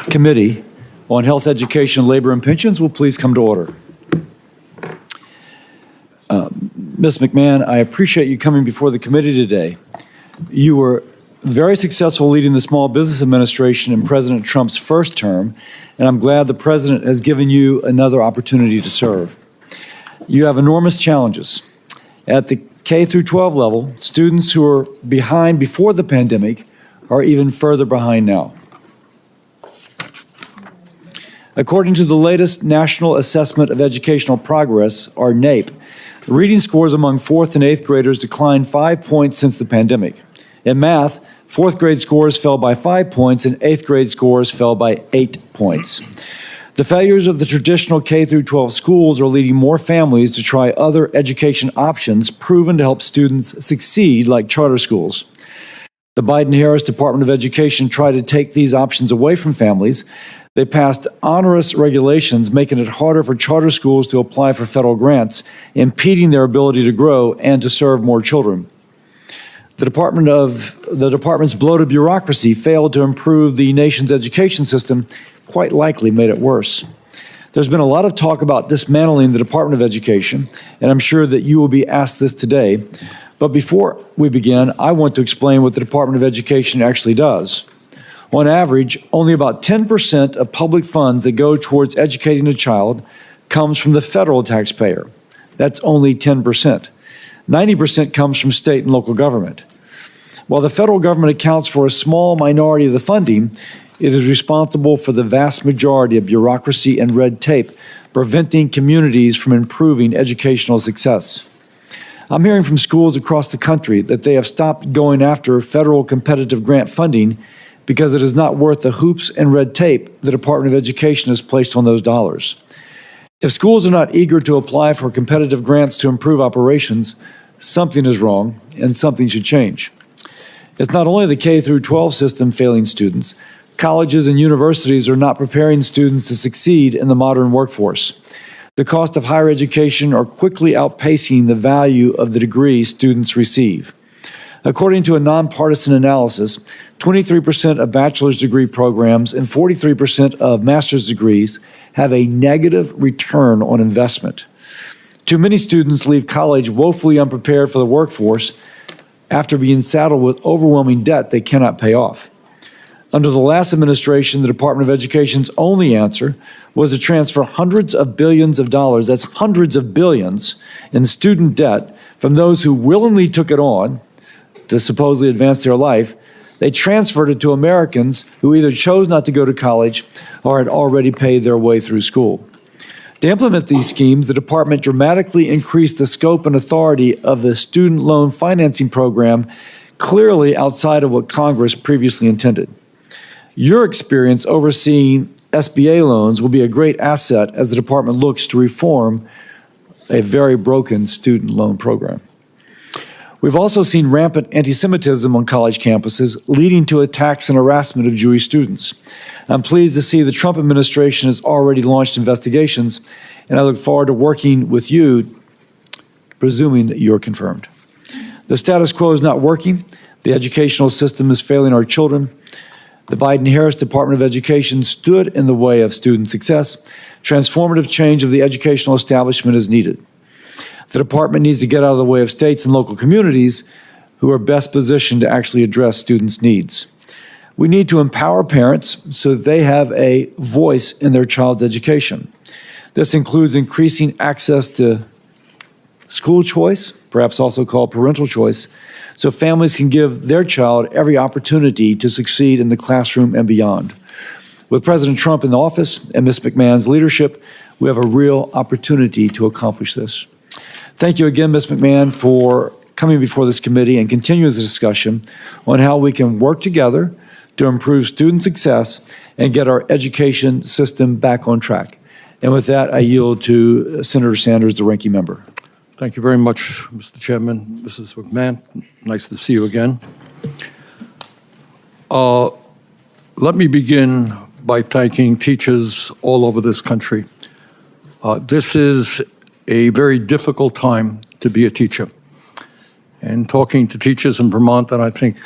Committee on Health, Education, Labor, and Pensions will please come to order. Ms. McMahon, I appreciate you coming before the committee today. You were very successful leading the Small Business Administration in President Trump's first term, and I'm glad the President has given you another opportunity to serve. You have enormous challenges. At the K through 12 level, students who were behind before the pandemic are even further behind now. According to the latest National Assessment of Educational Progress, or NAEP, reading scores among 4th and 8th graders declined 5 points since the pandemic. In math, 4th grade scores fell by 5 points and 8th grade scores fell by 8 points. The failures of the traditional K through 12 schools are leading more families to try other education options proven to help students succeed, like charter schools. The Biden-Harris Department of Education tried to take these options away from families. They passed onerous regulations, making it harder for charter schools to apply for federal grants, impeding their ability to grow and to serve more children. The department's bloated bureaucracy failed to improve the nation's education system, quite likely made it worse. There's been a lot of talk about dismantling the Department of Education, and I'm sure that you will be asked this today. But before we begin, I want to explain what the Department of Education actually does. On average, only about 10% of public funds that go towards educating a child comes from the federal taxpayer. That's only 10%. 90% comes from state and local government. While the federal government accounts for a small minority of the funding, it is responsible for the vast majority of bureaucracy and red tape, preventing communities from improving educational success. I'm hearing from schools across the country that they have stopped going after federal competitive grant funding because it is not worth the hoops and red tape the Department of Education has placed on those dollars. If schools are not eager to apply for competitive grants to improve operations, something is wrong and something should change. It's not only the K through 12 system failing students. Colleges and universities are not preparing students to succeed in the modern workforce. The cost of higher education are quickly outpacing the value of the degree students receive. According to a nonpartisan analysis, 23% of bachelor's degree programs and 43% of master's degrees have a negative return on investment. Too many students leave college woefully unprepared for the workforce after being saddled with overwhelming debt they cannot pay off. Under the last administration, the Department of Education's only answer was to transfer hundreds of billions of dollars, that's hundreds of billions, in student debt from those who willingly took it on to supposedly advance their life. They transferred it to Americans who either chose not to go to college or had already paid their way through school. To implement these schemes, the department dramatically increased the scope and authority of the student loan financing program, clearly outside of what Congress previously intended. Your experience overseeing SBA loans will be a great asset as the department looks to reform a very broken student loan program. We've also seen rampant anti-Semitism on college campuses, leading to attacks and harassment of Jewish students. I'm pleased to see the Trump administration has already launched investigations, and I look forward to working with you, presuming that you're confirmed. The status quo is not working. The educational system is failing our children. The Biden-Harris Department of Education stood in the way of student success. Transformative change of the educational establishment is needed. The department needs to get out of the way of states and local communities who are best positioned to actually address students' needs. We need to empower parents so that they have a voice in their child's education. This includes increasing access to school choice, perhaps also called parental choice, so families can give their child every opportunity to succeed in the classroom and beyond. With President Trump in office and Ms. McMahon's leadership, we have a real opportunity to accomplish this. Thank you again, Ms. McMahon, for coming before this committee and continuing the discussion on how we can work together to improve student success and get our education system back on track. And with that, I yield to Senator Sanders, the ranking member. Thank you very much, Mr. Chairman. Mrs. McMahon, nice to see you again. Let me begin by thanking teachers all over this country. This is a very difficult time to be a teacher. And talking to teachers in Vermont, and I think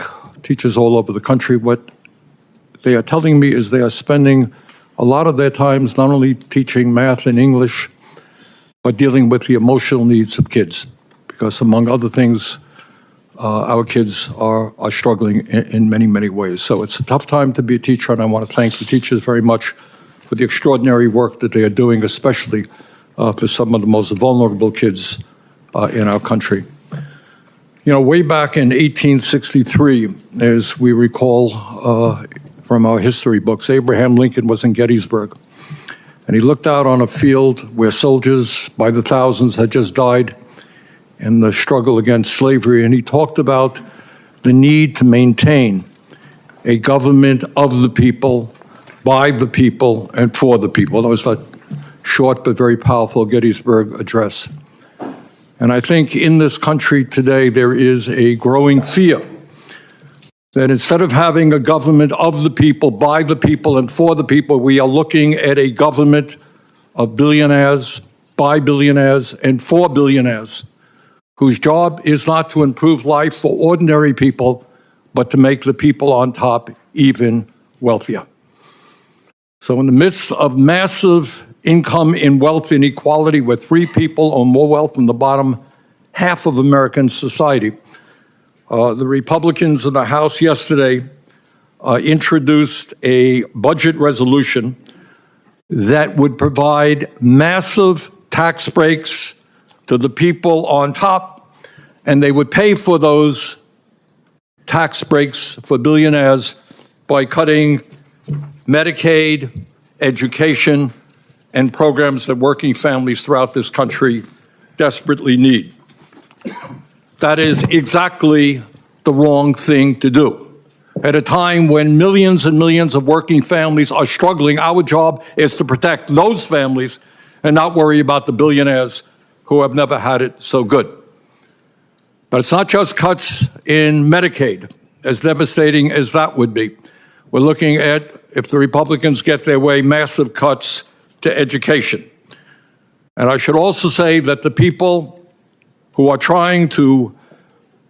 teachers all over the country, what they are telling me is they are spending a lot of their times not only teaching math and English, but dealing with the emotional needs of kids. Because among other things, our kids are struggling in many, many ways. So it's a tough time to be a teacher, and I want to thank the teachers very much for the extraordinary work that they are doing, especially for some of the most vulnerable kids in our country. You know, way back in 1863, as we recall from our history books, Abraham Lincoln was in Gettysburg, and he looked out on a field where soldiers by the thousands had just died in the struggle against slavery, and he talked about the need to maintain a government of the people, by the people, and for the people. That was that short but very powerful Gettysburg Address. And I think in this country today, there is a growing fear that instead of having a government of the people, by the people, and for the people, we are looking at a government of billionaires, by billionaires, and for billionaires, whose job is not to improve life for ordinary people, but to make the people on top even wealthier. So in the midst of massive income and wealth inequality, where 3 people own more wealth than the bottom half of American society, the Republicans in the House yesterday introduced a budget resolution that would provide massive tax breaks to the people on top, and they would pay for those tax breaks for billionaires by cutting Medicaid, education, and programs that working families throughout this country desperately need. That is exactly the wrong thing to do. At a time when millions and millions of working families are struggling, our job is to protect those families and not worry about the billionaires who have never had it so good. But it's not just cuts in Medicaid, as devastating as that would be. We're looking at, if the Republicans get their way, massive cuts to education. And I should also say that the people who are trying to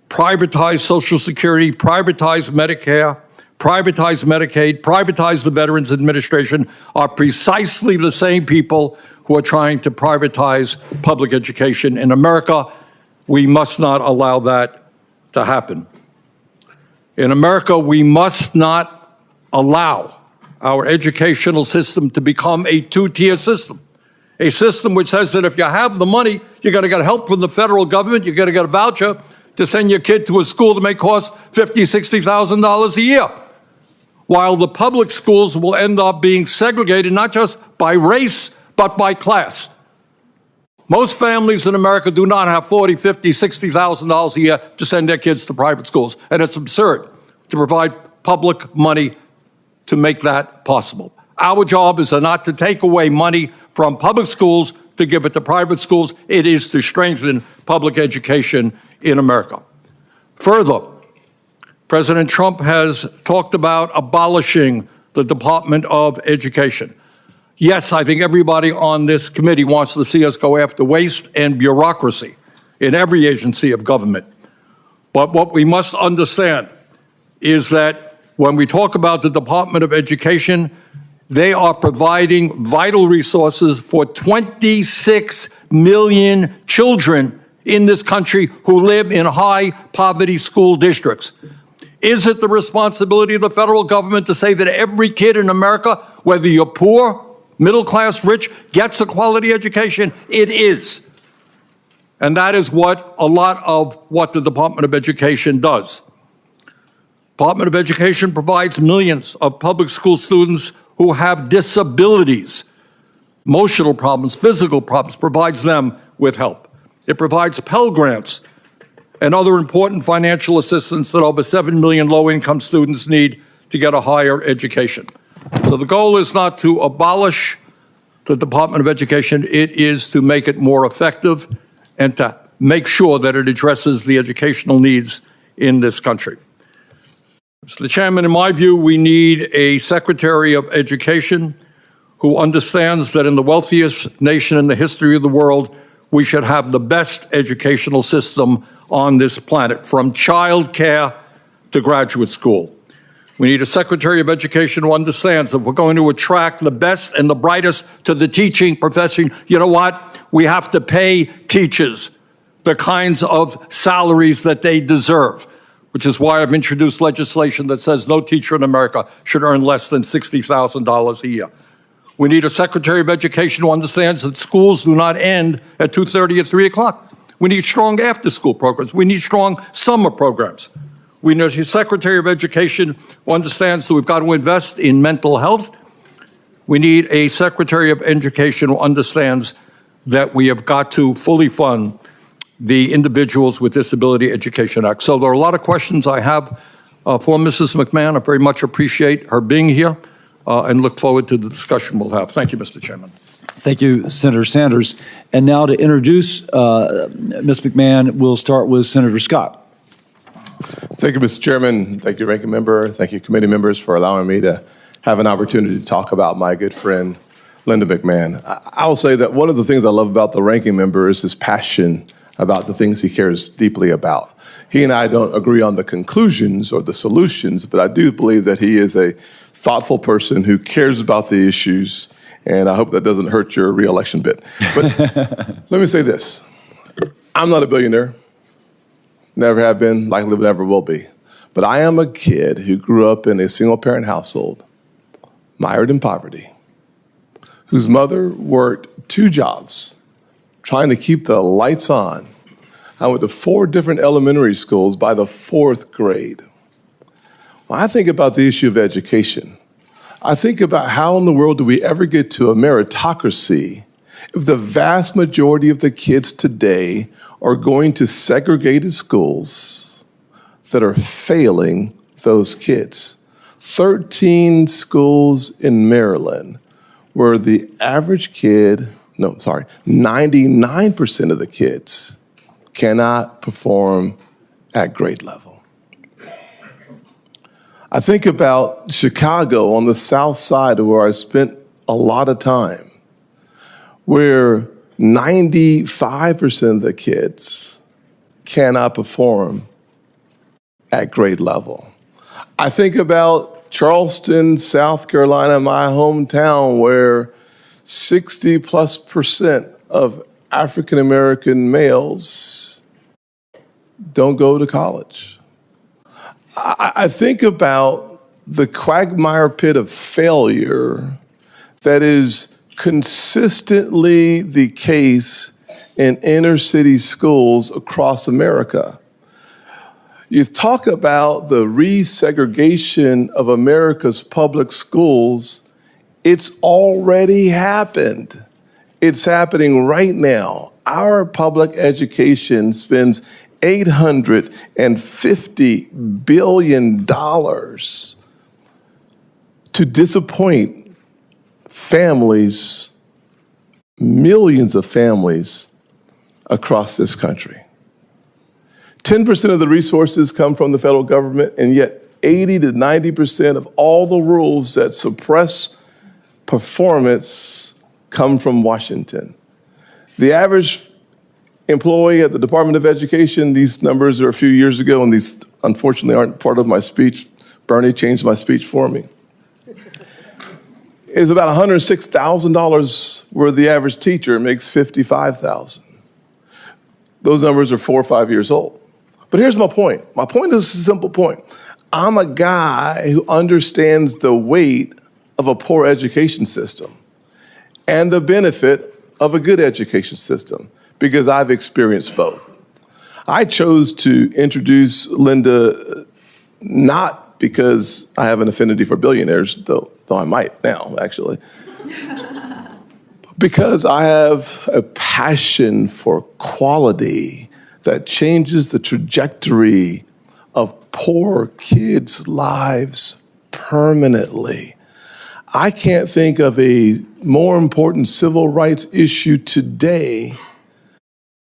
privatize Social Security, privatize Medicare, privatize Medicaid, privatize the Veterans Administration are precisely the same people who are trying to privatize public education in America. We must not allow that to happen. In America, we must not allow our educational system to become a 2-tier system, a system which says that if you have the money, you're going to get help from the federal government, you're going to get a voucher to send your kid to a school that may cost $50,000, $60,000 a year, while the public schools will end up being segregated not just by race, but by class. Most families in America do not have $40,000, $50,000, $60,000 a year to send their kids to private schools, and it's absurd to provide public money to make that possible. Our job is not to take away money from public schools to give it to private schools. It is to strengthen public education in America. Further, President Trump has talked about abolishing the Department of Education. Yes, I think everybody on this committee wants to see us go after waste and bureaucracy in every agency of government. But what we must understand is that when we talk about the Department of Education, they are providing vital resources for 26 million children in this country who live in high poverty school districts. Is it the responsibility of the federal government to say that every kid in America, whether you're poor, middle class, rich, gets a quality education? It is. And that is what a lot of what the Department of Education does. Department of Education provides millions of public school students who have disabilities, emotional problems, physical problems, provides them with help. It provides Pell Grants and other important financial assistance that over 7 million low-income students need to get a higher education. So the goal is not to abolish the Department of Education, it is to make it more effective and to make sure that it addresses the educational needs in this country. Mr. Chairman, in my view, we need a Secretary of Education who understands that in the wealthiest nation in the history of the world, we should have the best educational system on this planet, from child care to graduate school. We need a Secretary of Education who understands that we're going to attract the best and the brightest to the teaching profession. You know what? We have to pay teachers the kinds of salaries that they deserve, which is why I've introduced legislation that says no teacher in America should earn less than $60,000 a year. We need a Secretary of Education who understands that schools do not end at 2:30 or 3 o'clock. We need strong after-school programs. We need strong summer programs. We need a Secretary of Education who understands that we've got to invest in mental health. We need a Secretary of Education who understands that we have got to fully fund the Individuals with Disability Education Act. So there are a lot of questions I have for Mrs. McMahon. I very much appreciate her being here and look forward to the discussion we'll have. Thank you, Mr. Chairman. Thank you, Senator Sanders. And now to introduce Ms. McMahon, we'll start with Senator Scott. Thank you, Mr. Chairman. Thank you, Ranking Member. Thank you, committee members, for allowing me to have an opportunity to talk about my good friend, Linda McMahon. I will say that one of the things I love about the Ranking Member is his passion about the things he cares deeply about. He and I don't agree on the conclusions or the solutions, but I do believe that he is a thoughtful person who cares about the issues, and I hope that doesn't hurt your reelection bid. But let me say this. I'm not a billionaire. Never have been, likely never will be. But I am a kid who grew up in a single-parent household, mired in poverty, whose mother worked 2 jobs, trying to keep the lights on. I went to 4 different elementary schools by the 4th grade. When I think about the issue of education, I think about how in the world do we ever get to a meritocracy if the vast majority of the kids today are going to segregated schools that are failing those kids. 13 schools in Maryland where the average kid, 99% of the kids cannot perform at grade level. I think about Chicago on the south side where I spent a lot of time, where 95% of the kids cannot perform at grade level. I think about Charleston, South Carolina, my hometown, where 60+% of African American males don't go to college. I think about the quagmire pit of failure that is consistently the case in inner city schools across America. You talk about the resegregation of America's public schools, it's already happened. It's happening right now. Our public education spends $850 billion to disappoint families, millions of families across this country. 10% of the resources come from the federal government, and yet 80 to 90% of all the rules that suppress performance come from Washington. The average employee at the Department of Education, these numbers are a few years ago, and these unfortunately aren't part of my speech. Bernie changed my speech for me. Is about $106,000, where the average teacher makes $55,000. Those numbers are 4 or 5 years old. But here's my point. My point is a simple point. I'm a guy who understands the weight of a poor education system and the benefit of a good education system, because I've experienced both. I chose to introduce Linda not because I have an affinity for billionaires, though I might now, actually, because I have a passion for quality that changes the trajectory of poor kids' lives permanently. I can't think of a more important civil rights issue today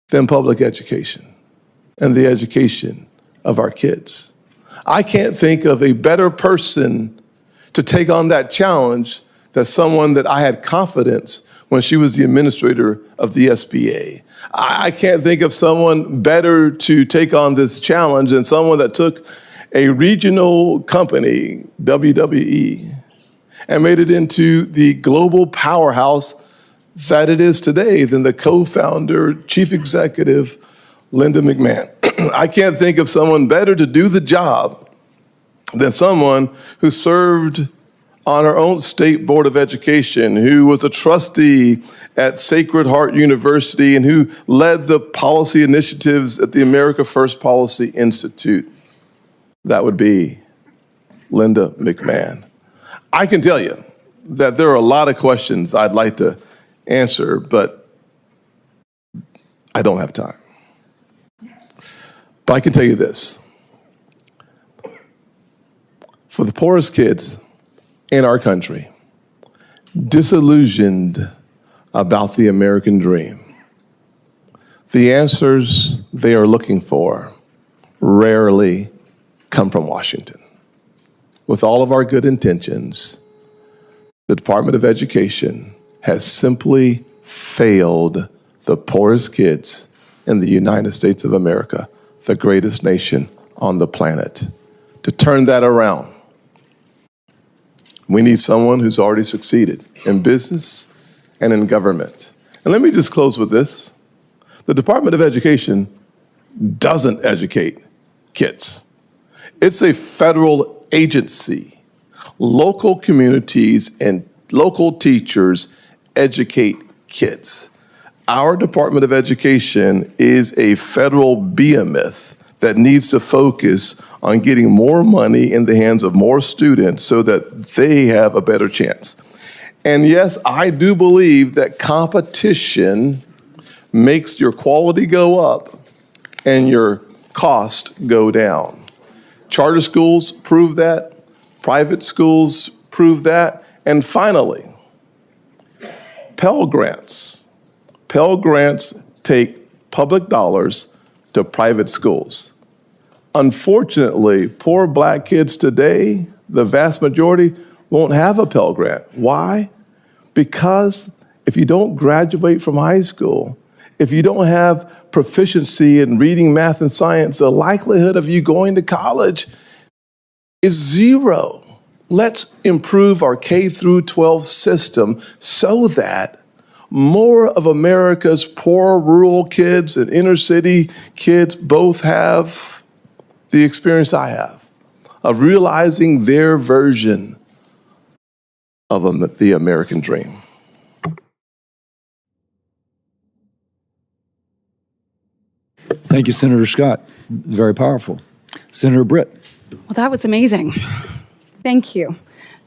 than public education and the education of our kids. I can't think of a better person to take on that challenge than someone that I had confidence when she was the administrator of the SBA. I can't think of someone better to take on this challenge than someone that took a regional company, WWE, and made it into the global powerhouse that it is today than the co-founder, chief executive, Linda McMahon. I can't think of someone better to do the job than someone who served on her own state board of education, who was a trustee at Sacred Heart University, and who led the policy initiatives at the America First Policy Institute. That would be Linda McMahon. I can tell you that there are a lot of questions I'd like to answer, but I don't have time. But I can tell you this. For the poorest kids in our country, disillusioned about the American dream, the answers they are looking for rarely come from Washington. With all of our good intentions, the Department of Education has simply failed the poorest kids in the United States of America, the greatest nation on the planet. To turn that around, we need someone who's already succeeded in business and in government. And let me just close with this. The Department of Education doesn't educate kids. It's a federal agency. Local communities and local teachers educate kids. Our Department of Education is a federal behemoth that needs to focus on getting more money in the hands of more students so that they have a better chance. And yes, I do believe that competition makes your quality go up and your cost go down. Charter schools prove that, private schools prove that, and finally, Pell Grants. Pell Grants take public dollars to private schools. Unfortunately, poor black kids today, the vast majority, won't have a Pell Grant. Why? Because if you don't graduate from high school, if you don't have proficiency in reading, math, and science, the likelihood of you going to college is zero. Let's improve our K through 12 system so that more of America's poor rural kids and inner city kids both have the experience I have of realizing their version of the American dream. Thank you, Senator Scott. Very powerful. Senator Britt. Well, that was amazing. Thank you.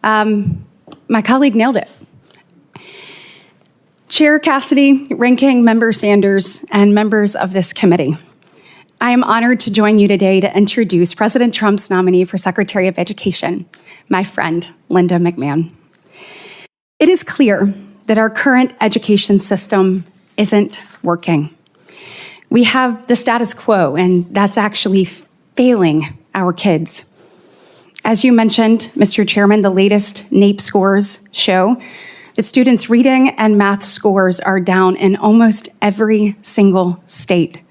My colleague nailed it. Chair Cassidy, Ranking Member Sanders, and members of this committee, I am honored to join you today to introduce President Trump's nominee for Secretary of Education, my friend, Linda McMahon. It is clear that our current education system isn't working. We have the status quo, and that's actually failing our kids. As you mentioned, Mr. Chairman, the latest NAEP scores show that students' reading and math scores are down in almost every single state,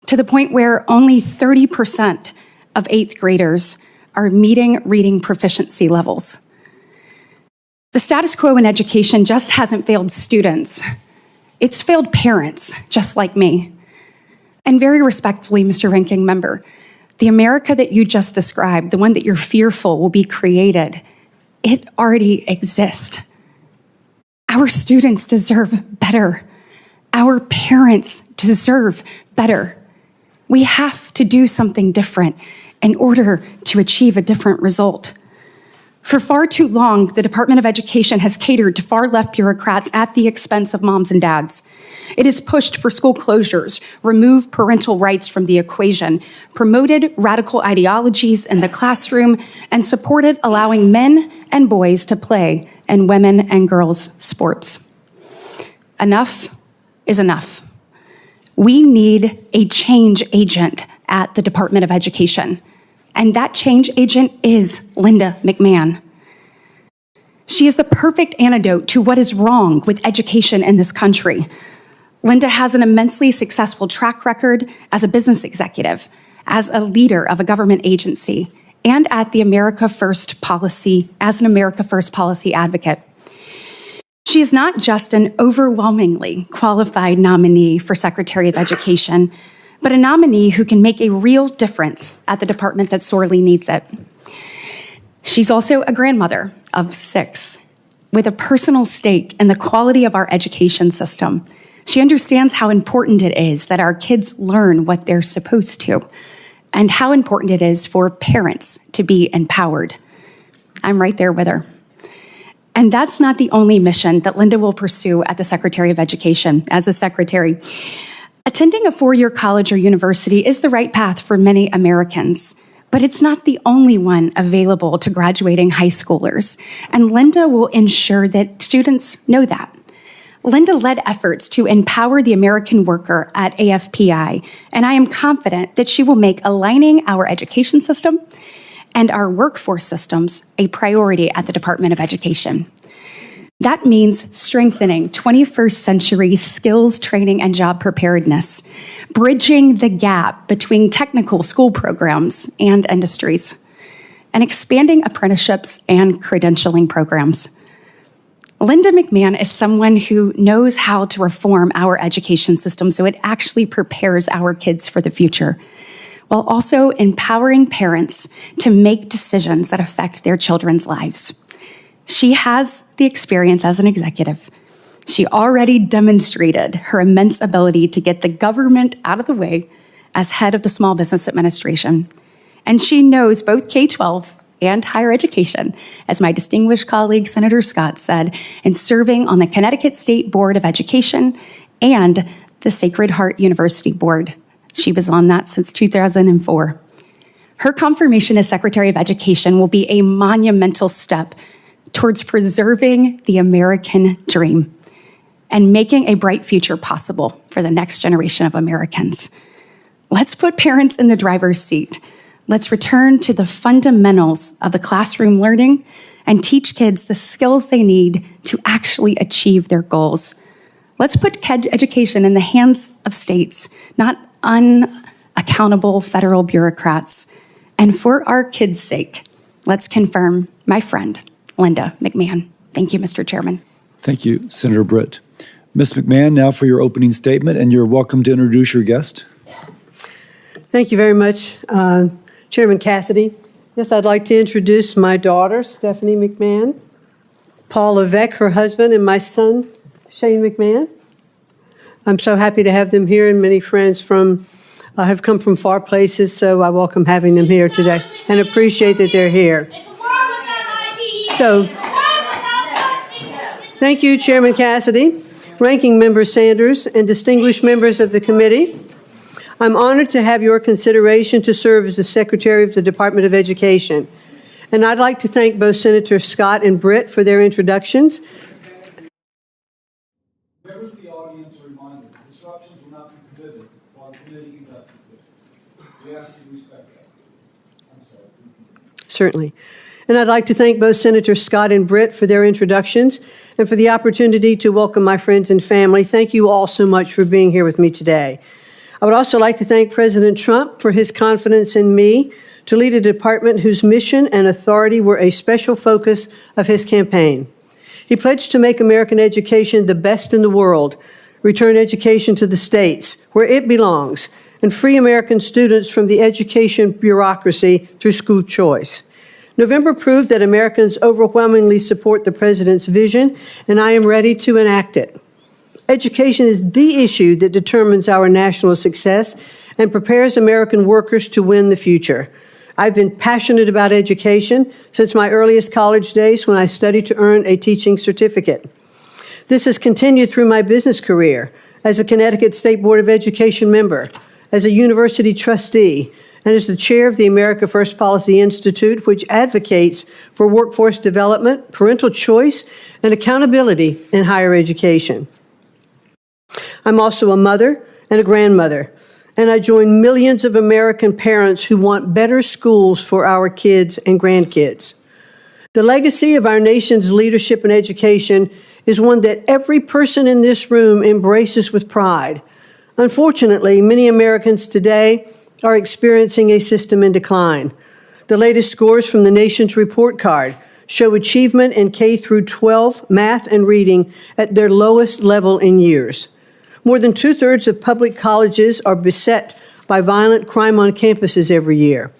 to the point where only 30% of 8th graders are meeting reading proficiency levels. The status quo in education just hasn't failed students. It's failed parents, just like me. And very respectfully, Mr. Ranking Member, the America that you just described, the one that you're fearful will be created, it already exists. Our students deserve better. Our parents deserve better. We have to do something different in order to achieve a different result. For far too long, the Department of Education has catered to far-left bureaucrats at the expense of moms and dads. It has pushed for school closures, removed parental rights from the equation, promoted radical ideologies in the classroom, and supported allowing men and boys to play in women and girls' sports. Enough is enough. We need a change agent at the Department of Education, and that change agent is Linda McMahon. She is the perfect antidote to what is wrong with education in this country. Linda has an immensely successful track record as a business executive, as a leader of a government agency and at the America First policy as an America First policy advocate. She is not just an overwhelmingly qualified nominee for Secretary of Education, but a nominee who can make a real difference at the department that sorely needs it. She's also a grandmother of 6 with a personal stake in the quality of our education system. She understands how important it is that our kids learn what they're supposed to, and how important it is for parents to be empowered. I'm right there with her. And that's not the only mission that Linda will pursue at the Secretary of Education as a secretary. Attending a 4-year college or university is the right path for many Americans, but it's not the only one available to graduating high schoolers, and Linda will ensure that students know that. Linda led efforts to empower the American worker at AFPI, and I am confident that she will make aligning our education system and our workforce systems a priority at the Department of Education. That means strengthening 21st century skills training and job preparedness, bridging the gap between technical school programs and industries, and expanding apprenticeships and credentialing programs. Linda McMahon is someone who knows how to reform our education system so it actually prepares our kids for the future, while also empowering parents to make decisions that affect their children's lives. She has the experience as an executive. She already demonstrated her immense ability to get the government out of the way as head of the Small Business Administration. And she knows both K-12 and higher education, as my distinguished colleague Senator Scott said, in serving on the Connecticut State Board of Education and the Sacred Heart University Board. She was on that since 2004. Her confirmation as Secretary of Education will be a monumental step towards preserving the American dream and making a bright future possible for the next generation of Americans. Let's put parents in the driver's seat. Let's return to the fundamentals of the classroom learning and teach kids the skills they need to actually achieve their goals. Let's put education in the hands of states, not unaccountable federal bureaucrats. And for our kids' sake, let's confirm my friend, Linda McMahon. Thank you, Mr. Chairman. Thank you, Senator Britt. Ms. McMahon, now for your opening statement, and you're welcome to introduce your guest. Thank you very much, Chairman Cassidy. Yes, I'd like to introduce my daughter, Stephanie McMahon, Paul Levesque, her husband, and my son, Shane McMahon. I'm so happy to have them here, and many friends have come from far places, so I welcome having them here today and appreciate that they're here. So, thank you, Chairman Cassidy, Ranking Member Sanders, and distinguished members of the committee. I'm honored to have your consideration to serve as the Secretary of the Department of Education. And I'd like to thank both Senators Scott and Britt for their introductions. Members of the audience are reminded that disruptions will not be permitted while the committee conducts business. We ask you to respect that, please. I'm sorry. Certainly. And I'd like to thank both Senators Scott and Britt for their introductions and for the opportunity to welcome my friends and family. Thank you all so much for being here with me today. I would also like to thank President Trump for his confidence in me to lead a department whose mission and authority were a special focus of his campaign. He pledged to make American education the best in the world, return education to the states where it belongs, and free American students from the education bureaucracy through school choice. November proved that Americans overwhelmingly support the president's vision, and I am ready to enact it. Education is the issue that determines our national success and prepares American workers to win the future. I've been passionate about education since my earliest college days when I studied to earn a teaching certificate. This has continued through my business career as a Connecticut State Board of Education member, as a university trustee, and as the chair of the America First Policy Institute, which advocates for workforce development, parental choice, and accountability in higher education. I'm also a mother and a grandmother, and I join millions of American parents who want better schools for our kids and grandkids. The legacy of our nation's leadership in education is one that every person in this room embraces with pride. Unfortunately, many Americans today are experiencing a system in decline. The latest scores from the nation's report card show achievement in K through 12 math and reading at their lowest level in years. More than 2/3 of public colleges are beset by violent crime on campuses every year.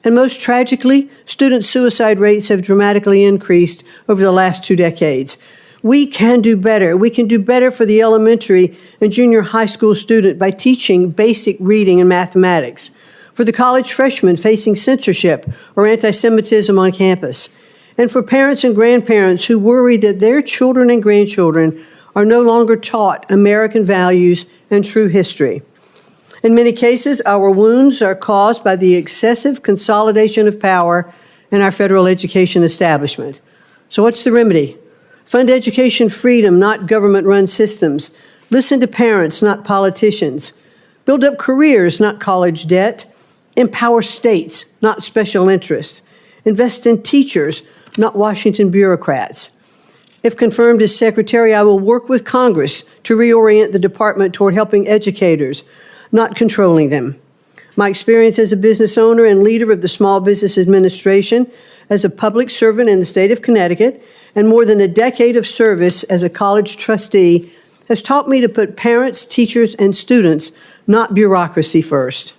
And most tragically, student suicide rates have dramatically increased over the last 2 decades. We can do better. We can do better for the elementary and junior high school student by teaching basic reading and mathematics, for the college freshman facing censorship or anti-Semitism on campus, and for parents and grandparents who worry that their children and grandchildren are no longer taught American values and true history. In many cases, our wounds are caused by the excessive consolidation of power in our federal education establishment. So what's the remedy? Fund education freedom, not government-run systems. Listen to parents, not politicians. Build up careers, not college debt. Empower states, not special interests. Invest in teachers, not Washington bureaucrats. If confirmed as secretary, I will work with Congress to reorient the department toward helping educators, not controlling them. My experience as a business owner and leader of the Small Business Administration, as a public servant in the state of Connecticut, and more than a decade of service as a college trustee has taught me to put parents, teachers, and students, not bureaucracy, first.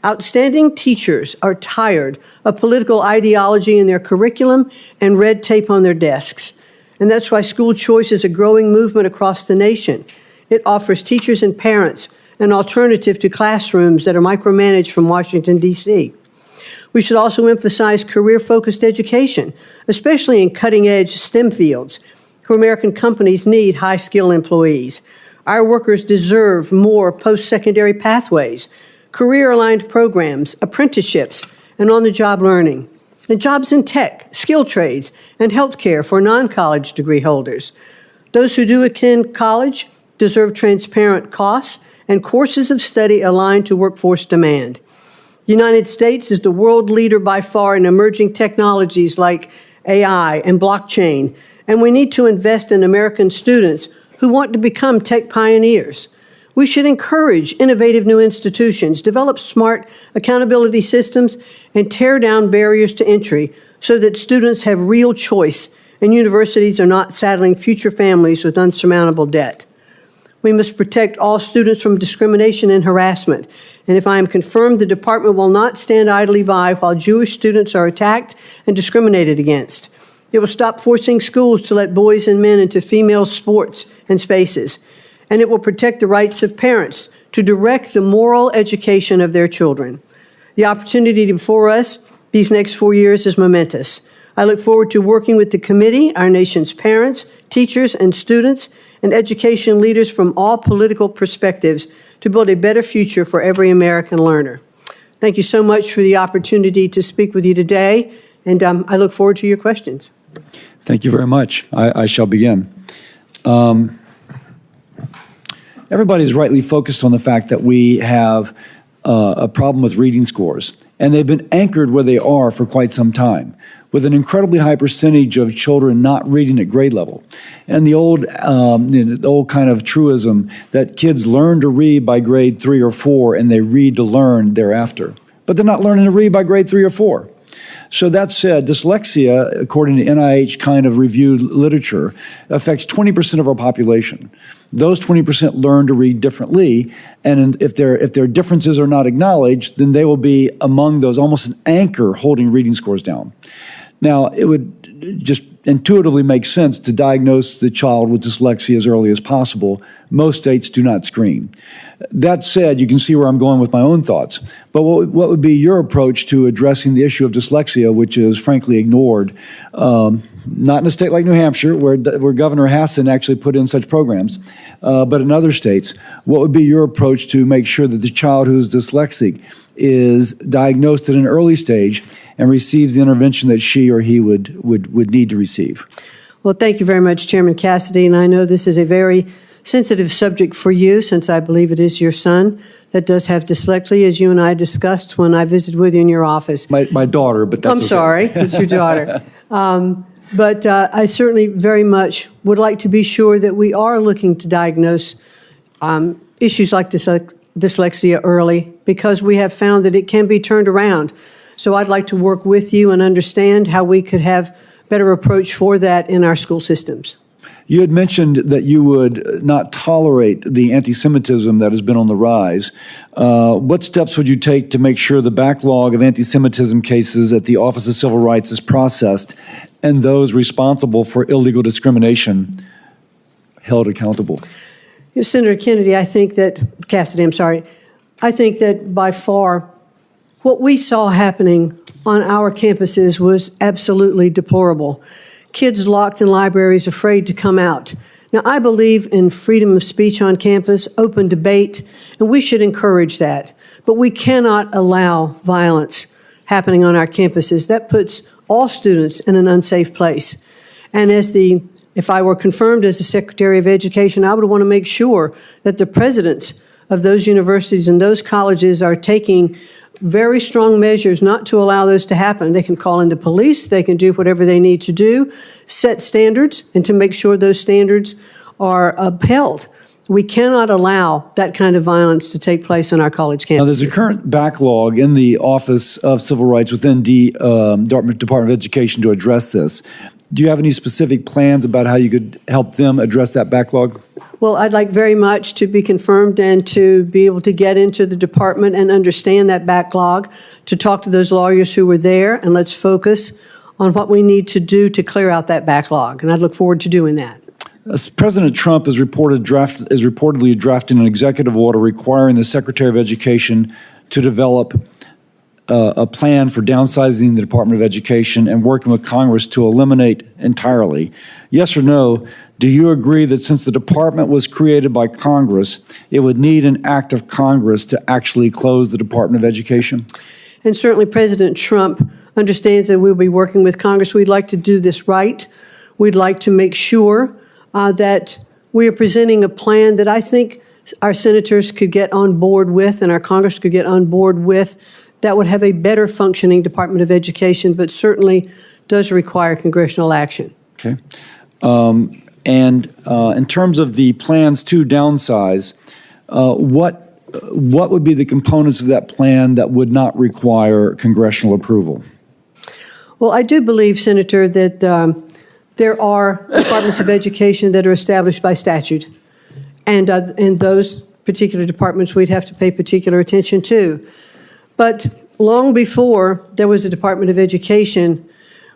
Outstanding teachers are tired of political ideology in their curriculum and red tape on their desks. And that's why school choice is a growing movement across the nation. It offers teachers and parents an alternative to classrooms that are micromanaged from Washington, D.C. We should also emphasize career-focused education, especially in cutting-edge STEM fields, where American companies need high-skilled employees. Our workers deserve more post-secondary pathways, career-aligned programs, apprenticeships, and on-the-job learning, and jobs in tech, skilled trades, and healthcare for non-college degree holders. Those who do attend college deserve transparent costs and courses of study aligned to workforce demand. The United States is the world leader by far in emerging technologies like AI and blockchain, and we need to invest in American students who want to become tech pioneers. We should encourage innovative new institutions, develop smart accountability systems, and tear down barriers to entry so that students have real choice and universities are not saddling future families with unsurmountable debt. We must protect all students from discrimination and harassment. And if I am confirmed, the department will not stand idly by while Jewish students are attacked and discriminated against. It will stop forcing schools to let boys and men into female sports and spaces. And it will protect the rights of parents to direct the moral education of their children. The opportunity before us these next 4 years is momentous. I look forward to working with the committee, our nation's parents, teachers, and students, and education leaders from all political perspectives to build a better future for every American learner. Thank you so much for the opportunity to speak with you today, and I look forward to your questions. Thank you very much. I shall begin. Everybody's rightly focused on the fact that we have a problem with reading scores, and they've been anchored where they are for quite some time, with an incredibly high percentage of children not reading at grade level. And the old kind of truism that kids learn to read by grade 3 or 4 and they read to learn thereafter. But they're not learning to read by grade 3 or 4. So that said, dyslexia, according to NIH kind of reviewed literature, affects 20% of our population. Those 20% learn to read differently, and if their differences are not acknowledged, then they will be among those, almost an anchor holding reading scores down. Now, it would just intuitively make sense to diagnose the child with dyslexia as early as possible. Most states do not screen. That said, you can see where I'm going with my own thoughts. But what would be your approach to addressing the issue of dyslexia, which is frankly ignored, not in a state like New Hampshire, where Governor Hassan actually put in such programs, but in other states? What would be your approach to make sure that the child who is dyslexic is diagnosed at an early stage and receives the intervention that she or he would need to receive? Well, thank you very much, Chairman Cassidy, and I know this is a very sensitive subject for you, since I believe it is your son that does have dyslexia, as you and I discussed when I visited with you in your office. My daughter, but that's I'm sorry, it's your daughter. But I certainly very much would like to be sure that we are looking to diagnose issues like dyslexia early because we have found that it can be turned around. So I'd like to work with you and understand how we could have better approach for that in our school systems. You had mentioned that you would not tolerate the anti-Semitism that has been on the rise. What steps would you take to make sure the backlog of anti-Semitism cases at the Office of Civil Rights is processed and those responsible for illegal discrimination held accountable? Senator Kennedy, Cassidy, I think that by far what we saw happening on our campuses was absolutely deplorable. Kids locked in libraries, afraid to come out. Now, I believe in freedom of speech on campus, open debate, and we should encourage that. But we cannot allow violence happening on our campuses. That puts all students in an unsafe place. And if I were confirmed as the Secretary of Education, I would want to make sure that the presidents of those universities and those colleges are taking very strong measures not to allow those to happen. They can call in the police, they can do whatever they need to do, set standards, and to make sure those standards are upheld. We cannot allow that kind of violence to take place on our college campuses. Now, there's a current backlog in the Office of Civil Rights within the Department of Education to address this. Do you have any specific plans about how you could help them address that backlog? Well, I'd like very much to be confirmed and to be able to get into the department and understand that backlog, to talk to those lawyers who were there, and let's focus on what we need to do to clear out that backlog. And I look forward to doing that. President Trump is reportedly drafting an executive order requiring the Secretary of Education to develop a plan for downsizing the Department of Education and working with Congress to eliminate entirely. Yes or no, do you agree that since the department was created by Congress, it would need an act of Congress to actually close the Department of Education? And certainly President Trump understands that we'll be working with Congress. We'd like to do this right. We'd like to make sure that we are presenting a plan that I think our senators could get on board with and our Congress could get on board with, that would have a better functioning Department of Education, but certainly does require congressional action. Okay. In terms of the plans to downsize, what would be the components of that plan that would not require congressional approval? Well, I do believe, Senator, that there are departments of education that are established by statute, and those particular departments we'd have to pay particular attention to. But long before there was a Department of Education,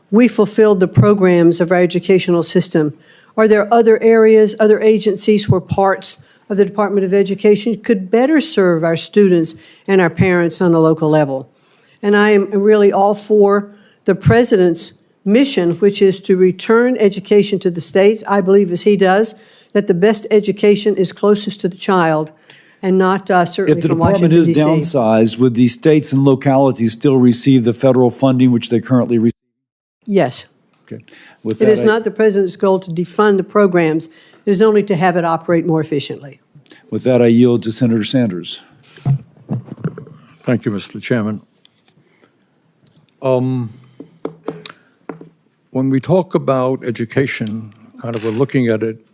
we fulfilled the programs of our educational system. Are there other areas, other agencies where parts of the Department of Education could better serve our students and our parents on a local level? And I am really all for the President's mission, which is to return education to the states. I believe, as he does, that the best education is closest to the child, and not certainly if the from department Washington, is D.C. downsized, would the states and localities still receive the federal funding which they currently receive? Yes. Okay. With It that, is not the President's goal to defund the programs. It is only to have it operate more efficiently. With that, I yield to Senator Sanders. Thank you, Mr. Chairman. When we talk about education, kind of we're looking at it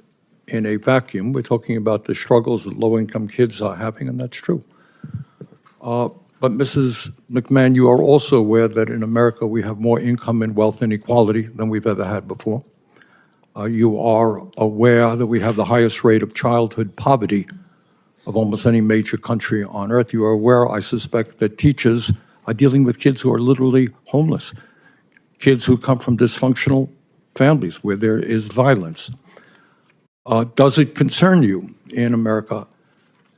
in a vacuum. We're talking about the struggles that low-income kids are having, and that's true. But Mrs. McMahon, you are also aware that in America we have more income and wealth inequality than we've ever had before. You are aware that we have the highest rate of childhood poverty of almost any major country on earth. You are aware, I suspect, that teachers are dealing with kids who are literally homeless, kids who come from dysfunctional families where there is violence. Does it concern you in America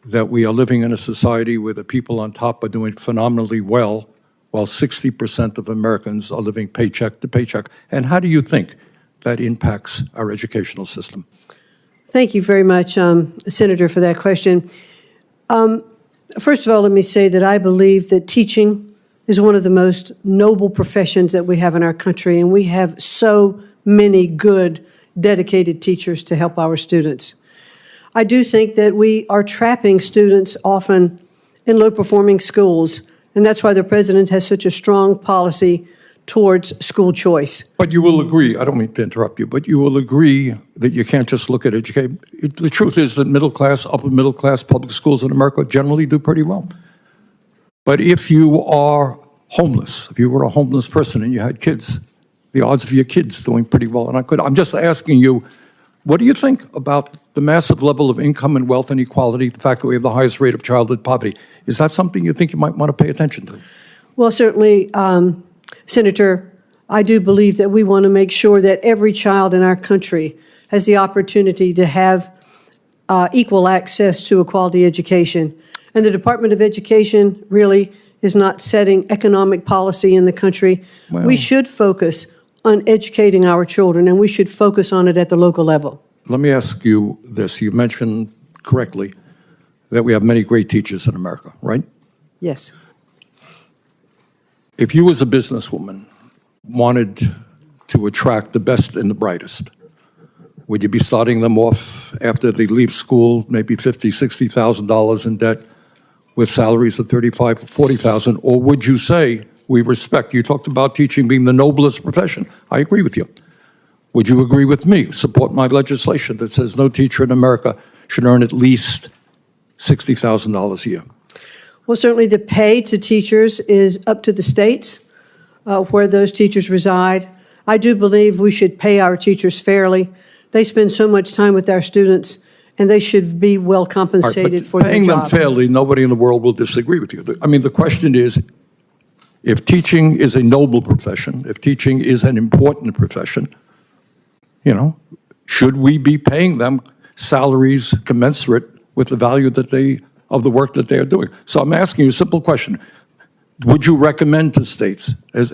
that we are living in a society where the people on top are doing phenomenally well, while 60% of Americans are living paycheck to paycheck? And how do you think that impacts our educational system? Thank you very much, Senator, for that question. First of all, let me say that I believe that teaching is one of the most noble professions that we have in our country, and we have so many good, dedicated teachers to help our students. I do think that we are trapping students often in low-performing schools, and that's why the President has such a strong policy towards school choice. But you will agree, I don't mean to interrupt you, but you will agree that you can't just look at education. The truth is that middle class, upper middle class public schools in America generally do pretty well. But if you are homeless, if you were a homeless person and you had kids, the odds of your kids doing pretty well. And I'm just asking you, what do you think about the massive level of income and wealth inequality, the fact that we have the highest rate of childhood poverty? Is that something you think you might want to pay attention to? Well, certainly, Senator, I do believe that we want to make sure that every child in our country has the opportunity to have equal access to a quality education. And the Department of Education really is not setting economic policy in the country. Well, we should focus on educating our children, and we should focus on it at the local level. let me ask you this. You mentioned correctly that we have many great teachers in America, right? Yes. If you as a businesswoman wanted to attract the best and the brightest, would you be starting them off after they leave school, maybe $50,000, $60,000 in debt with salaries of $35,000, $40,000? Or would you say, we respect, you talked about teaching being the noblest profession. I agree with you. Would you agree with me, support my legislation that says no teacher in America should earn at least $60,000 a year? Well, certainly the pay to teachers is up to the states where those teachers reside. I do believe we should pay our teachers fairly. They spend so much time with our students, and they should be well compensated for their job. Paying them fairly, nobody in the world will disagree with you. I mean, the question is, if teaching is a noble profession, if teaching is an important profession, you know, should we be paying them salaries commensurate with the value that of the work that they are doing? So I'm asking you a simple question. Would you recommend to states, as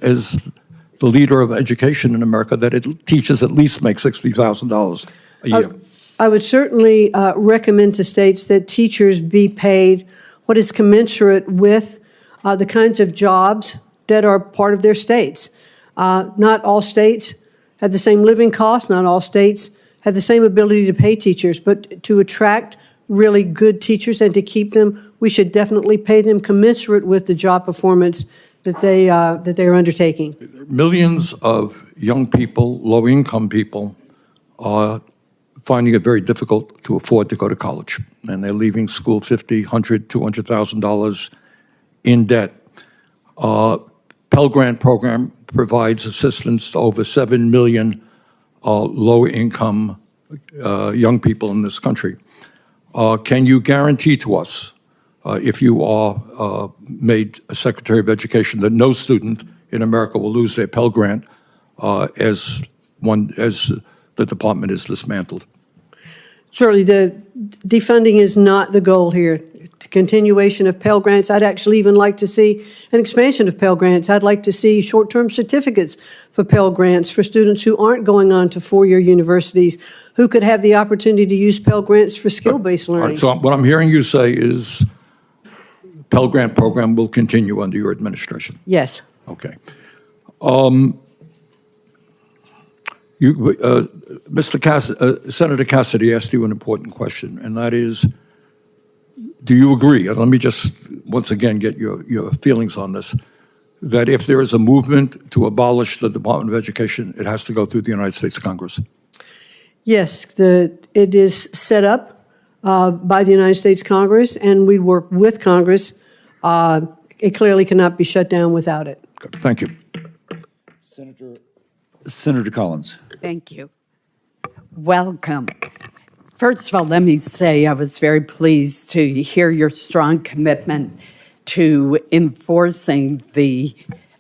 the leader of education in America, that teachers at least make $60,000 a year? I would certainly recommend to states that teachers be paid what is commensurate with the kinds of jobs that are part of their states. Not all states have the same living costs. Not all states have the same ability to pay teachers, but to attract really good teachers and to keep them, we should definitely pay them commensurate with the job performance that they are undertaking. Millions of young people, low-income people, are finding it very difficult to afford to go to college, and they're leaving school $50,000, $100,000, $200,000 in debt. Pell Grant program provides assistance to over 7 million low-income young people in this country. Can you guarantee to us, if you are made a Secretary of Education, that no student in America will lose their Pell Grant as the department is dismantled? Surely the defunding is not the goal here. The continuation of Pell Grants, I'd actually even like to see an expansion of Pell Grants. I'd like to see short-term certificates for Pell Grants for students who aren't going on to four-year universities, who could have the opportunity to use Pell Grants for skill-based learning. All right, so what I'm hearing you say is Pell Grant program will continue under your administration. Yes. Okay. Senator Cassidy asked you an important question, and that is, do you agree, and let me just once again get your feelings on this, that if there is a movement to abolish the Department of Education, it has to go through the United States Congress? Yes, it is set up by the United States Congress, and we work with Congress. It clearly cannot be shut down without it. Good. Thank you. Senator Collins. Thank you. Welcome. First of all, let me say I was very pleased to hear your strong commitment to enforcing the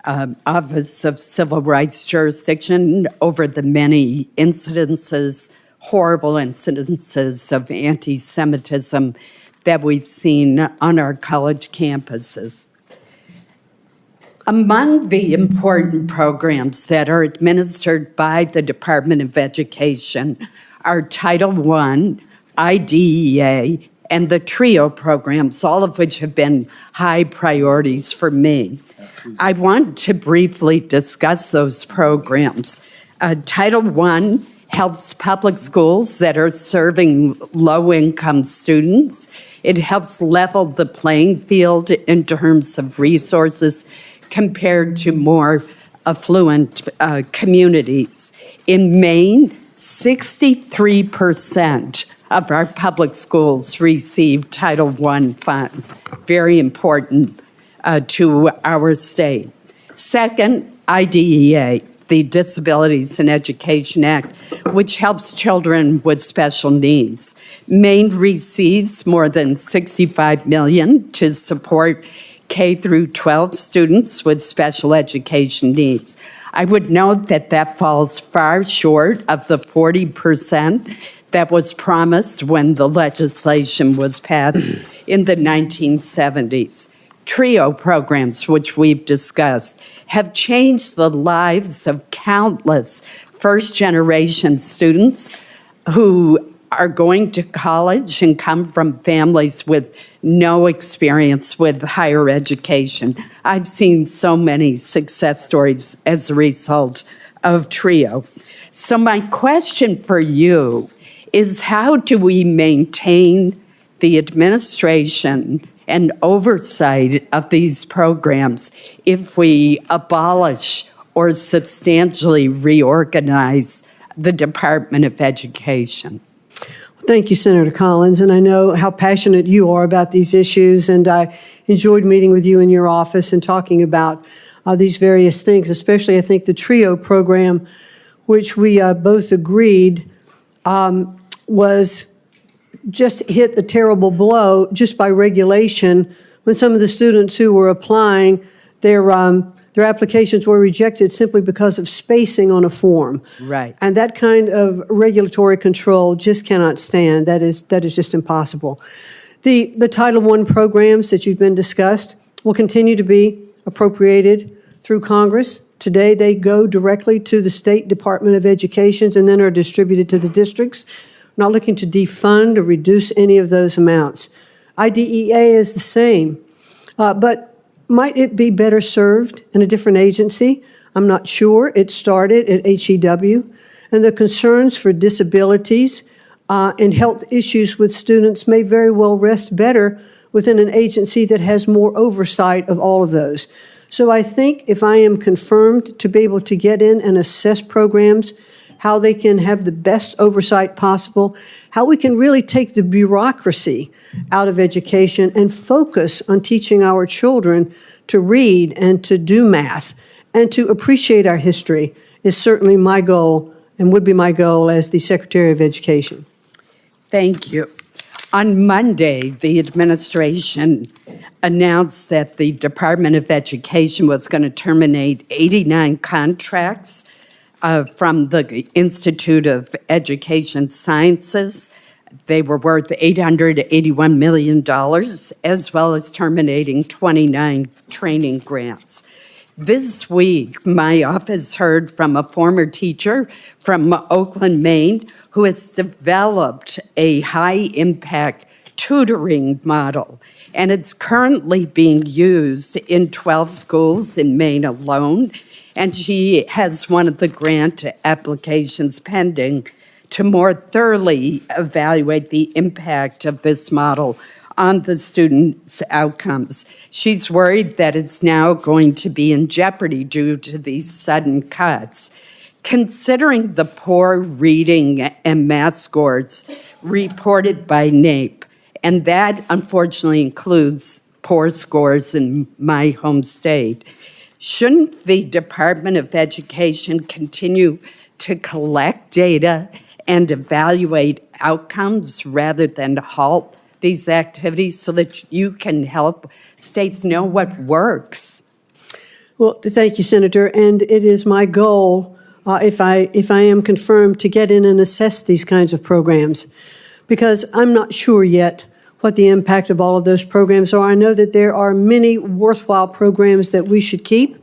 Office of Civil Rights jurisdiction over the many incidences, horrible incidences of anti-Semitism that we've seen on our college campuses. Among the important programs that are administered by the Department of Education are Title I, IDEA, and the TRIO programs, all of which have been high priorities for me. I want to briefly discuss those programs. Title I helps public schools that are serving low-income students. It helps level the playing field in terms of resources compared to more affluent communities. In Maine, 63% of our public schools receive Title I funds. Very important to our state. Second, IDEA, the Disabilities in Education Act, which helps children with special needs. Maine receives more than $65 million to support K through 12 students with special education needs. I would note that that falls far short of the 40% that was promised when the legislation was passed in the 1970s. TRIO programs, which we've discussed, have changed the lives of countless first-generation students who are going to college and come from families with no experience with higher education. I've seen so many success stories as a result of TRIO. So my question for you is, how do we maintain the administration and oversight of these programs if we abolish or substantially reorganize the Department of Education? Thank you, Senator Collins, and I know how passionate you are about these issues, and I enjoyed meeting with you in your office and talking about these various things, especially I think the TRIO program, which we both agreed was just hit a terrible blow just by regulation when some of the students who were applying, their applications were rejected simply because of spacing on a form. Right. And that kind of regulatory control just cannot stand. That is just impossible. The Title I programs that you've been discussed will continue to be appropriated through Congress. Today, they go directly to the State Department of Education and then are distributed to the districts. Not looking to defund or reduce any of those amounts. IDEA is the same, but might it be better served in a different agency? I'm not sure. It started at HEW, and the concerns for disabilities and health issues with students may very well rest better within an agency that has more oversight of all of those. So I think if I am confirmed to be able to get in and assess programs, how they can have the best oversight possible, how we can really take the bureaucracy out of education and focus on teaching our children to read and to do math and to appreciate our history is certainly my goal and would be my goal as the Secretary of Education. Thank you. On Monday, the administration announced that the Department of Education was going to terminate 89 contracts from the Institute of Education Sciences. They were worth $881 million, as well as terminating 29 training grants. This week, my office heard from a former teacher from Oakland, Maine, who has developed a high-impact tutoring model, and it's currently being used in 12 schools in Maine alone. And she has one of the grant applications pending to more thoroughly evaluate the impact of this model on the students' outcomes. She's worried that it's now going to be in jeopardy due to these sudden cuts. Considering the poor reading and math scores reported by NAEP, and that unfortunately includes poor scores in my home state, shouldn't the Department of Education continue to collect data and evaluate outcomes rather than halt these activities so that you can help states know what works? Well, thank you, Senator. And it is my goal, if I am confirmed, to get in and assess these kinds of programs, because I'm not sure yet what the impact of all of those programs are. I know that there are many worthwhile programs that we should keep,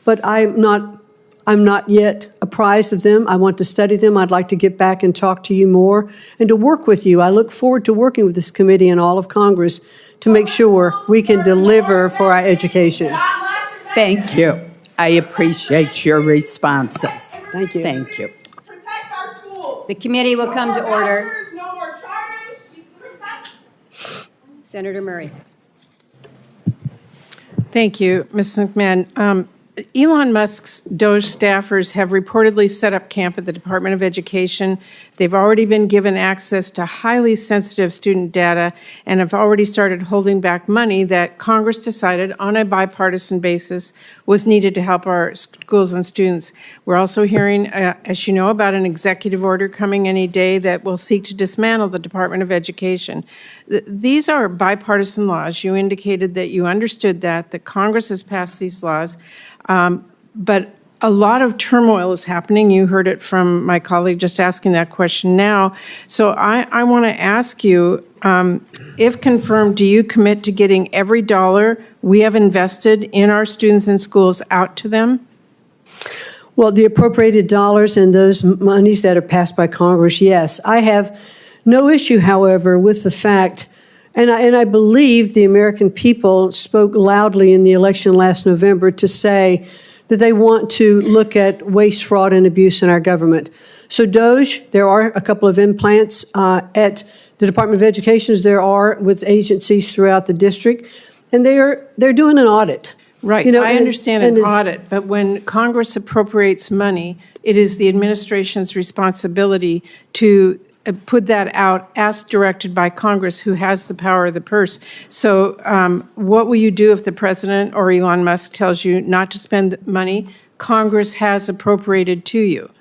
but I'm not yet apprised of them. I want to study them. I'd like to get back and talk to you more and to work with you. I look forward to working with this committee and all of Congress to make sure we can deliver for our education. Thank you. I appreciate your responses. Thank you. Thank you. Protect our schools. The committee will come to order. Vouchers, no more charters. Protect. Senator Murray. Thank you, Ms. McMahon. Elon Musk's DOGE staffers have reportedly set up camp at the Department of Education. They've already been given access to highly sensitive student data and have already started holding back money that Congress decided on a bipartisan basis was needed to help our schools and students. We're also hearing, as you know, about an executive order coming any day that will seek to dismantle the Department of Education. These are bipartisan laws. You indicated that you understood that Congress has passed these laws. But a lot of turmoil is happening. You heard it from my colleague just asking that question now. So I want to ask you, if confirmed, do you commit to getting every dollar we have invested in our students and schools out to them? Well, the appropriated dollars and those monies that are passed by Congress, yes. I have no issue, however, with the fact, and I believe the American people spoke loudly in the election last November to say that they want to look at waste, fraud, and abuse in our government. So DOGE, there are a couple of implants at the Department of Education, as there are with agencies throughout the district, and they're doing an audit. Right, you know, I understand an audit, but when Congress appropriates money, it is the administration's responsibility to put that out as directed by Congress, who has the power of the purse. So what will you do if the president or Elon Musk tells you not to spend money Congress has appropriated to you?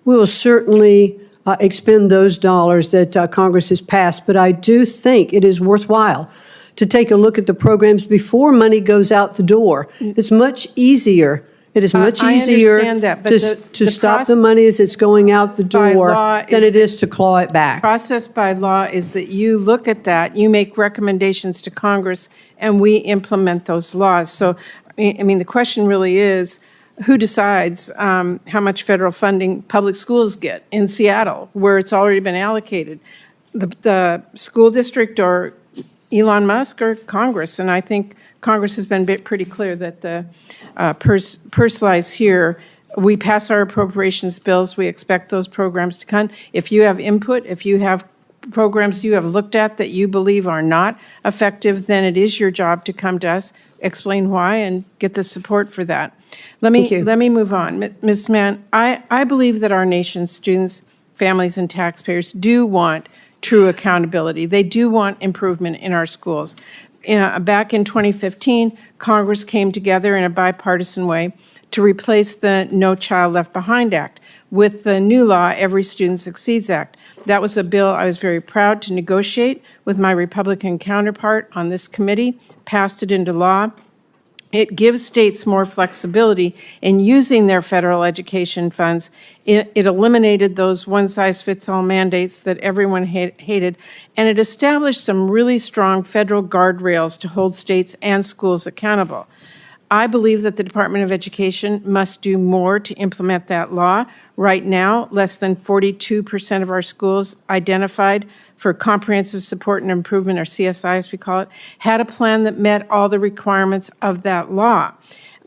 We will certainly expend those dollars that Congress has passed, but I do think it is worthwhile to take a look at the programs before money goes out the door. It's much easier. It is much easier to stop the money as it's going out the door than it is to claw it back. Process by law is that you look at that, you make recommendations to Congress, and we implement those laws. So, I mean, the question really is, who decides how much federal funding public schools get in Seattle, where it's already been allocated? The school district or Elon Musk or Congress? And I think Congress has been pretty clear that the purse lies here. We pass our appropriations bills. We expect those programs to come. If you have input, if you have programs you have looked at that you believe are not effective, then it is your job to come to us, explain why, and get the support for that. Let me move on. Ms. Mann, I believe that our nation's students, families, and taxpayers do want true accountability. They do want improvement in our schools. Back in 2015, Congress came together in a bipartisan way to replace the No Child Left Behind Act with the new law, Every Student Succeeds Act. That was a bill I was very proud to negotiate with my Republican counterpart on this committee, passed it into law. It gives states more flexibility in using their federal education funds. It eliminated those one-size-fits-all mandates that everyone hated, and it established some really strong federal guardrails to hold states and schools accountable. I believe that the Department of Education must do more to implement that law. Right now, less than 42% of our schools identified for comprehensive support and improvement, or CSI as we call it, had a plan that met all the requirements of that law.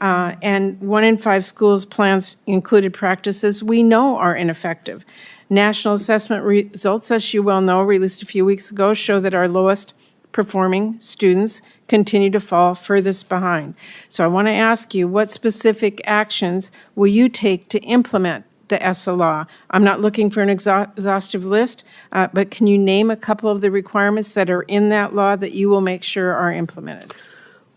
And 1 in 5 schools' plans included practices we know are ineffective. National assessment results, as you well know, released a few weeks ago, show that our lowest performing students continue to fall furthest behind. So I want to ask you, what specific actions will you take to implement the ESSA law? I'm not looking for an exhaustive list, but can you name a couple of the requirements that are in that law that you will make sure are implemented?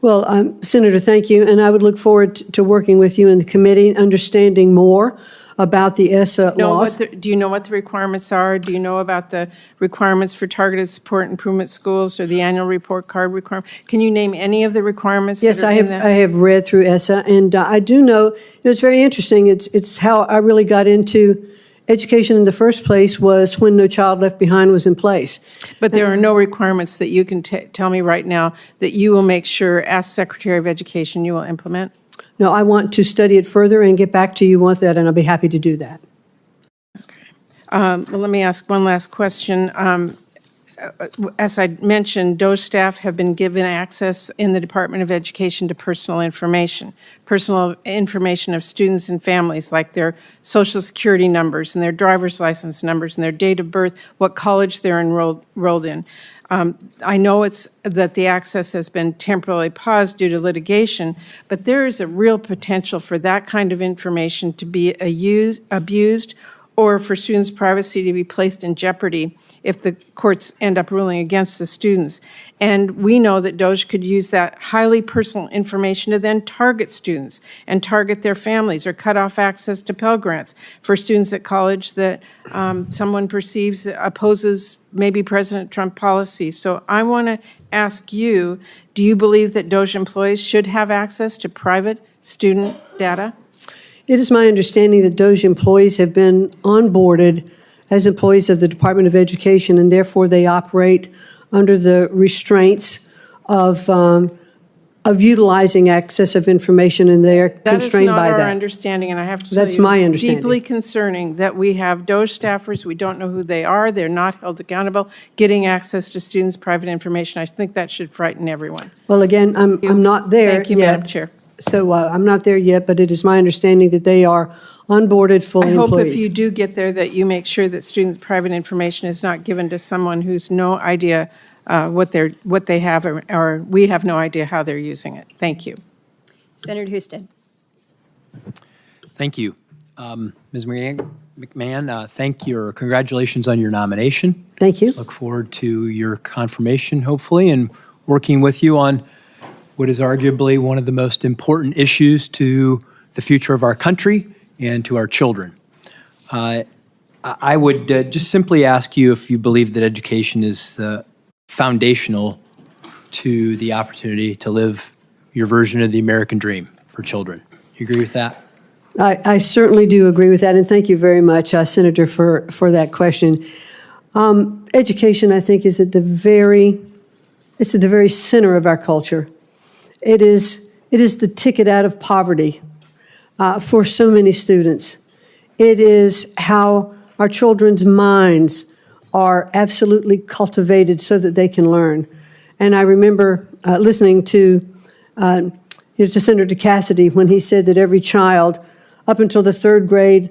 Well, Senator, thank you, and I would look forward to working with you in the committee, understanding more about the ESSA laws. Do you know what the requirements are? Do you know about the requirements for targeted support improvement schools or the annual report card requirement? Can you name any of the requirements that are in that? Yes, I have read through ESSA, and I do know, it's very interesting. It's how I really got into education in the first place, was when No Child Left Behind was in place. But there are no requirements that you can tell me right now that you will make sure, as Secretary of Education, you will implement? No, I want to study it further and get back to you with that, and I'll be happy to do that. Okay. Well, let me ask one last question. As I mentioned, DOGE staff have been given access in the Department of Education to personal information of students and families, like their Social Security numbers and their driver's license numbers and their date of birth, what college they're enrolled in. I know it's that the access has been temporarily paused due to litigation, but there is a real potential for that kind of information to be abused or for students' privacy to be placed in jeopardy if the courts end up ruling against the students. And we know that DOJ could use that highly personal information to then target students and target their families or cut off access to Pell Grants for students at college that someone perceives opposes maybe President Trump policy. So I want to ask you, do you believe that DOJ employees should have access to private student data? It is my understanding that DOJ employees have been onboarded as employees of the Department of Education, and therefore they operate under the restraints of utilizing access of information, and they are constrained by that. That is not our understanding, and I have to tell That's you, my it's understanding. deeply concerning that we have DOJ staffers, we don't know who they are, they're not held accountable, getting access to students' private information. I think that should frighten everyone. Well, again, I'm not there Thank you, yet. Madam Chair. So I'm not there yet, but it is my understanding that they are onboarded fully I hope employees. if you do get there that you make sure that students' private information is not given to someone who's no idea what they have, or we have no idea how they're using it. Thank you. Senator Houston. Thank you. Ms. McMahon, thank you, or congratulations on your nomination. Thank you. Look forward to your confirmation, hopefully, and working with you on what is arguably one of the most important issues to the future of our country and to our children. I would just simply ask you if you believe that education is foundational to the opportunity to live your version of the American dream for children. You agree with that? I certainly do agree with that, and thank you very much, Senator, for that question. Education, I think, is at the very center of our culture. It is the ticket out of poverty for so many students. It is how our children's minds are absolutely cultivated so that they can learn. And I remember listening to Senator Cassidy when he said that every child up until the third grade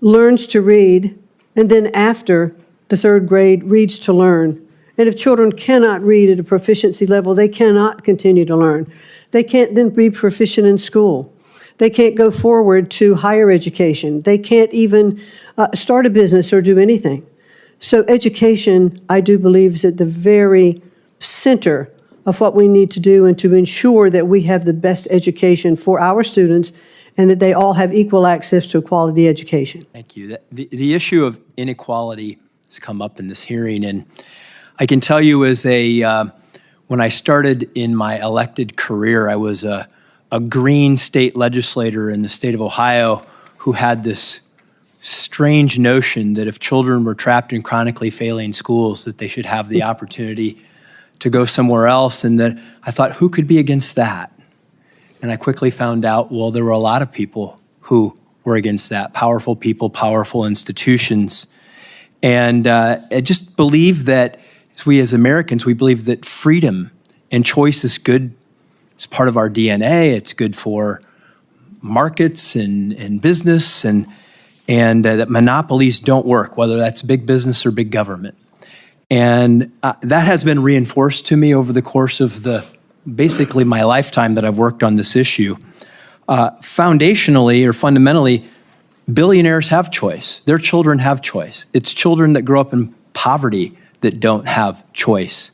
learns to read, and then after the third grade reads to learn. And if children cannot read at a proficiency level, they cannot continue to learn. They can't then be proficient in school. They can't go forward to higher education. They can't even start a business or do anything. So education, I do believe, is at the very center of what we need to do and to ensure that we have the best education for our students and that they all have equal access to a quality education. Thank you. The issue of inequality has come up in this hearing, and I can tell you when I started in my elected career, I was a Green state legislator in the state of Ohio who had this strange notion that if children were trapped in chronically failing schools, that they should have the opportunity to go somewhere else. And that I thought, who could be against that? And I quickly found out, well, there were a lot of people who were against that, powerful people, powerful institutions. And I just believe that as Americans, we believe that freedom and choice is good. It's part of our DNA. It's good for markets and business, and that monopolies don't work, whether that's big business or big government. And that has been reinforced to me over the course of basically my lifetime that I've worked on this issue. Foundationally or fundamentally, billionaires have choice. Their children have choice. It's children that grow up in poverty that don't have choice.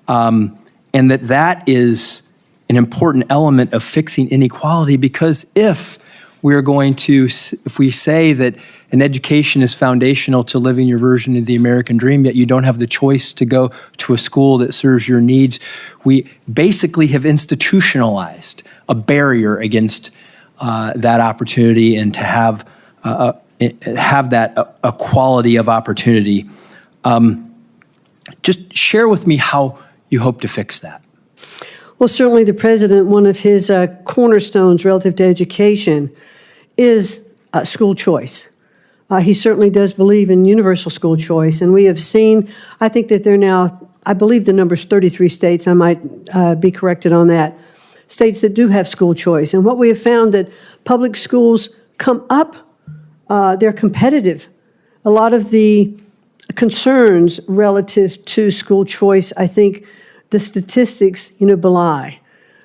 And that is an important element of fixing inequality, because if we say that an education is foundational to living your version of the American dream, yet you don't have the choice to go to a school that serves your needs, we basically have institutionalized a barrier against that opportunity and to have that equality of opportunity. Just share with me how you hope to fix that. Well, certainly the president, one of his cornerstones relative to education is school choice. He certainly does believe in universal school choice, and we have seen, I think that there are now, I believe the number's 33 states, I might be corrected on that, states that do have school choice. And what we have found that public schools come up, they're competitive. A lot of the concerns relative to school choice, I think the statistics, belie.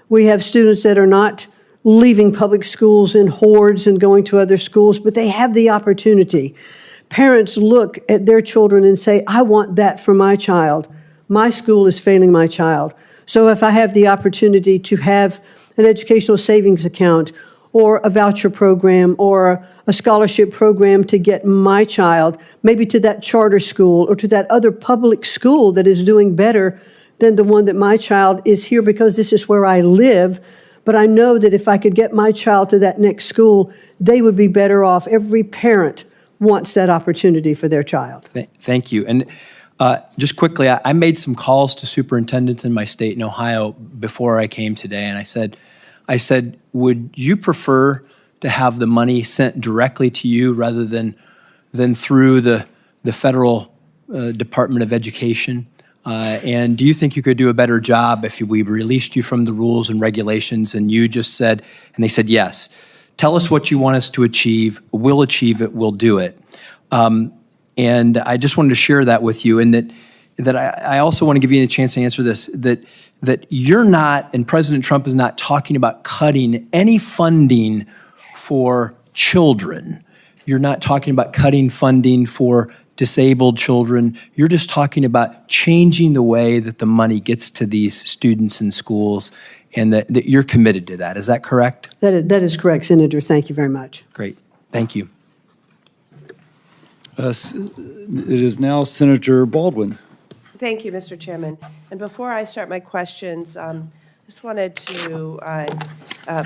We have students that are not leaving public schools in hordes and going to other schools, but they have the opportunity. Parents look at their children and say, I want that for my child. My school is failing my child. So if I have the opportunity to have an educational savings account or a voucher program or a scholarship program to get my child maybe to that charter school or to that other public school that is doing better than the one that my child is here because this is where I live. But I know that if I could get my child to that next school, they would be better off. Every parent wants that opportunity for their child. Thank you. And just quickly, I made some calls to superintendents in my state in Ohio before I came today, and I said, would you prefer to have the money sent directly to you rather than through the federal Department of Education? And do you think you could do a better job if we released you from the rules and regulations and you just said, and they said, yes, tell us what you want us to achieve, we'll achieve it, we'll do it. And I just wanted to share that with you, and that I also want to give you a chance to answer this, that you're not, and President Trump is not talking about cutting any funding for children. You're not talking about cutting funding for disabled children. You're just talking about changing the way that the money gets to these students in schools, and that you're committed to that. Is that correct? That is correct, Senator. Thank you very much. Great. Thank you. It is now Senator Baldwin. Thank you, Mr. Chairman. And before I start my questions, just wanted to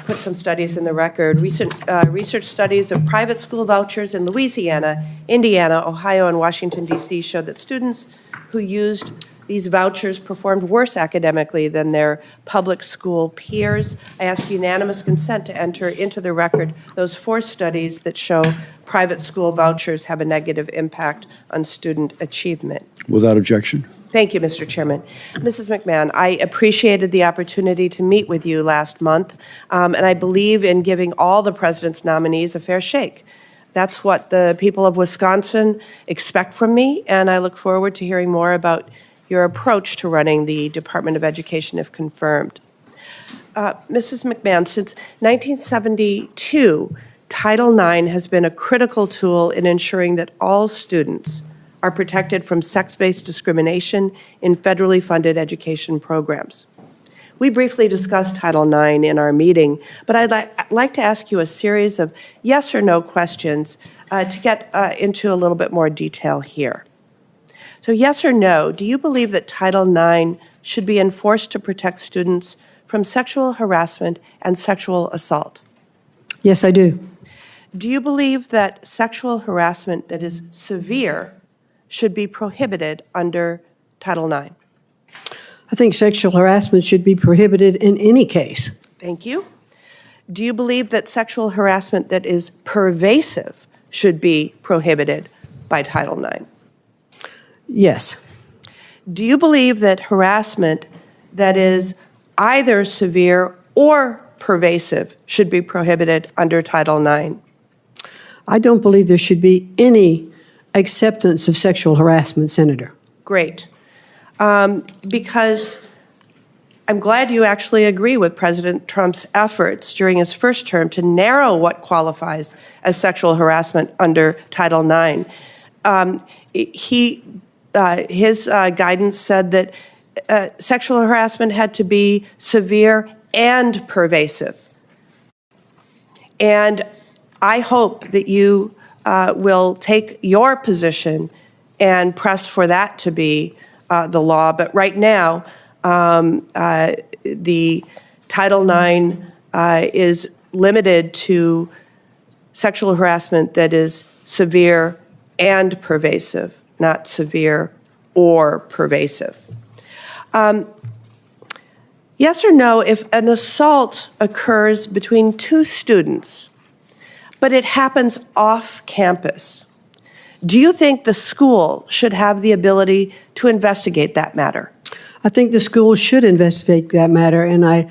put some studies in the record. Recent research studies of private school vouchers in Louisiana, Indiana, Ohio, and Washington, D.C. showed that students who used these vouchers performed worse academically than their public school peers. I ask unanimous consent to enter into the record those 4 studies that show private school vouchers have a negative impact on student achievement. Without objection. Thank you, Mr. Chairman. Mrs. McMahon, I appreciated the opportunity to meet with you last month, and I believe in giving all the president's nominees a fair shake. That's what the people of Wisconsin expect from me, and I look forward to hearing more about your approach to running the Department of Education if confirmed. Mrs. McMahon, since 1972, Title IX has been a critical tool in ensuring that all students are protected from sex-based discrimination in federally funded education programs. We briefly discussed Title IX in our meeting, but I'd like to ask you a series of yes or no questions to get into a little bit more detail here. So yes or no, do you believe that Title IX should be enforced to protect students from sexual harassment and sexual assault? Yes, I do. Do you believe that sexual harassment that is severe should be prohibited under Title IX? I think sexual harassment should be prohibited in any case. Thank you. Do you believe that sexual harassment that is pervasive should be prohibited by Title IX? Yes. Do you believe that harassment that is either severe or pervasive should be prohibited under Title IX? I don't believe there should be any acceptance of sexual harassment, Senator. Great. Because I'm glad you actually agree with President Trump's efforts during his first term to narrow what qualifies as sexual harassment under Title IX. His guidance said that sexual harassment had to be severe and pervasive. And I hope that you will take your position and press for that to be the law. But right now, the Title IX is limited to sexual harassment that is severe and pervasive, not severe or pervasive. Yes or no, if an assault occurs between 2 students, but it happens off campus, do you think the school should have the ability to investigate that matter? I think the school should investigate that matter, and I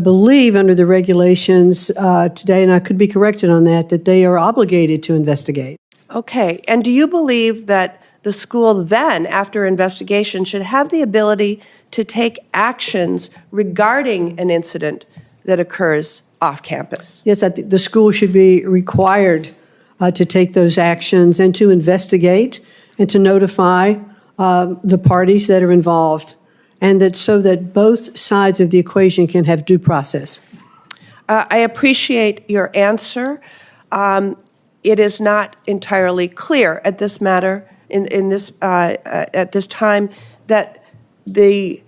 believe under the regulations today, and I could be corrected on that, that they are obligated to investigate. Okay, and do you believe that the school then, after investigation, should have the ability to take actions regarding an incident that occurs off campus. Yes, I think the school should be required to take those actions and to investigate and to notify the parties that are involved, and that so that both sides of the equation can have due process. I appreciate your answer. It is not entirely clear at this matter, at this time, that the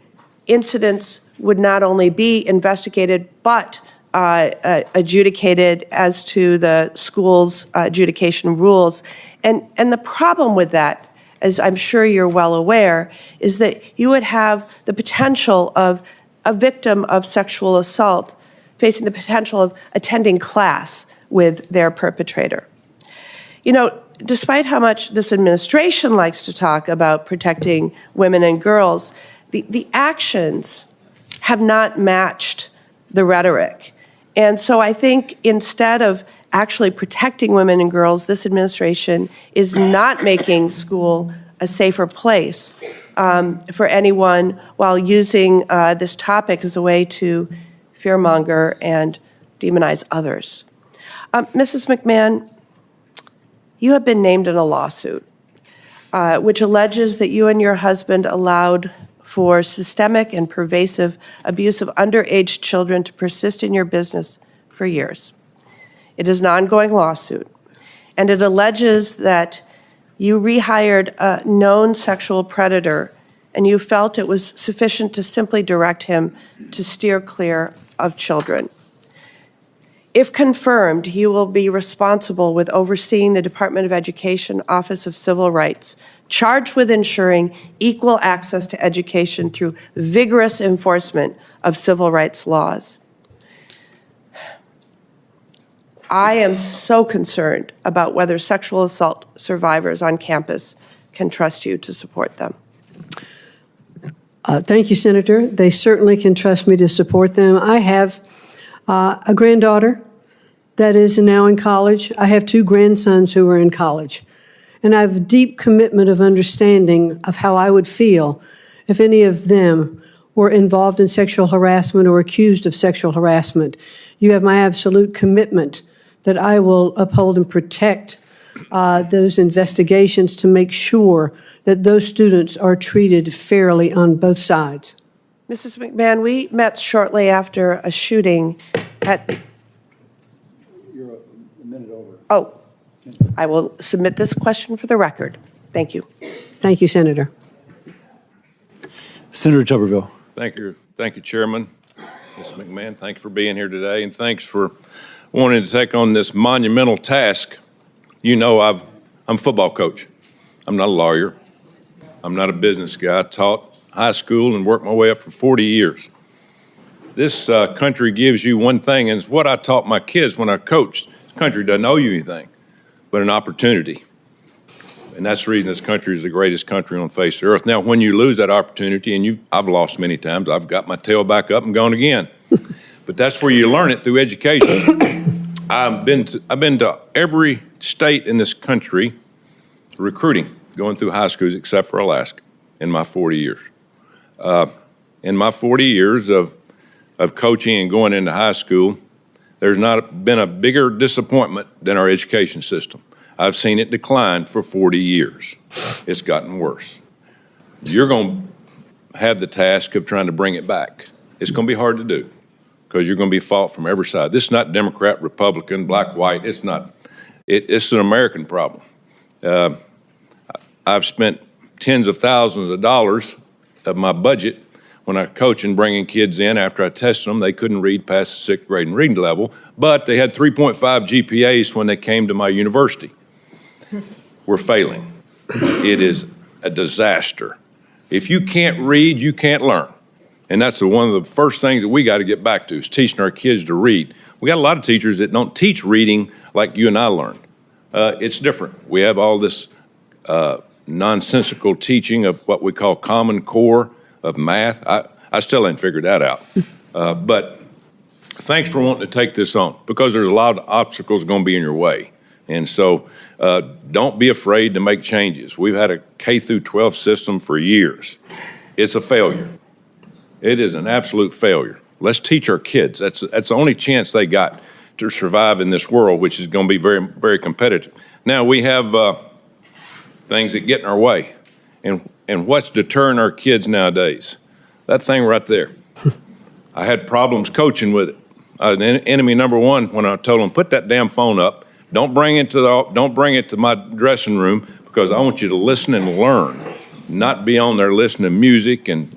incidents would not only be investigated, but adjudicated as to the school's adjudication rules. And the problem with that, as I'm sure you're well aware, is that you would have the potential of a victim of sexual assault facing the potential of attending class with their perpetrator. You know, despite how much this administration likes to talk about protecting women and girls, the actions have not matched the rhetoric. And so I think instead of actually protecting women and girls, this administration is not making school a safer place for anyone, while using this topic as a way to fearmonger and demonize others. Mrs. McMahon, you have been named in a lawsuit which alleges that you and your husband allowed for systemic and pervasive abuse of underage children to persist in your business for years. It is an ongoing lawsuit, and it alleges that you rehired a known sexual predator and you felt it was sufficient to simply direct him to steer clear of children. If confirmed, you will be responsible with overseeing the Department of Education Office of Civil Rights, charged with ensuring equal access to education through vigorous enforcement of civil rights laws. I am so concerned about whether sexual assault survivors on campus can trust you to support them. Thank you, Senator. They certainly can trust me to support them. I have a granddaughter that is now in college. I have 2 grandsons who are in college. And I have a deep commitment of understanding of how I would feel if any of them were involved in sexual harassment or accused of sexual harassment. You have my absolute commitment that I will uphold and protect those investigations to make sure that those students are treated fairly on both sides. Mrs. McMahon, we met shortly after a shooting at... You're a minute over. Oh, I will submit this question for the record. Thank you. Thank you, Senator. Senator Tuberville. Thank you, Chairman. Ms. McMahon, thank you for being here today, and thanks for wanting to take on this monumental task. You know, I'm a football coach. I'm not a lawyer. I'm not a business guy. I taught high school and worked my way up for 40 years. This country gives you one thing, and it's what I taught my kids when I coached. This country doesn't owe you anything but an opportunity. And that's the reason this country is the greatest country on the face of the earth. Now, when you lose that opportunity, and I've lost many times, I've got my tail back up and gone again. But that's where you learn it, through education. I've been to every state in this country recruiting, going through high schools except for Alaska in my 40 years. In my 40 years of coaching and going into high school, there's not been a bigger disappointment than our education system. I've seen it decline for 40 years. It's gotten worse. You're going to have the task of trying to bring it back. It's going to be hard to do because you're going to be fought from every side. This is not Democrat, Republican, black, white. It's not. It's an American problem. I've spent tens of thousands of dollars of my budget when I coach and bringing kids in. After I tested them, they couldn't read past the 6th grade and reading level, but they had 3.5 GPAs when they came to my university. We're failing. It is a disaster. If you can't read, you can't learn. And that's one of the first things that we got to get back to, is teaching our kids to read. We got a lot of teachers that don't teach reading like you and I learned. It's different. We have all this nonsensical teaching of what we call Common Core of math. I still ain't figured that out. But thanks for wanting to take this on, because there's a lot of obstacles going to be in your way. And so don't be afraid to make changes. We've had a K through 12 system for years. It's a failure. It is an absolute failure. Let's teach our kids. That's the only chance they got to survive in this world, which is going to be very, very competitive. Now, we have things that get in our way. And what's deterring our kids nowadays? That thing right there. I had problems coaching with it. Enemy number one when I told them, put that damn phone up. Don't bring it to my dressing room, because I want you to listen and learn, not be on there listening to music and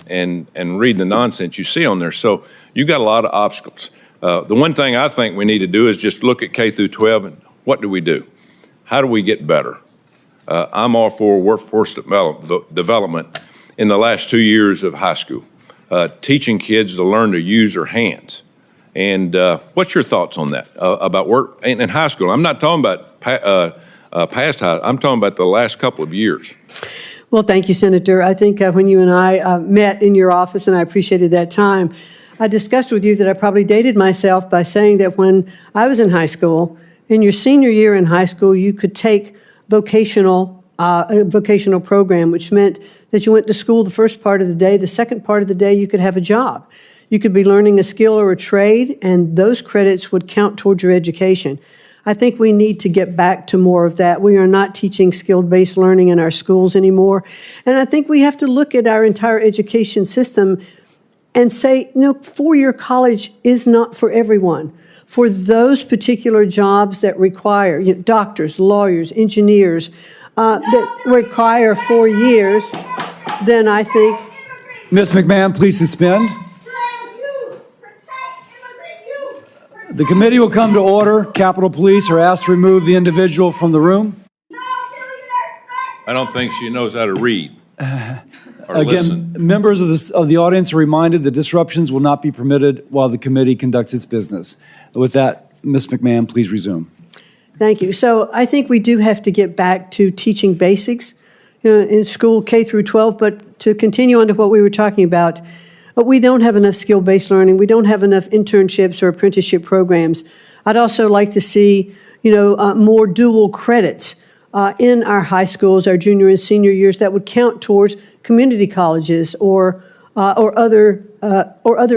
reading the nonsense you see on there. So you got a lot of obstacles. The one thing I think we need to do is just look at K through 12 and what do we do? How do we get better? I'm all for workforce development in the last 2 years of high school, teaching kids to learn to use their hands. And what's your thoughts on that, about work in high school? I'm not talking about past high, I'm talking about the last couple of years. Well, thank you, Senator. I think when you and I met in your office, and I appreciated that time, I discussed with you that I probably dated myself by saying that when I was in high school, in your senior year in high school, you could take a vocational program, which meant that you went to school the first part of the day. The second part of the day, you could have a job. You could be learning a skill or a trade, and those credits would count towards your education. I think we need to get back to more of that. We are not teaching skill-based learning in our schools anymore. And I think we have to look at our entire education system and say, four-year college is not for everyone. For those particular jobs that require doctors, lawyers, engineers, that require 4 years, then I think... Ms. McMahon, please suspend. The committee will come to order. Capitol Police are asked to remove the individual from the room. I don't think she knows how to read or Again, listen. members of the audience are reminded that disruptions will not be permitted while the committee conducts its business. With that, Ms. McMahon, please resume. Thank you. So I think we do have to get back to teaching basics in school K through 12, but to continue on to what we were talking about, but we don't have enough skill-based learning. We don't have enough internships or apprenticeship programs. I'd also like to see, more dual credits in our high schools, our junior and senior years, that would count towards community colleges or other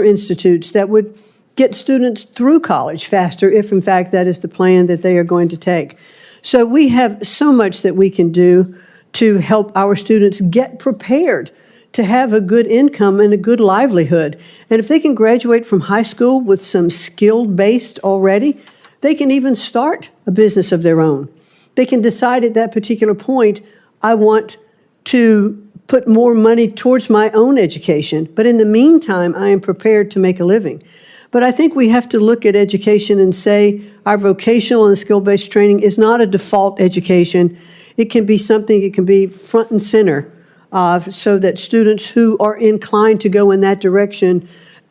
institutes that would get students through college faster, if in fact that is the plan that they are going to take. So we have so much that we can do to help our students get prepared to have a good income and a good livelihood. And if they can graduate from high school with some skill-based already, they can even start a business of their own. They can decide at that particular point, I want to put more money towards my own education, but in the meantime, I am prepared to make a living. But I think we have to look at education and say our vocational and skill-based training is not a default education. It can be something, it can be front and center, so that students who are inclined to go in that direction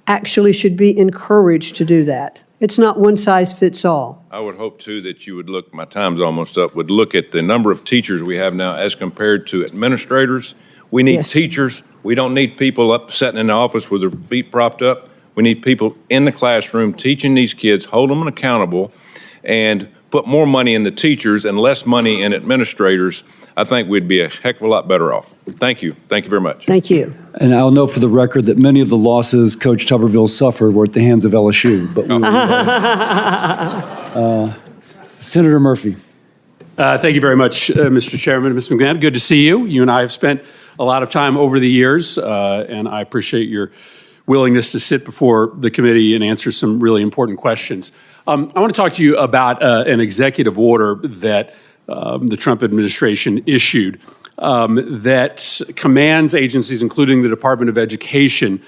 actually should be encouraged to do that. It's not one size fits all. I would hope, too, that you would look, my time's almost up, would look at the number of teachers we have now as compared to administrators. We need teachers. We don't need people up sitting in the office with their feet propped up. We need people in the classroom teaching these kids, hold them accountable, and put more money in the teachers and less money in administrators. I think we'd be a heck of a lot better off. Thank you. Thank you very much. Thank you. And I'll note for the record that many of the losses Coach Tuberville suffered were at the hands of LSU. But Senator Murphy. Thank you very much, Mr. Chairman. Ms. McMahon, good to see you. You and I have spent a lot of time over the years, and I appreciate your willingness to sit before the committee and answer some really important questions. I want to talk to you about an executive order that the Trump administration issued that commands agencies, including the Department of Education,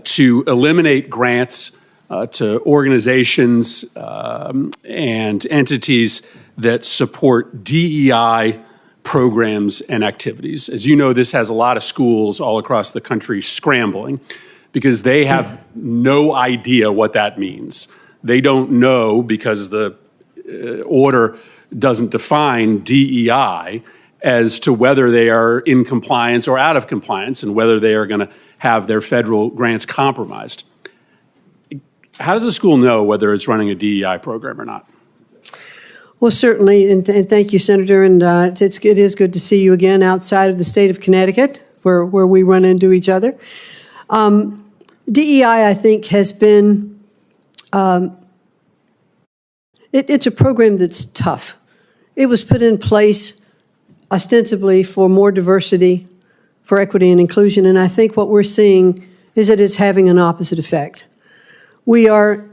to eliminate grants to organizations and entities that support DEI programs and activities. As you know, this has a lot of schools all across the country scrambling because they have no idea what that means. They don't know because the order doesn't define DEI as to whether they are in compliance or out of compliance and whether they are going to have their federal grants compromised. How does a school know whether it's running a DEI program or not? Well, certainly, and thank you, Senator, and it is good to see you again outside of the state of Connecticut, where we run into each other. DEI, I think, has been, it's a program that's tough. It was put in place ostensibly for more diversity, for equity and inclusion, and I think what we're seeing is that it's having an opposite effect. We are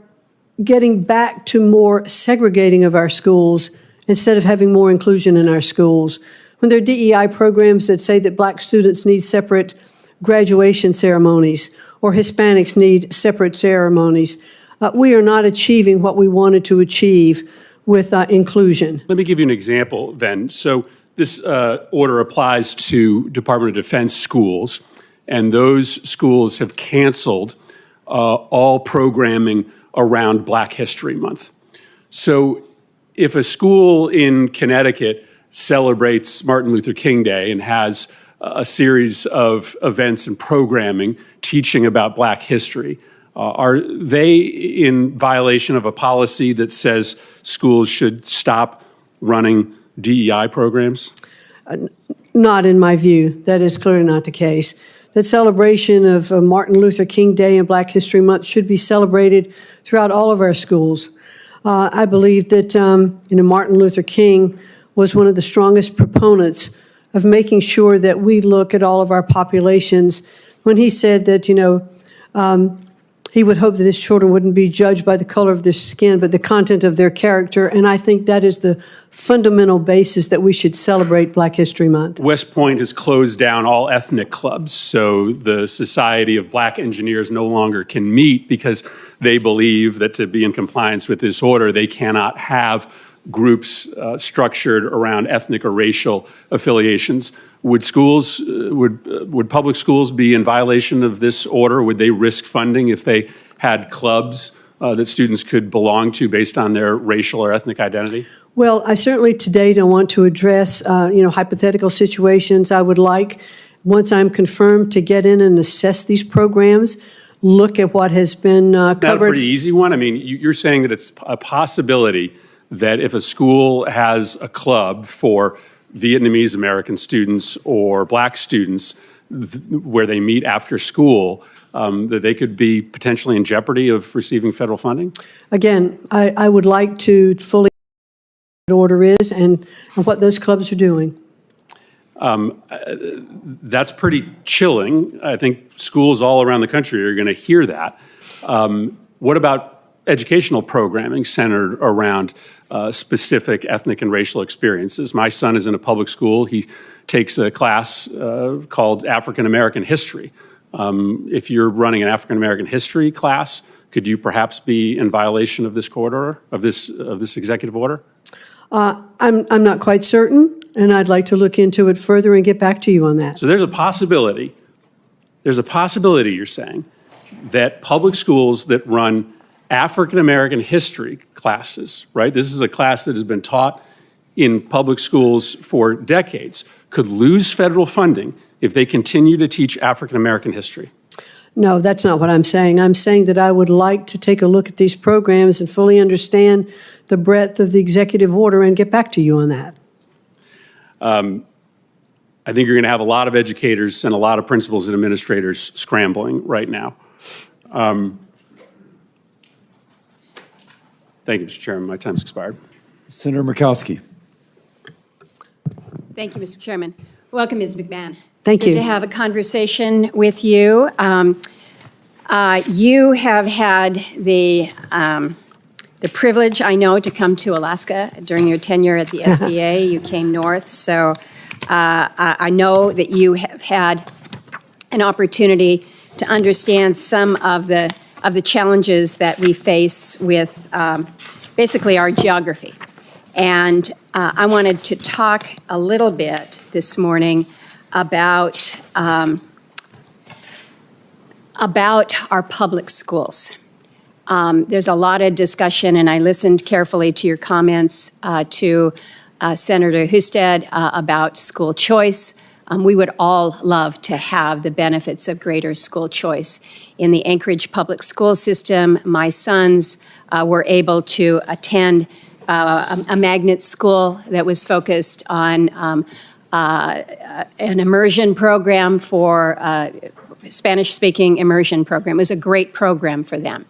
getting back to more segregating of our schools instead of having more inclusion in our schools. When there are DEI programs that say that Black students need separate graduation ceremonies or Hispanics need separate ceremonies, we are not achieving what we wanted to achieve with inclusion. Let me give you an example then. So this order applies to Department of Defense schools, and those schools have canceled all programming around Black History Month. So if a school in Connecticut celebrates Martin Luther King Day and has a series of events and programming teaching about Black history, are they in violation of a policy that says schools should stop running DEI programs? Not in my view. That is clearly not the case. That celebration of Martin Luther King Day and Black History Month should be celebrated throughout all of our schools. I believe that Martin Luther King was one of the strongest proponents of making sure that we look at all of our populations when he said that, he would hope that his children wouldn't be judged by the color of their skin, but the content of their character. And I think that is the fundamental basis that we should celebrate Black History Month. West Point has closed down all ethnic clubs, so the Society of Black Engineers no longer can meet because they believe that to be in compliance with this order, they cannot have groups structured around ethnic or racial affiliations. Would schools, would public schools be in violation of this order? Would they risk funding if they had clubs that students could belong to based on their racial or ethnic identity? Well, I certainly today don't want to address, hypothetical situations. I would like, once I'm confirmed, to get in and assess these programs, look at what has been covered. Is that a pretty easy one? I mean, you're saying that it's a possibility that if a school has a club for Vietnamese American students or Black students where they meet after school, that they could be potentially in jeopardy of receiving federal funding? Again, I would like to fully what the order is and what those clubs are doing. That's pretty chilling. I think schools all around the country are going to hear that. What about educational programming centered around specific ethnic and racial experiences? My son is in a public school. He takes a class called African American History. If you're running an African American history class, could you perhaps be in violation of this court order, of this executive order? I'm not quite certain, and I'd like to look into it further and get back to you on that. So there's a possibility, you're saying, that public schools that run African American history classes, right? This is a class that has been taught in public schools for decades, could lose federal funding if they continue to teach African American history. No, that's not what I'm saying. I'm saying that I would like to take a look at these programs and fully understand the breadth of the executive order and get back to you on that. I think you're going to have a lot of educators and a lot of principals and administrators scrambling right now. Thank you, Mr. Chairman. My time's expired. Senator Murkowski. Thank you, Mr. Chairman. Welcome, Ms. McMahon. Thank you. Good to have a conversation with you. You have had the privilege, I know, to come to Alaska during your tenure at the SBA. You came north, so I know that you have had an opportunity to understand some of the challenges that we face with basically our geography. And I wanted to talk a little bit this morning about our public schools. There's a lot of discussion, and I listened carefully to your comments to Senator Husted about school choice. We would all love to have the benefits of greater school choice. In the Anchorage public school system, my sons were able to attend a magnet school that was focused on an immersion program for Spanish-speaking immersion program. It was a great program for them.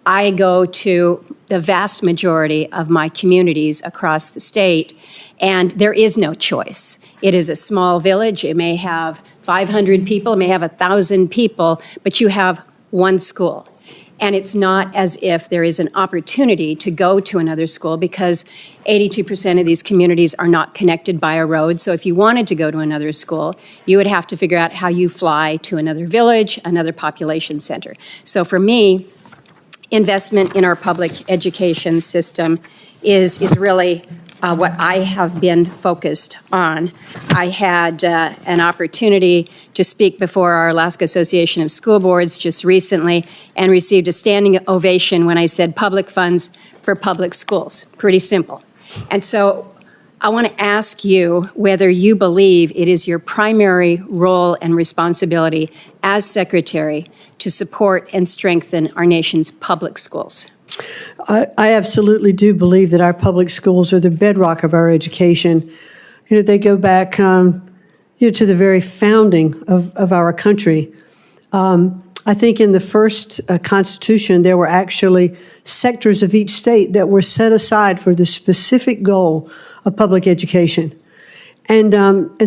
I go to the vast majority of my communities across the state, and there is no choice. It is a small village. It may have 500 people, it may have 1,000 people, but you have one school. And it's not as if there is an opportunity to go to another school because 82% of these communities are not connected by a road. So if you wanted to go to another school, you would have to figure out how you fly to another village, another population center. So for me, investment in our public education system is really what I have been focused on. I had an opportunity to speak before our Alaska Association of School Boards just recently and received a standing ovation when I said public funds for public schools. Pretty simple. And so I want to ask you whether you believe it is your primary role and responsibility as Secretary to support and strengthen our nation's public schools. I absolutely do believe that our public schools are the bedrock of our education. You know, they go back, to the very founding of our country. I think in the first Constitution, there were actually sectors of each state that were set aside for the specific goal of public education. And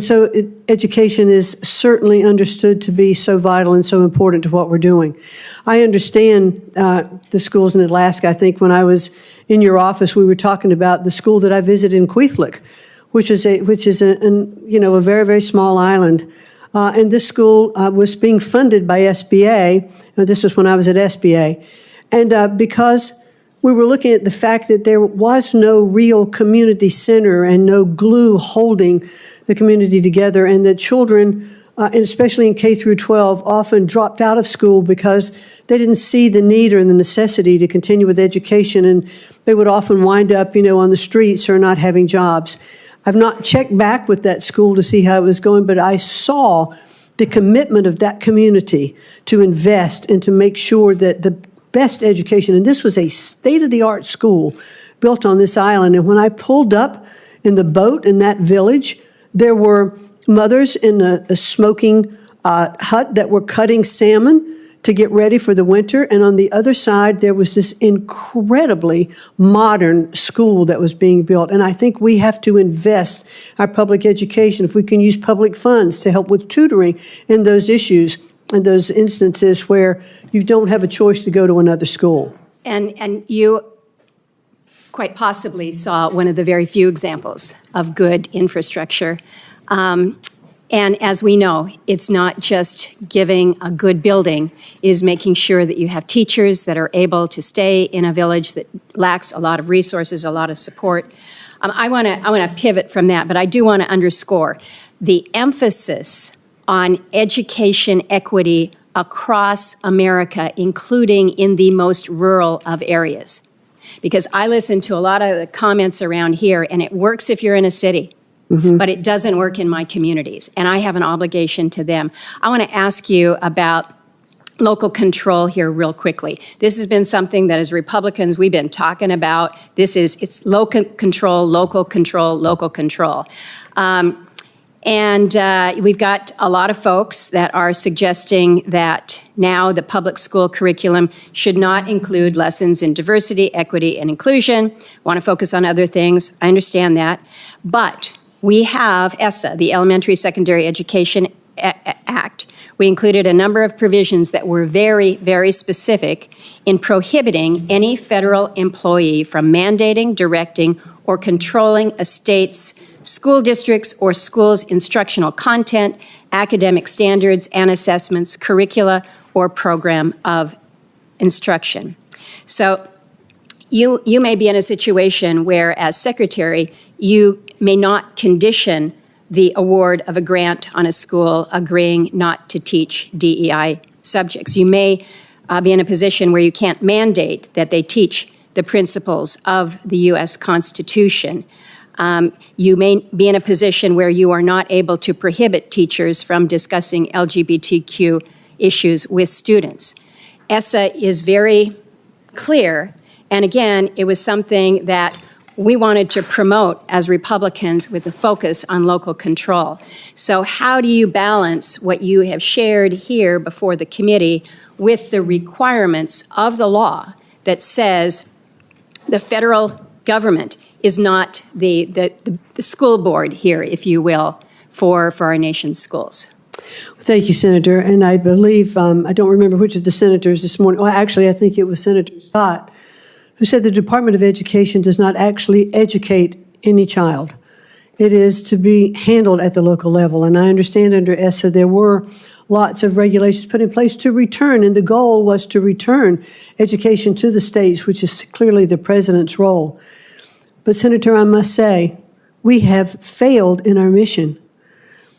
so education is certainly understood to be so vital and so important to what we're doing. I understand the schools in Alaska. I think when I was in your office, we were talking about the school that I visited in Kwethluk, which is a very, very small island. And this school was being funded by SBA. This was when I was at SBA. And because we were looking at the fact that there was no real community center and no glue holding the community together, and that children, and especially in K through 12, often dropped out of school because they didn't see the need or the necessity to continue with education, and they would often wind up, on the streets or not having jobs. I've not checked back with that school to see how it was going, but I saw the commitment of that community to invest and to make sure that the best education, and this was a state-of-the-art school built on this island. And when I pulled up in the boat in that village, there were mothers in a smoking hut that were cutting salmon to get ready for the winter. And on the other side, there was this incredibly modern school that was being built. And I think we have to invest our public education, if we can use public funds to help with tutoring in those issues and those instances where you don't have a choice to go to another school. And you quite possibly saw one of the very few examples of good infrastructure. And as we know, it's not just giving a good building, it is making sure that you have teachers that are able to stay in a village that lacks a lot of resources, a lot of support. I want to pivot from that, but I do want to underscore the emphasis on education equity across America, including in the most rural of areas. Because I listen to a lot of the comments around here, and it works if you're in a city, but it doesn't work in my communities, and I have an obligation to them. I want to ask you about local control here real quickly. This has been something that as Republicans we've been talking about. It's local control, local control, local control. And we've got a lot of folks that are suggesting that now the public school curriculum should not include lessons in diversity, equity, and inclusion. Want to focus on other things. I understand that. But we have ESSA, the Elementary Secondary Education Act. We included a number of provisions that were very, very specific in prohibiting any federal employee from mandating, directing, or controlling a state's school districts or schools' instructional content, academic standards and assessments, curricula, or program of instruction. So you may be in a situation where, as secretary, you may not condition the award of a grant on a school agreeing not to teach DEI subjects. You may be in a position where you can't mandate that they teach the principles of the U.S. Constitution. You may be in a position where you are not able to prohibit teachers from discussing LGBTQ issues with students. ESSA is very clear, and again, it was something that we wanted to promote as Republicans with a focus on local control. So how do you balance what you have shared here before the committee with the requirements of the law that says the federal government is not the school board here, if you will, for our nation's schools? Thank you, Senator. And I believe, I don't remember which of the senators this morning, well, actually, I think it was Senator Scott, who said the Department of Education does not actually educate any child. It is to be handled at the local level. And I understand under ESSA there were lots of regulations put in place to return, and the goal was to return education to the states, which is clearly the president's role. But, Senator, I must say, we have failed in our mission.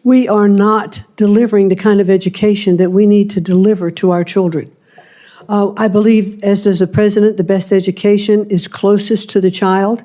We are not delivering the kind of education that we need to deliver to our children. I believe, as does the president, the best education is closest to the child,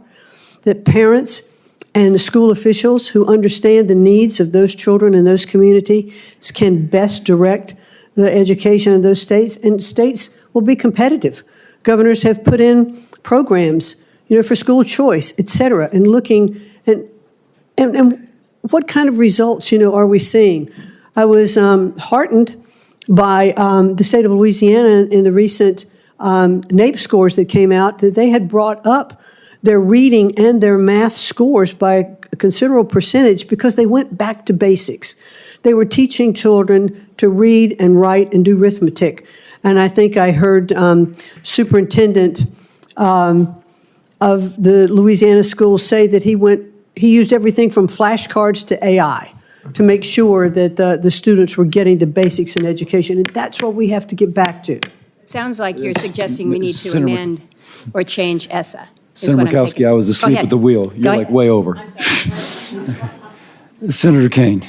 that parents and the school officials who understand the needs of those children in those communities can best direct the education in those states, and states will be competitive. Governors have put in programs, for school choice, et cetera, and looking and what kind of results, are we seeing? I was heartened by the state of Louisiana in the recent NAEP scores that came out, that they had brought up their reading and their math scores by a considerable percentage because they went back to basics. They were teaching children to read and write and do arithmetic. And I think I heard superintendent of the Louisiana school say that he used everything from flashcards to AI to make sure that the students were getting the basics in education. And that's what we have to get back to. It sounds like you're suggesting we need to Senator amend or change ESSA. Senator Murkowski, I was asleep at the wheel. You're like way over. Senator Kane.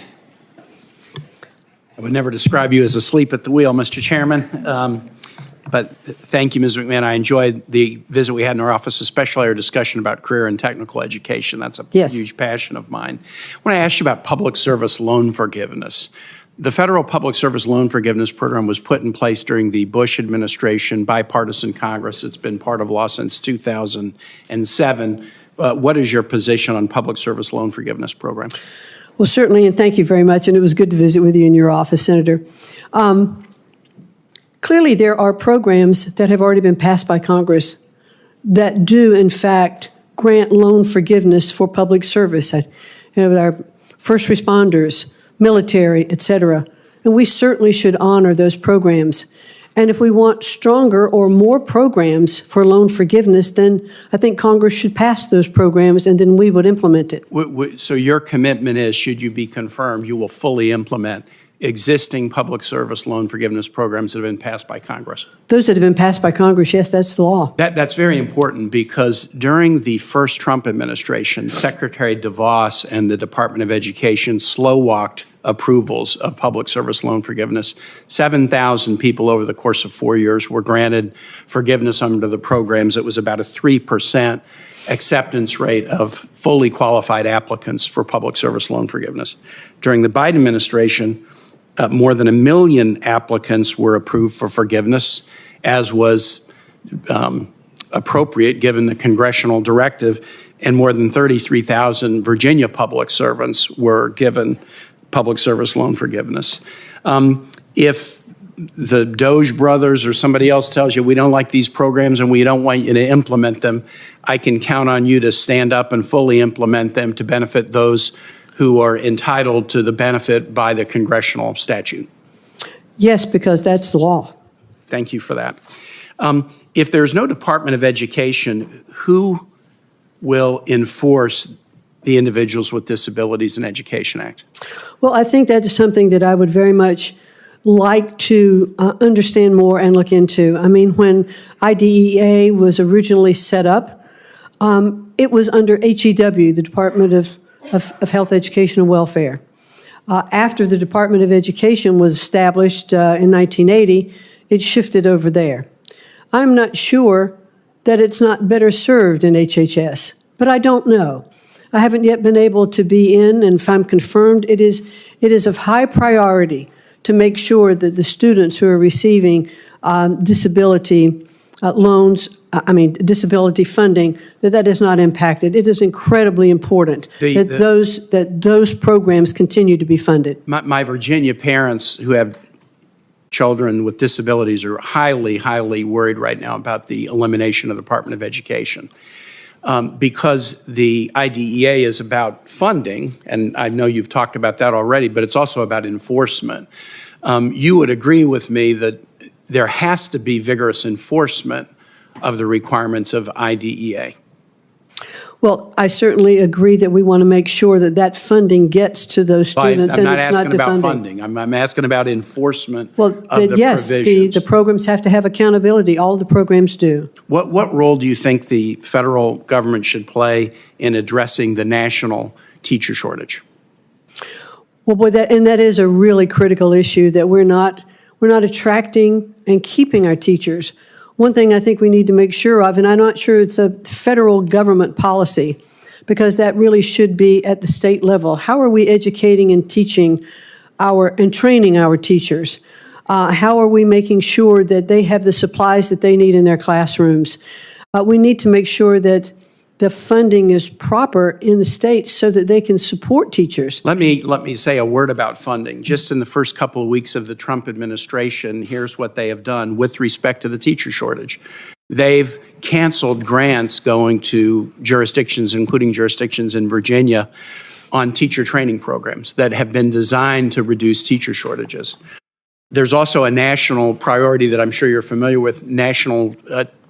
I would never describe you as asleep at the wheel, Mr. Chairman. But thank you, Ms. McMahon. I enjoyed the visit we had in our office, especially our discussion about career and technical education. That's a huge passion of mine. When I asked you about public service loan forgiveness, the federal public service loan forgiveness program was put in place during the Bush administration, bipartisan Congress. It's been part of law since 2007. What is your position on public service loan forgiveness program? Well, certainly, and thank you very much. And it was good to visit with you in your office, Senator. Clearly, there are programs that have already been passed by Congress that do, in fact, grant loan forgiveness for public service. Our first responders, military, et cetera. And we certainly should honor those programs. And if we want stronger or more programs for loan forgiveness, then I think Congress should pass those programs and then we would implement it. So your commitment is, should you be confirmed, you will fully implement existing public service loan forgiveness programs that have been passed by Congress? Those that have been passed by Congress, yes, that's the law. That's very important because during the first Trump administration, Secretary DeVos and the Department of Education slow-walked approvals of public service loan forgiveness. 7,000 people over the course of 4 years were granted forgiveness under the programs. It was about a 3% acceptance rate of fully qualified applicants for public service loan forgiveness. During the Biden administration, more than 1 million applicants were approved for forgiveness, as was appropriate given the congressional directive, and more than 33,000 Virginia public servants were given public service loan forgiveness. If the Doge brothers or somebody else tells you we don't like these programs and we don't want you to implement them, I can count on you to stand up and fully implement them to benefit those who are entitled to the benefit by the congressional statute. Yes, because that's the law. Thank you for that. If there's no Department of Education, who will enforce the Individuals with Disabilities in Education Act? Well, I think that is something that I would very much like to understand more and look into. I mean, when IDEA was originally set up, it was under HEW, the Department of Health, Education, and Welfare. After the Department of Education was established in 1980, it shifted over there. I'm not sure that it's not better served in HHS, but I don't know. I haven't yet been able to be in, and if I'm confirmed, it is of high priority to make sure that the students who are receiving disability loans disability funding, that is not impacted. It is incredibly important that those programs continue to be funded. My Virginia parents who have children with disabilities are highly, highly worried right now about the elimination of the Department of Education. Because the IDEA is about funding, and I know you've talked about that already, but it's also about enforcement. You would agree with me that there has to be vigorous enforcement of the requirements of IDEA. Well, I certainly agree that we want to make sure that that funding gets to those students, I'm and not it's asking not about defunding. funding. I'm asking about enforcement Well, of the yes, provisions. the programs have to have accountability. All the programs do. What role do you think the federal government should play in addressing the national teacher shortage? Well, boy, that is a really critical issue, that we're not attracting and keeping our teachers. One thing I think we need to make sure of, and I'm not sure it's a federal government policy, because that really should be at the state level. How are we educating and teaching and training our teachers? How are we making sure that they have the supplies that they need in their classrooms? We need to make sure that the funding is proper in the states so that they can support teachers. Let me say a word about funding. Just in the first couple of weeks of the Trump administration, here's what they have done with respect to the teacher shortage. They've canceled grants going to jurisdictions, including jurisdictions in Virginia, on teacher training programs that have been designed to reduce teacher shortages. There's also a national priority that I'm sure you're familiar with, national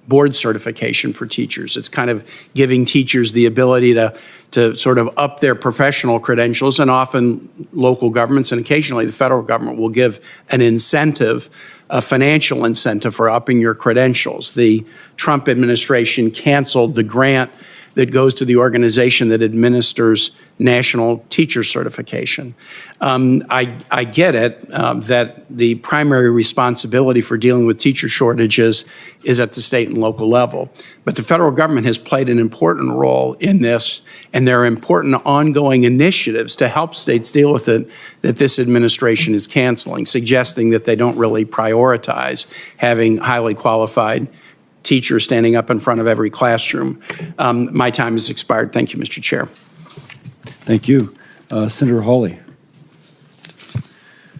board certification for teachers. It's kind of giving teachers the ability to sort of up their professional credentials, and often local governments and occasionally the federal government will give an incentive, a financial incentive for upping your credentials. The Trump administration canceled the grant that goes to the organization that administers national teacher certification. I get it that the primary responsibility for dealing with teacher shortages is at the state and local level. But the federal government has played an important role in this, and there are important ongoing initiatives to help states deal with it that this administration is canceling, suggesting that they don't really prioritize having highly qualified teachers standing up in front of every classroom. My time has expired. Thank you, Mr. Chair. Thank you. Senator Hawley.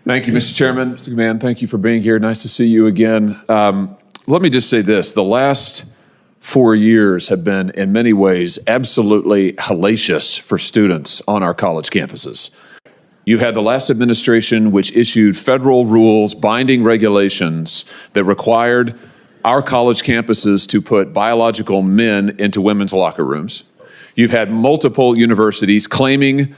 Thank you, Mr. Chairman. Mr. McMahon, thank you for being here. Nice to see you again. Let me just say this. The last 4 years have been, in many ways, absolutely hellacious for students on our college campuses. You had the last administration which issued federal rules, binding regulations that required our college campuses to put biological men into women's locker rooms. You've had multiple universities claiming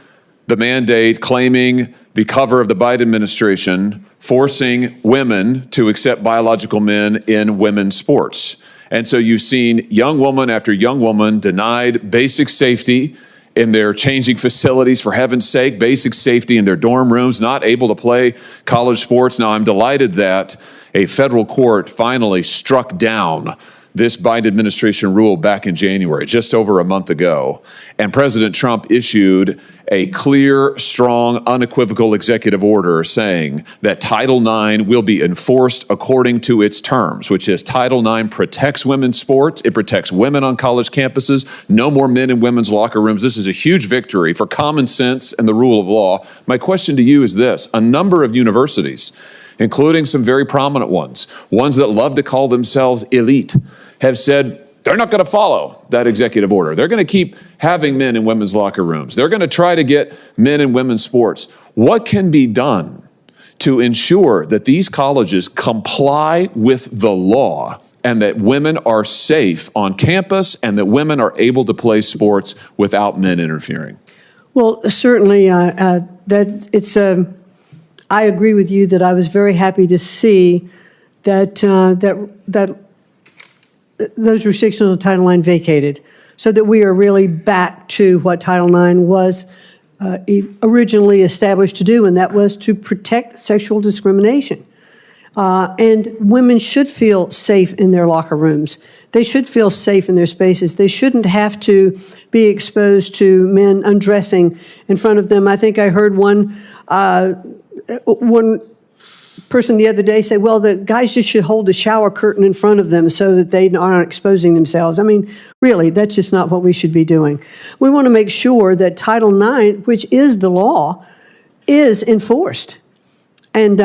the mandate, claiming the cover of the Biden administration, forcing women to accept biological men in women's sports. And so you've seen young woman after young woman denied basic safety in their changing facilities, for heaven's sake, basic safety in their dorm rooms, not able to play college sports. Now, I'm delighted that a federal court finally struck down this Biden administration rule back in January, just over a month ago. And President Trump issued a clear, strong, unequivocal executive order saying that Title IX will be enforced according to its terms, which is Title IX protects women's sports, it protects women on college campuses, no more men in women's locker rooms. This is a huge victory for common sense and the rule of law. My question to you is this: a number of universities, including some very prominent ones that love to call themselves elite, have said they're not going to follow that executive order. They're going to keep having men in women's locker rooms. They're going to try to get men in women's sports. What can be done to ensure that these colleges comply with the law and that women are safe on campus and that women are able to play sports without men interfering? Well, certainly, I agree with you that I was very happy to see that those restrictions on Title IX vacated, so that we are really back to what Title IX was originally established to do, and that was to protect sexual discrimination. And women should feel safe in their locker rooms. They should feel safe in their spaces. They shouldn't have to be exposed to men undressing in front of them. I think I heard one person the other day said, well, the guys just should hold a shower curtain in front of them so that they aren't exposing themselves. I mean, really, that's just not what we should be doing. We want to make sure that Title IX, which is the law, is enforced. And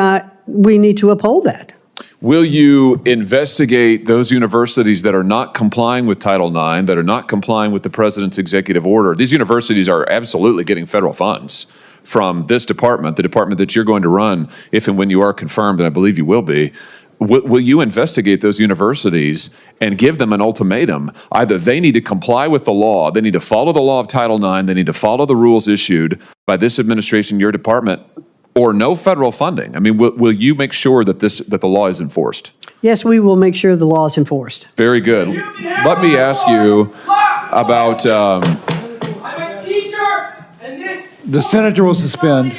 we need to uphold that. Will you investigate those universities that are not complying with Title IX, that are not complying with the president's executive order? These universities are absolutely getting federal funds from this department, the department that you're going to run if and when you are confirmed, and I believe you will be. Will you investigate those universities and give them an ultimatum? Either they need to comply with the law, they need to follow the law of Title IX, they need to follow the rules issued by this administration, your department, or no federal funding. I mean, will you make sure that the law is enforced? Yes, we will make sure the law is enforced. Very good. Let me ask you about... I'm a teacher, and this... The senator will suspend.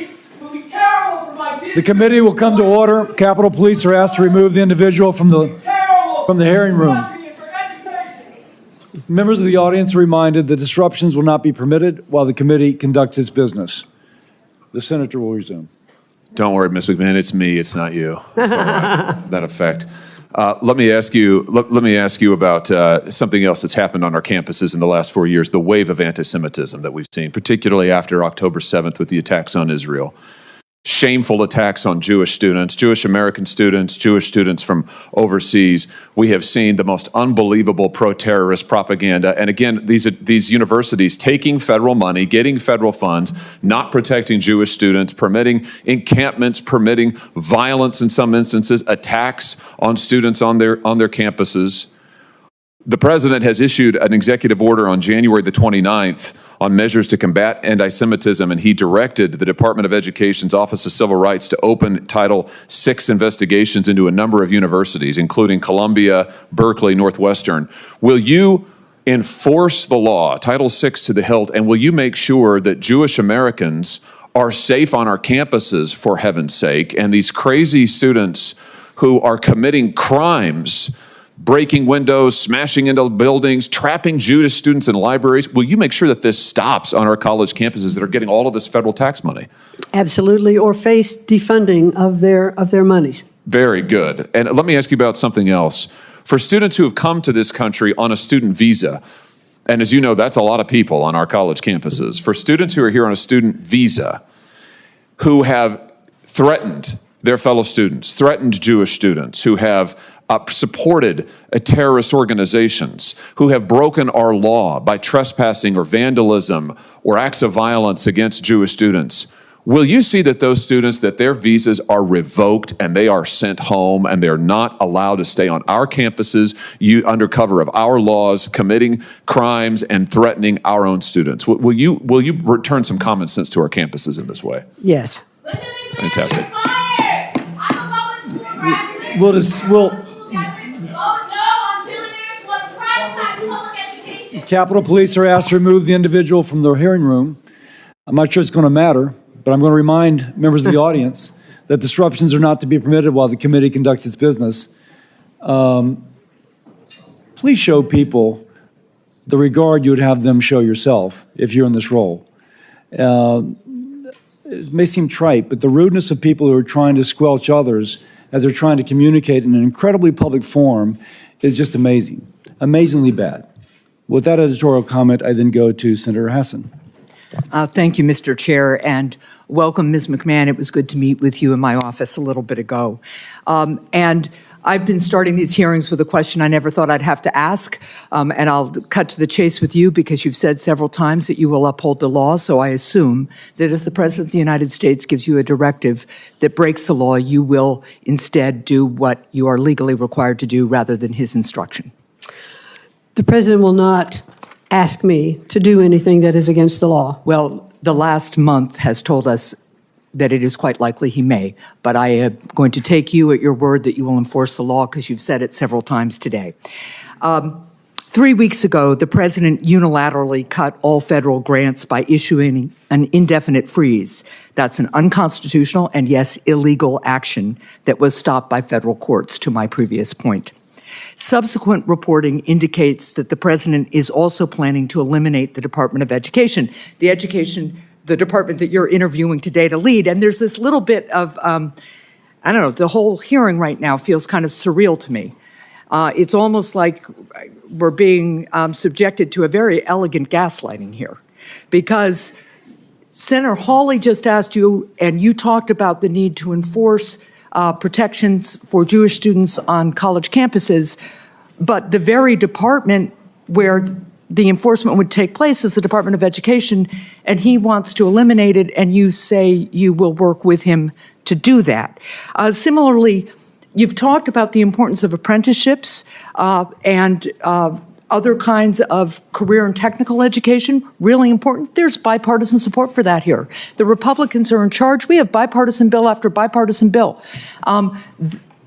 The committee will come to order. Capitol Police are asked to remove the individual from the hearing room. Members of the audience are reminded that disruptions will not be permitted while the committee conducts its business. The senator will resume. Don't worry, Ms. McMahon, it's me, it's not you. It's all right. That effect. Let me ask you about something else that's happened on our campuses in the last 4 years, the wave of anti-Semitism that we've seen, particularly after October 7th with the attacks on Israel. Shameful attacks on Jewish students, Jewish American students, Jewish students from overseas. We have seen the most unbelievable pro-terrorist propaganda. And again, these universities taking federal money, getting federal funds, not protecting Jewish students, permitting encampments, permitting violence in some instances, attacks on students on their campuses. The president has issued an executive order on January the 29th on measures to combat anti-Semitism, and he directed the Department of Education's Office of Civil Rights to open Title VI investigations into a number of universities, including Columbia, Berkeley, Northwestern. Will you enforce the law, Title VI to the hilt, and will you make sure that Jewish Americans are safe on our campuses, for heaven's sake, and these crazy students who are committing crimes, breaking windows, smashing into buildings, trapping Jewish students in libraries? Will you make sure that this stops on our college campuses that are getting all of this federal tax money? Absolutely, or face defunding of their monies. Very good. And let me ask you about something else. For students who have come to this country on a student visa, and as you know, that's a lot of people on our college campuses. For students who are here on a student visa, who have threatened their fellow students, threatened Jewish students, who have supported terrorist organizations, who have broken our law by trespassing or vandalism or acts of violence against Jewish students, will you see that those students, that their visas are revoked and they are sent home and they're not allowed to stay on our campuses under cover of our laws, committing crimes and threatening our own students? Will you return some common sense to our campuses in this way? Yes. Fantastic. Capitol Police are asked to remove the individual from the hearing room. I'm not sure it's going to matter, but I'm going to remind members of the audience that disruptions are not to be permitted while the committee conducts its business. Please show people the regard you would have them show yourself if you're in this role. It may seem trite, but the rudeness of people who are trying to squelch others as they're trying to communicate in an incredibly public forum is just amazing, amazingly bad. With that editorial comment, I then go to Senator Hassan. Thank you, Mr. Chair, and welcome, Ms. McMahon. It was good to meet with you in my office a little bit ago. And I've been starting these hearings with a question I never thought I'd have to ask, and I'll cut to the chase with you because you've said several times that you will uphold the law, so I assume that if the President of the United States gives you a directive that breaks the law, you will instead do what you are legally required to do rather than his instruction. The President will not ask me to do anything that is against the law. Well, the last month has told us that it is quite likely he may, but I am going to take you at your word that you will enforce the law because you've said it several times today. 3 weeks ago, the President unilaterally cut all federal grants by issuing an indefinite freeze. That's an unconstitutional and, yes, illegal action that was stopped by federal courts, to my previous point. Subsequent reporting indicates that the President is also planning to eliminate the Department of Education, the department that you're interviewing today to lead. And there's this little bit of I don't know, the whole hearing right now feels kind of surreal to me. It's almost like we're being subjected to a very elegant gaslighting here, because Senator Hawley just asked you, and you talked about the need to enforce protections for Jewish students on college campuses, but the very department where the enforcement would take place is the Department of Education, and he wants to eliminate it, and you say you will work with him to do that. Similarly, you've talked about the importance of apprenticeships and other kinds of career and technical education, really important. There's bipartisan support for that here. The Republicans are in charge. We have bipartisan bill after bipartisan bill.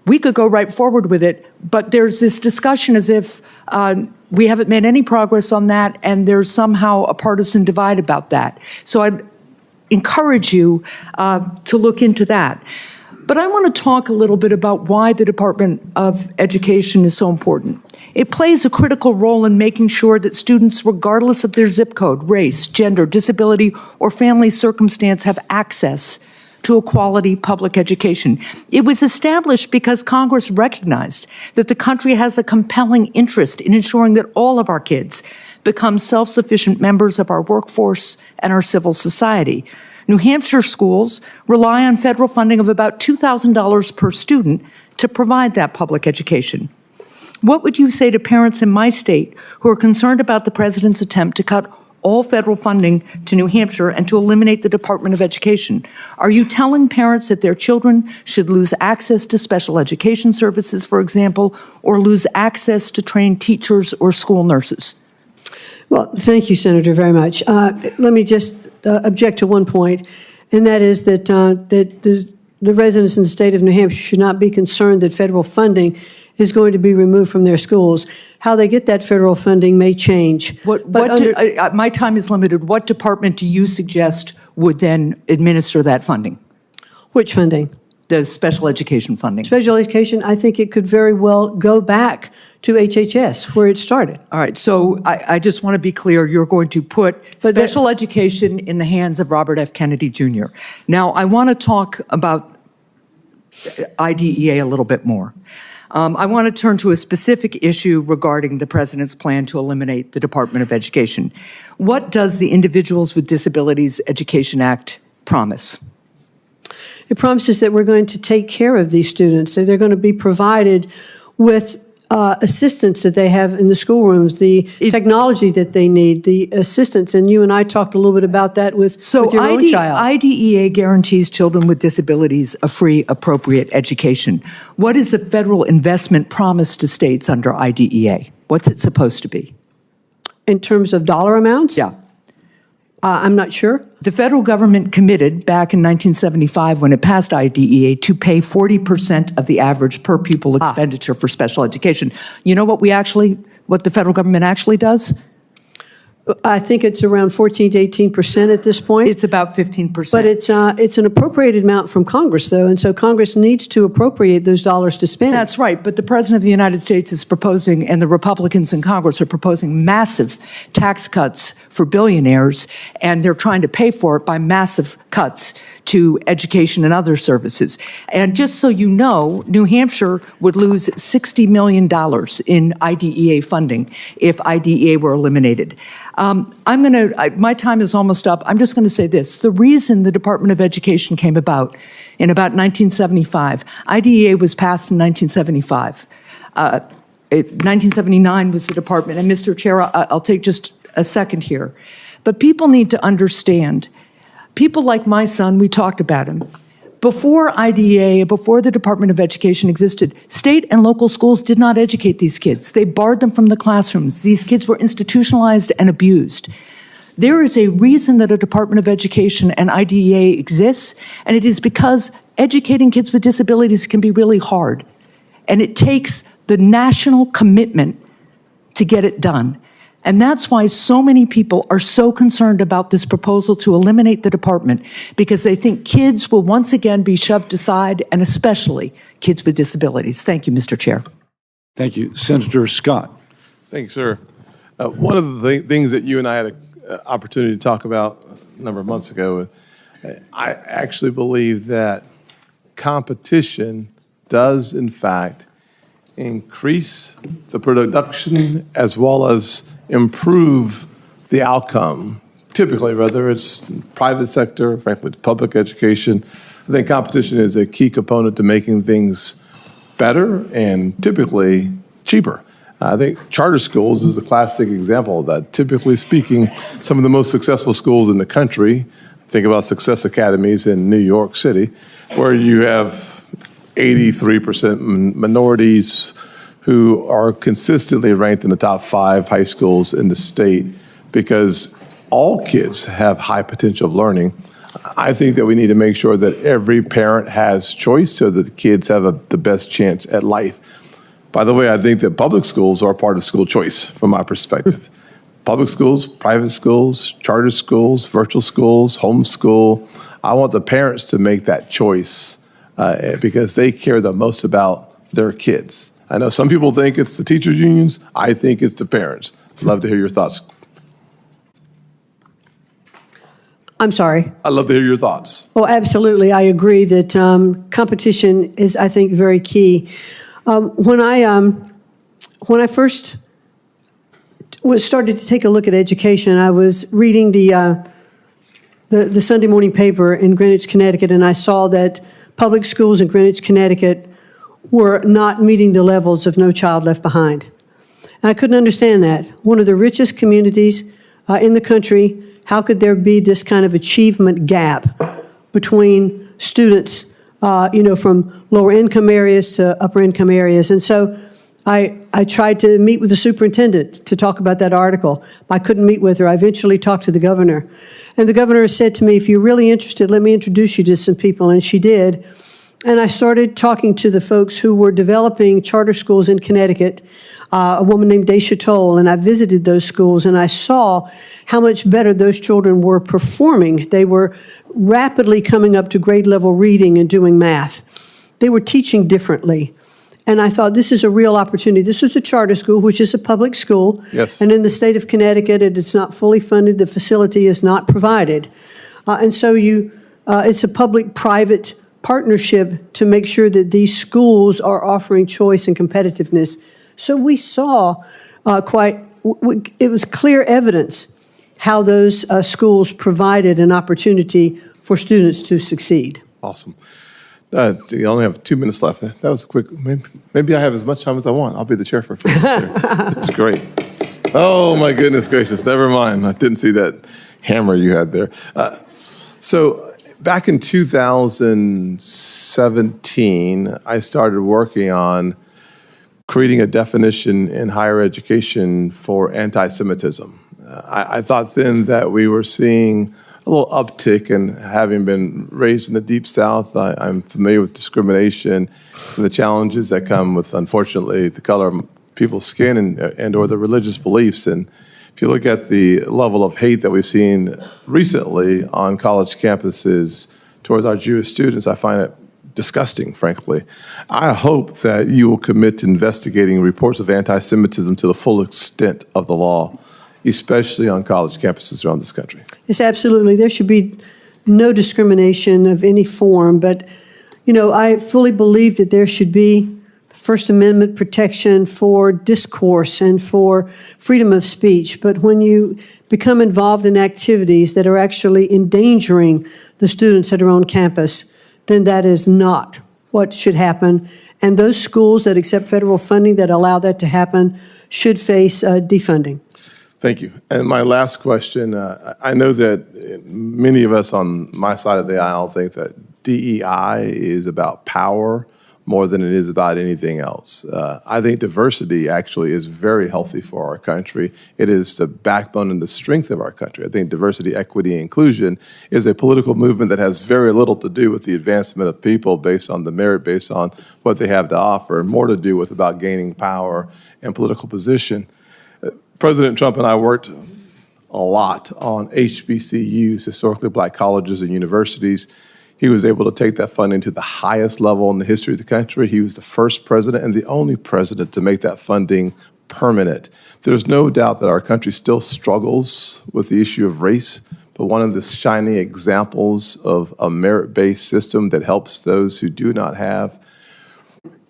We could go right forward with it, but there's this discussion as if we haven't made any progress on that, and there's somehow a partisan divide about that. So I'd encourage you to look into that. But I want to talk a little bit about why the Department of Education is so important. It plays a critical role in making sure that students, regardless of their zip code, race, gender, disability, or family circumstance, have access to a quality public education. It was established because Congress recognized that the country has a compelling interest in ensuring that all of our kids become self-sufficient members of our workforce and our civil society. New Hampshire schools rely on federal funding of about $2,000 per student to provide that public education. What would you say to parents in my state who are concerned about the president's attempt to cut all federal funding to New Hampshire and to eliminate the Department of Education? Are you telling parents that their children should lose access to special education services, for example, or lose access to trained teachers or school nurses? Well, thank you, Senator, very much. Let me just object to one point, and that is that, the residents in the state of New Hampshire should not be concerned that federal funding is going to be removed from their schools. How they get that federal funding may change. My time is limited. What department do you suggest would then administer that funding? Which funding? The special education funding. Special education, I think it could very well go back to HHS, where it started. All right, so I just want to be clear, you're going to put special education in the hands of Robert F. Kennedy Jr. Now, I want to talk about IDEA a little bit more. I want to turn to a specific issue regarding the president's plan to eliminate the Department of Education. What does the Individuals with Disabilities Education Act promise? It promises that we're going to take care of these students, that they're going to be provided with assistance that they have in the schoolrooms, the technology that they need, the assistance. And you and I talked a little bit about that with your own child. IDEA guarantees children with disabilities a free, appropriate education. What is the federal investment promised to states under IDEA? What's it supposed to be? In terms of dollar amounts? Yeah. I'm not sure. The federal government committed back in 1975 when it passed IDEA to pay 40% of the average per pupil expenditure for special education. You know what the federal government actually does? I think it's around 14 to 18% at this point. It's about 15%. But it's an appropriated amount from Congress, though, and so Congress needs to appropriate those dollars to spend. That's right, but the President of the United States is proposing, and the Republicans in Congress are proposing massive tax cuts for billionaires, and they're trying to pay for it by massive cuts to education and other services. And just so you know, New Hampshire would lose $60 million in IDEA funding if IDEA were eliminated. My time is almost up. I'm just going to say this. The reason the Department of Education came about in about 1975, IDEA was passed in 1975. 1979 was the department. And Mr. Chair, I'll take just a second here. But people need to understand, people like my son, we talked about him. Before IDEA, before the Department of Education existed, state and local schools did not educate these kids. They barred them from the classrooms. These kids were institutionalized and abused. There is a reason that a Department of Education and IDEA exists, and it is because educating kids with disabilities can be really hard. And it takes the national commitment to get it done. And that's why so many people are so concerned about this proposal to eliminate the department, because they think kids will once again be shoved aside, and especially kids with disabilities. Thank you, Mr. Chair. Thank you. Senator Scott. Thank you, sir. One of the things that you and I had an opportunity to talk about a number of months ago, I actually believe that competition does, in fact, increase the production as well as improve the outcome. Typically, whether it's private sector, frankly, public education, I think competition is a key component to making things better and typically cheaper. I think charter schools is a classic example of that. Typically speaking, some of the most successful schools in the country, think about success academies in New York City, where you have 83% minorities who are consistently ranked in the top 5 high schools in the state because all kids have high potential of learning. I think that we need to make sure that every parent has choice so that the kids have the best chance at life. By the way, I think that public schools are part of school choice from my perspective. Public schools, private schools, charter schools, virtual schools, homeschool. I want the parents to make that choice because they care the most about their kids. I know some people think it's the teachers' unions. I think it's the parents. I'd love to hear your thoughts. I'm sorry. I'd love to hear your thoughts. Oh, absolutely. I agree that competition is, I think, very key. When I first started to take a look at education, I was reading the Sunday morning paper in Greenwich, Connecticut, and I saw that public schools in Greenwich, Connecticut were not meeting the levels of No Child Left Behind. And I couldn't understand that. One of the richest communities in the country, how could there be this kind of achievement gap between students, from lower income areas to upper income areas? And so I tried to meet with the superintendent to talk about that article. I couldn't meet with her. I eventually talked to the governor. And the governor said to me, if you're really interested, let me introduce you to some people. And she did. And I started talking to the folks who were developing charter schools in Connecticut, a woman named Daisha Toll, and I visited those schools, and I saw how much better those children were performing. They were rapidly coming up to grade level reading and doing math. They were teaching differently. And I thought, this is a real opportunity. This was a charter school, which is a public school. Yes. And in the state of Connecticut, it's not fully funded. The facility is not provided. And so it's a public-private partnership to make sure that these schools are offering choice and competitiveness. So we saw it was clear evidence how those schools provided an opportunity for students to succeed. Awesome. You only have 2 minutes left. That was a quick, maybe I have as much time as I want. I'll be the chair for a few minutes. That's great. Oh my goodness gracious, never mind. I didn't see that hammer you had there. So back in 2017, I started working on creating a definition in higher education for anti-Semitism. I thought then that we were seeing a little uptick, and having been raised in the Deep South, I'm familiar with discrimination and the challenges that come with, unfortunately, the color of people's skin and or their religious beliefs. And if you look at the level of hate that we've seen recently on college campuses towards our Jewish students, I find it disgusting, frankly. I hope that you will commit to investigating reports of anti-Semitism to the full extent of the law, especially on college campuses around this country. Yes, absolutely. There should be no discrimination of any form, but, I fully believe that there should be First Amendment protection for discourse and for freedom of speech. But when you become involved in activities that are actually endangering the students that are on campus, then that is not what should happen. And those schools that accept federal funding that allow that to happen should face defunding. Thank you. And my last question, I know that many of us on my side of the aisle think that DEI is about power more than it is about anything else. I think diversity actually is very healthy for our country. It is the backbone and the strength of our country. I think diversity, equity, and inclusion is a political movement that has very little to do with the advancement of people based on the merit, based on what they have to offer, and more to do with about gaining power and political position. President Trump and I worked a lot on HBCUs, historically black colleges and universities. He was able to take that funding to the highest level in the history of the country. He was the first president and the only president to make that funding permanent. There's no doubt that our country still struggles with the issue of race, but one of the shining examples of a merit-based system that helps those who do not have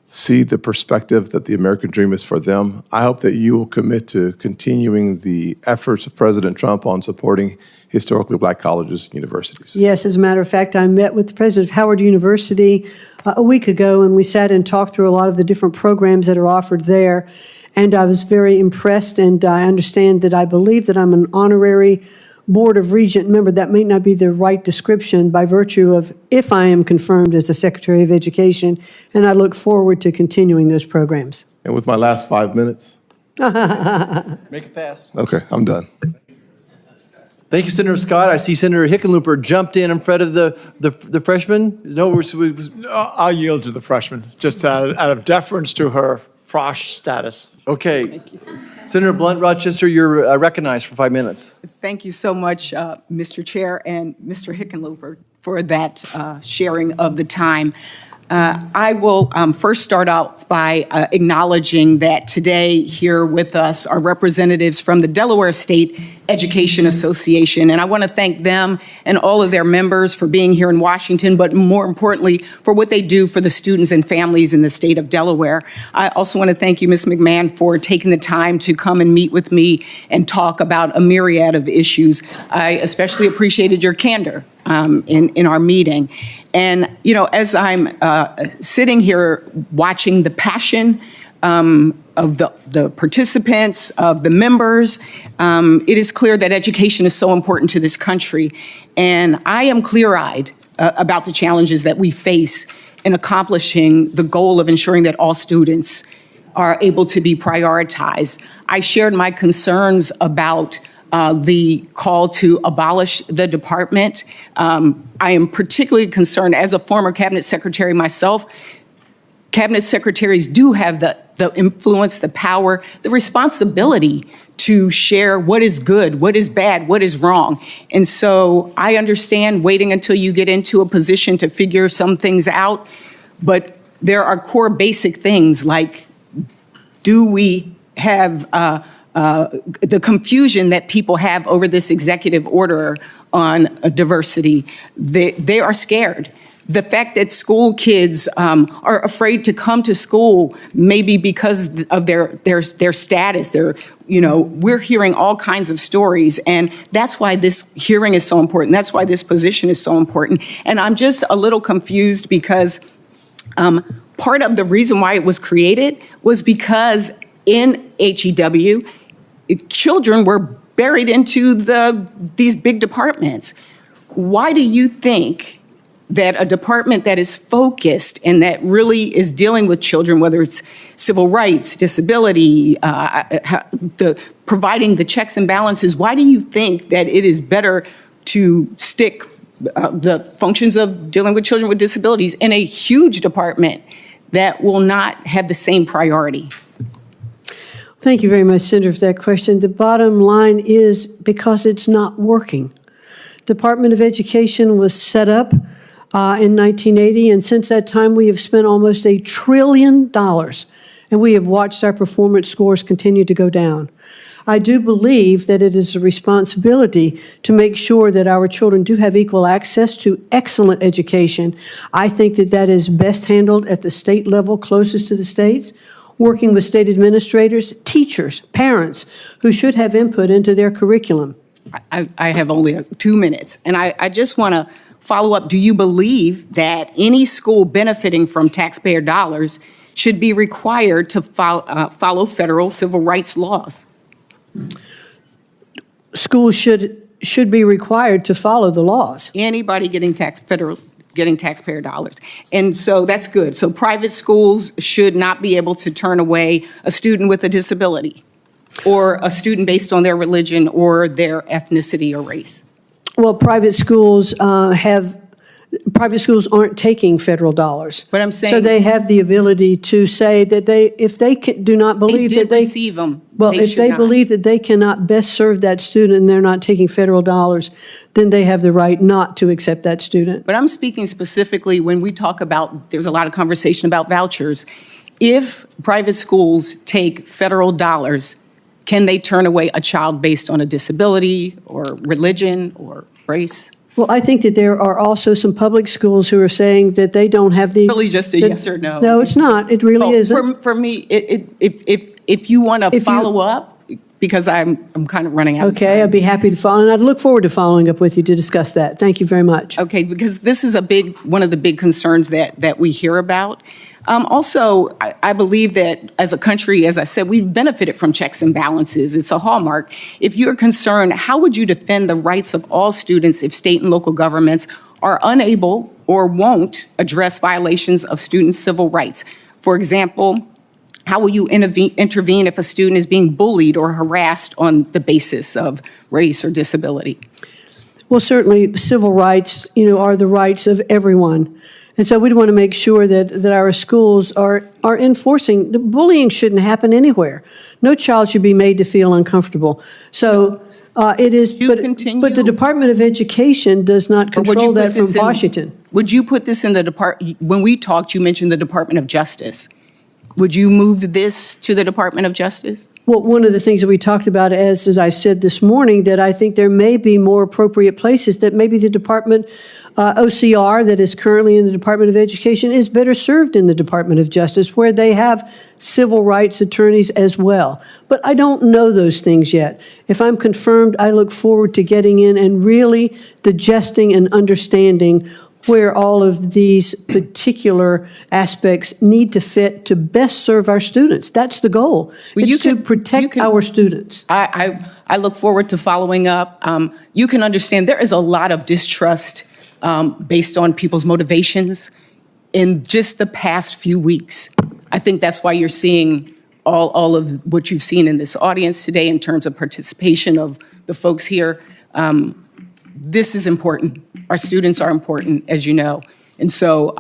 see the perspective that the American dream is for them. I hope that you will commit to continuing the efforts of President Trump on supporting historically Black colleges and universities. Yes, as a matter of fact, I met with the president of Howard University a week ago, and we sat and talked through a lot of the different programs that are offered there. And I was very impressed, and I understand that I believe that I'm an honorary Board of Regent member. That may not be the right description by virtue of if I am confirmed as the Secretary of Education, and I look forward to continuing those programs. And with my last 5 minutes. Make it fast. Okay, I'm done. Thank you, Senator Scott. I see Senator Hickenlooper jumped in front of the freshman. No, I'll yield to the freshman, just out of deference to her frosh status. Okay. Thank you. Senator Blunt Rochester, you're recognized for 5 minutes. Thank you so much, Mr. Chair and Mr. Hickenlooper, for that sharing of the time. I will first start out by acknowledging that today here with us are representatives from the Delaware State Education Association, and I want to thank them and all of their members for being here in Washington, but more importantly, for what they do for the students and families in the state of Delaware. I also want to thank you, Ms. McMahon, for taking the time to come and meet with me and talk about a myriad of issues. I especially appreciated your candor in our meeting. And, you know, as I'm sitting here watching the passion of the participants, of the members, it is clear that education is so important to this country. And I am clear-eyed about the challenges that we face in accomplishing the goal of ensuring that all students are able to be prioritized. I shared my concerns about the call to abolish the department. I am particularly concerned, as a former cabinet secretary myself, cabinet secretaries do have the influence, the power, the responsibility to share what is good, what is bad, what is wrong. And so I understand waiting until you get into a position to figure some things out, but there are core basic things like, do we have the confusion that people have over this executive order on diversity? They are scared. The fact that school kids are afraid to come to school, maybe because of their status. We're hearing all kinds of stories, and that's why this hearing is so important. That's why this position is so important. And I'm just a little confused because part of the reason why it was created was because in HEW, children were buried into these big departments. Why do you think that a department that is focused and that really is dealing with children, whether it's civil rights, disability, providing the checks and balances, why do you think that it is better to stick the functions of dealing with children with disabilities in a huge department that will not have the same priority? Thank you very much, Senator, for that question. The bottom line is because it's not working. Department of Education was set up in 1980, and since that time we have spent almost $1 trillion, and we have watched our performance scores continue to go down. I do believe that it is a responsibility to make sure that our children do have equal access to excellent education. I think that that is best handled at the state level, closest to the states, working with state administrators, teachers, parents, who should have input into their curriculum. I have only 2 minutes, and I just want to follow up. Do you believe that any school benefiting from taxpayer dollars should be required to follow federal civil rights laws? Schools should be required to follow the laws. Anybody getting taxpayer dollars. And so that's good. So private schools should not be able to turn away a student with a disability or a student based on their religion or their ethnicity or race. Well, private schools aren't taking federal dollars. But I'm saying, so they have the ability to say that if they do not believe that they receive them. Well, if they believe that they cannot best serve that student and they're not taking federal dollars, then they have the right not to accept that student. But I'm speaking specifically when we talk about, there's a lot of conversation about vouchers. If private schools take federal dollars, can they turn away a child based on a disability or religion or race? Well, I think that there are also some public schools who are saying that they don't have the. Really just a yes or no? No, it's not. It really isn't. For me, if you want to follow up, because I'm kind of running out of time. Okay, I'd be happy to follow, and I'd look forward to following up with you to discuss that. Thank you very much. Okay, because this is one of the big concerns that we hear about. Also, I believe that as a country, as I said, we've benefited from checks and balances. It's a hallmark. If you're concerned, how would you defend the rights of all students if state and local governments are unable or won't address violations of students' civil rights? For example, how will you intervene if a student is being bullied or harassed on the basis of race or disability? Well, certainly civil rights, are the rights of everyone. And so we'd want to make sure that our schools are enforcing. The bullying shouldn't happen anywhere. No child should be made to feel uncomfortable. So it is, but the Department of Education does not control that from Washington. Would you put this in the department? When we talked, you mentioned the Department of Justice. Would you move this to the Department of Justice? Well, one of the things that we talked about, as I said this morning, that I think there may be more appropriate places that maybe the Department OCR that is currently in the Department of Education is better served in the Department of Justice, where they have civil rights attorneys as well. But I don't know those things yet. If I'm confirmed, I look forward to getting in and really digesting and understanding where all of these particular aspects need to fit to best serve our students. That's the goal. It's to protect our students. I look forward to following up. You can understand there is a lot of distrust based on people's motivations in just the past few weeks. I think that's why you're seeing all of what you've seen in this audience today in terms of participation of the folks here. This is important. Our students are important, as you know. And so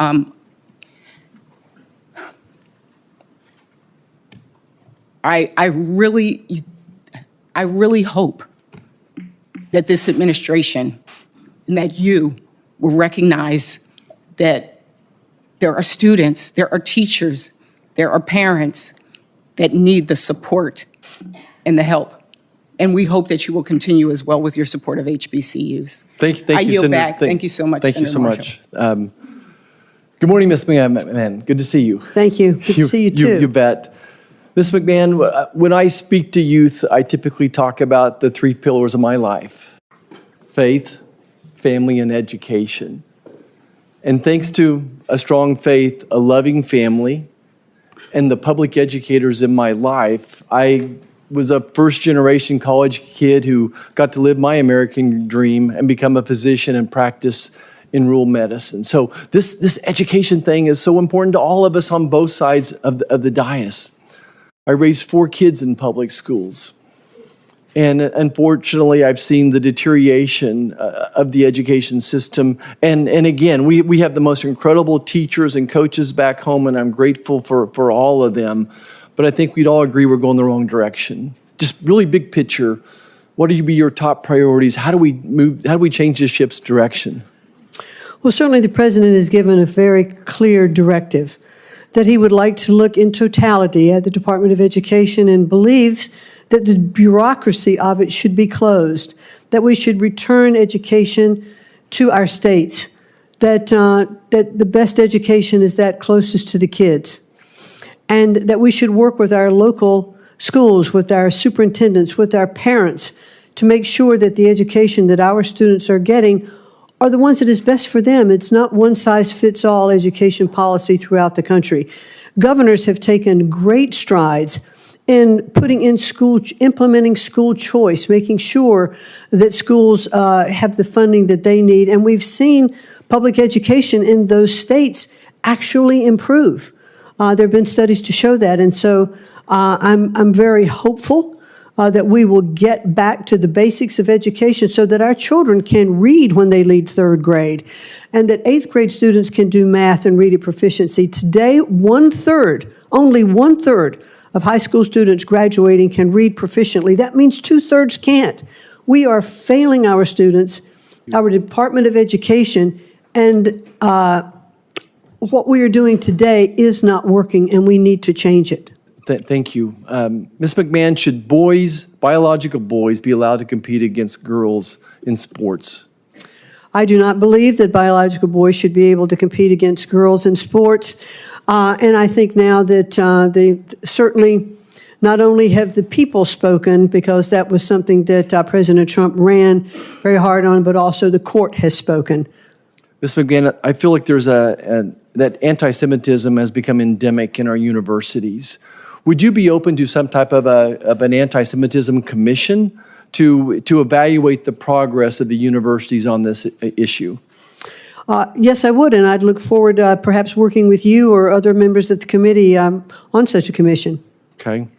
I really hope that this administration and that you will recognize that there are students, there are teachers, there are parents that need the support and the help. And we hope that you will continue as well with your support of HBCUs. Thank you, I yield Senator. back. Thank you so much, Thank you Senator so much. Good morning, Ms. McMahon. Good to see you. Thank you. Good to see you too. You bet. Ms. McMahon, when I speak to youth, I typically talk about the three pillars of my life: faith, family, and education. And thanks to a strong faith, a loving family, and the public educators in my life, I was a first-generation college kid who got to live my American dream and become a physician and practice in rural medicine. So this education thing is so important to all of us on both sides of the dais. I raised 4 kids in public schools. And unfortunately, I've seen the deterioration of the education system. And again, we have the most incredible teachers and coaches back home, and I'm grateful for all of them. But I think we'd all agree we're going the wrong direction. Just really big picture, what would be your top priorities? How do we change the ship's direction? Well, certainly the president has given a very clear directive that he would like to look in totality at the Department of Education and believes that the bureaucracy of it should be closed, that we should return education to our states, that the best education is that closest to the kids, and that we should work with our local schools, with our superintendents, with our parents, to make sure that the education that our students are getting are the ones that is best for them. It's not one-size-fits-all education policy throughout the country. Governors have taken great strides in implementing school choice, making sure that schools have the funding that they need. And we've seen public education in those states actually improve. There have been studies to show that. And so I'm very hopeful that we will get back to the basics of education so that our children can read when they leave 3rd grade, and that 8th grade students can do math and reading proficiency. Today, only one third of high school students graduating can read proficiently. That means 2/3 can't. We are failing our students, our Department of Education, and what we are doing today is not working, and we need to change it. Thank you. Ms. McMahon, should biological boys, be allowed to compete against girls in sports? I do not believe that biological boys should be able to compete against girls in sports. And I think now that they certainly not only have the people spoken, because that was something that President Trump ran very hard on, but also the court has spoken. Ms. McMahon, I feel like there's that anti-Semitism has become endemic in our universities. Would you be open to some type of an anti-Semitism commission to evaluate the progress of the universities on this issue? Yes, I would, and I'd look forward to perhaps working with you or other members of the committee on such a commission. Okay.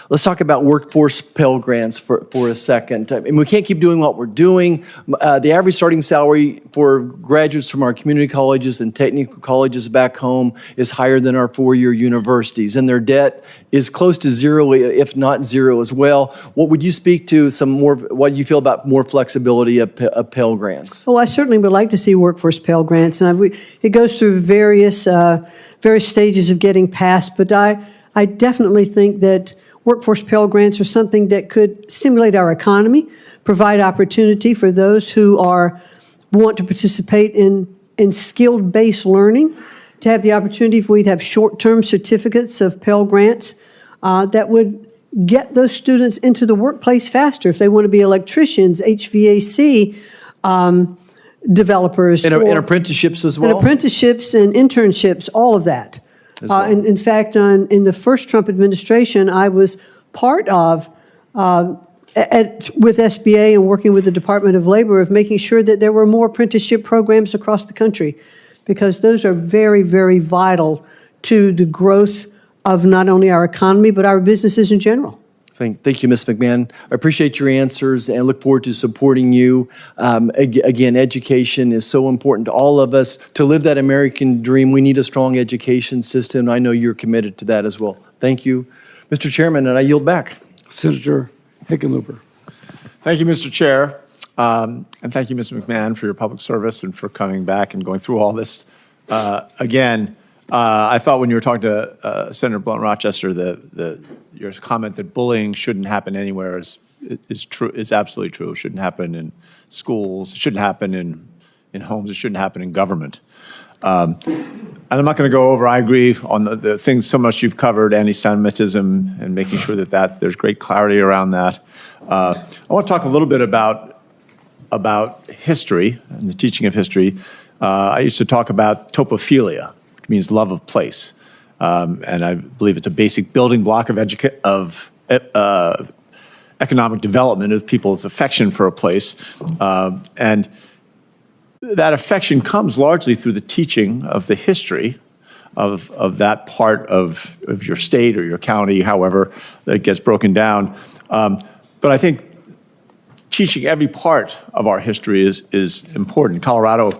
Let's talk about workforce Pell Grants for a second. I mean, we can't keep doing what we're doing. The average starting salary for graduates from our community colleges and technical colleges back home is higher than our four-year universities, and their debt is close to zero, if not zero as well. What would you speak to what do you feel about more flexibility of Pell Grants? Oh, I certainly would like to see workforce Pell Grants, and it goes through various stages of getting passed, but I definitely think that workforce Pell Grants are something that could stimulate our economy, provide opportunity for those who want to participate in skilled-based learning, to have the opportunity for we'd have short-term certificates of Pell Grants that would get those students into the workplace faster if they want to be electricians, HVAC developers. And apprenticeships as well? And apprenticeships and internships, all of that. Well. In fact, in the first Trump administration, I was part of, with SBA and working with the Department of Labor, of making sure that there were more apprenticeship programs across the country, because those are very, very vital to the growth of not only our economy, but our businesses in general. Thank you, Ms. McMahon. I appreciate your answers and look forward to supporting you. Again, education is so important to all of us. To live that American dream, we need a strong education system. I know you're committed to that as well. Thank you, Mr. Chairman, and I yield back. Senator Hickenlooper. Thank you, Mr. Chair. And thank you, Ms. McMahon, for your public service and for coming back and going through all this again. I thought when you were talking to Senator Blunt Rochester, your comment that bullying shouldn't happen anywhere is true. Is absolutely true. It shouldn't happen in schools. It shouldn't happen in homes. It shouldn't happen in government. And I'm not going to go over. I agree on the things so much you've covered, anti-Semitism, and making sure that there's great clarity around that. I want to talk a little bit about history and the teaching of history. I used to talk about topophilia, which means love of place. And I believe it's a basic building block of economic development of people's affection for a place. And that affection comes largely through the teaching of the history of that part of your state or your county, however that gets broken down. But I think teaching every part of our history is important. Colorado,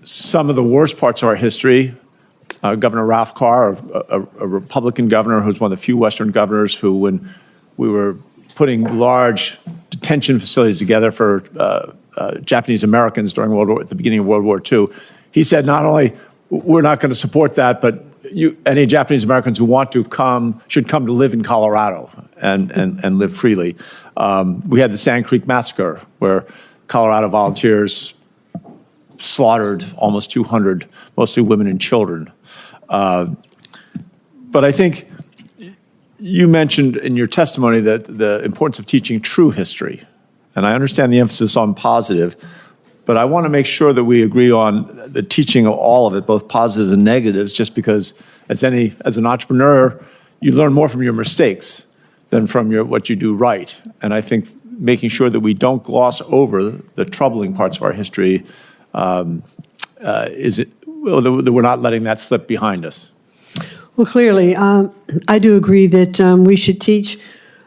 some of the worst parts of our history, Governor Ralph Carr, a Republican governor who's one of the few Western governors who, when we were putting large detention facilities together for Japanese Americans during at the beginning of World War II, he said not only we're not going to support that, but any Japanese Americans who want to come should come to live in Colorado and live freely. We had the Sand Creek Massacre, where Colorado volunteers slaughtered almost 200, mostly women and children. But I think you mentioned in your testimony that the importance of teaching true history. And I understand the emphasis on positive, but I want to make sure that we agree on the teaching of all of it, both positive and negatives, just because as an entrepreneur, you learn more from your mistakes than from what you do right. And I think making sure that we don't gloss over the troubling parts of our history that we're not letting that slip behind us. Well, clearly, I do agree that we should teach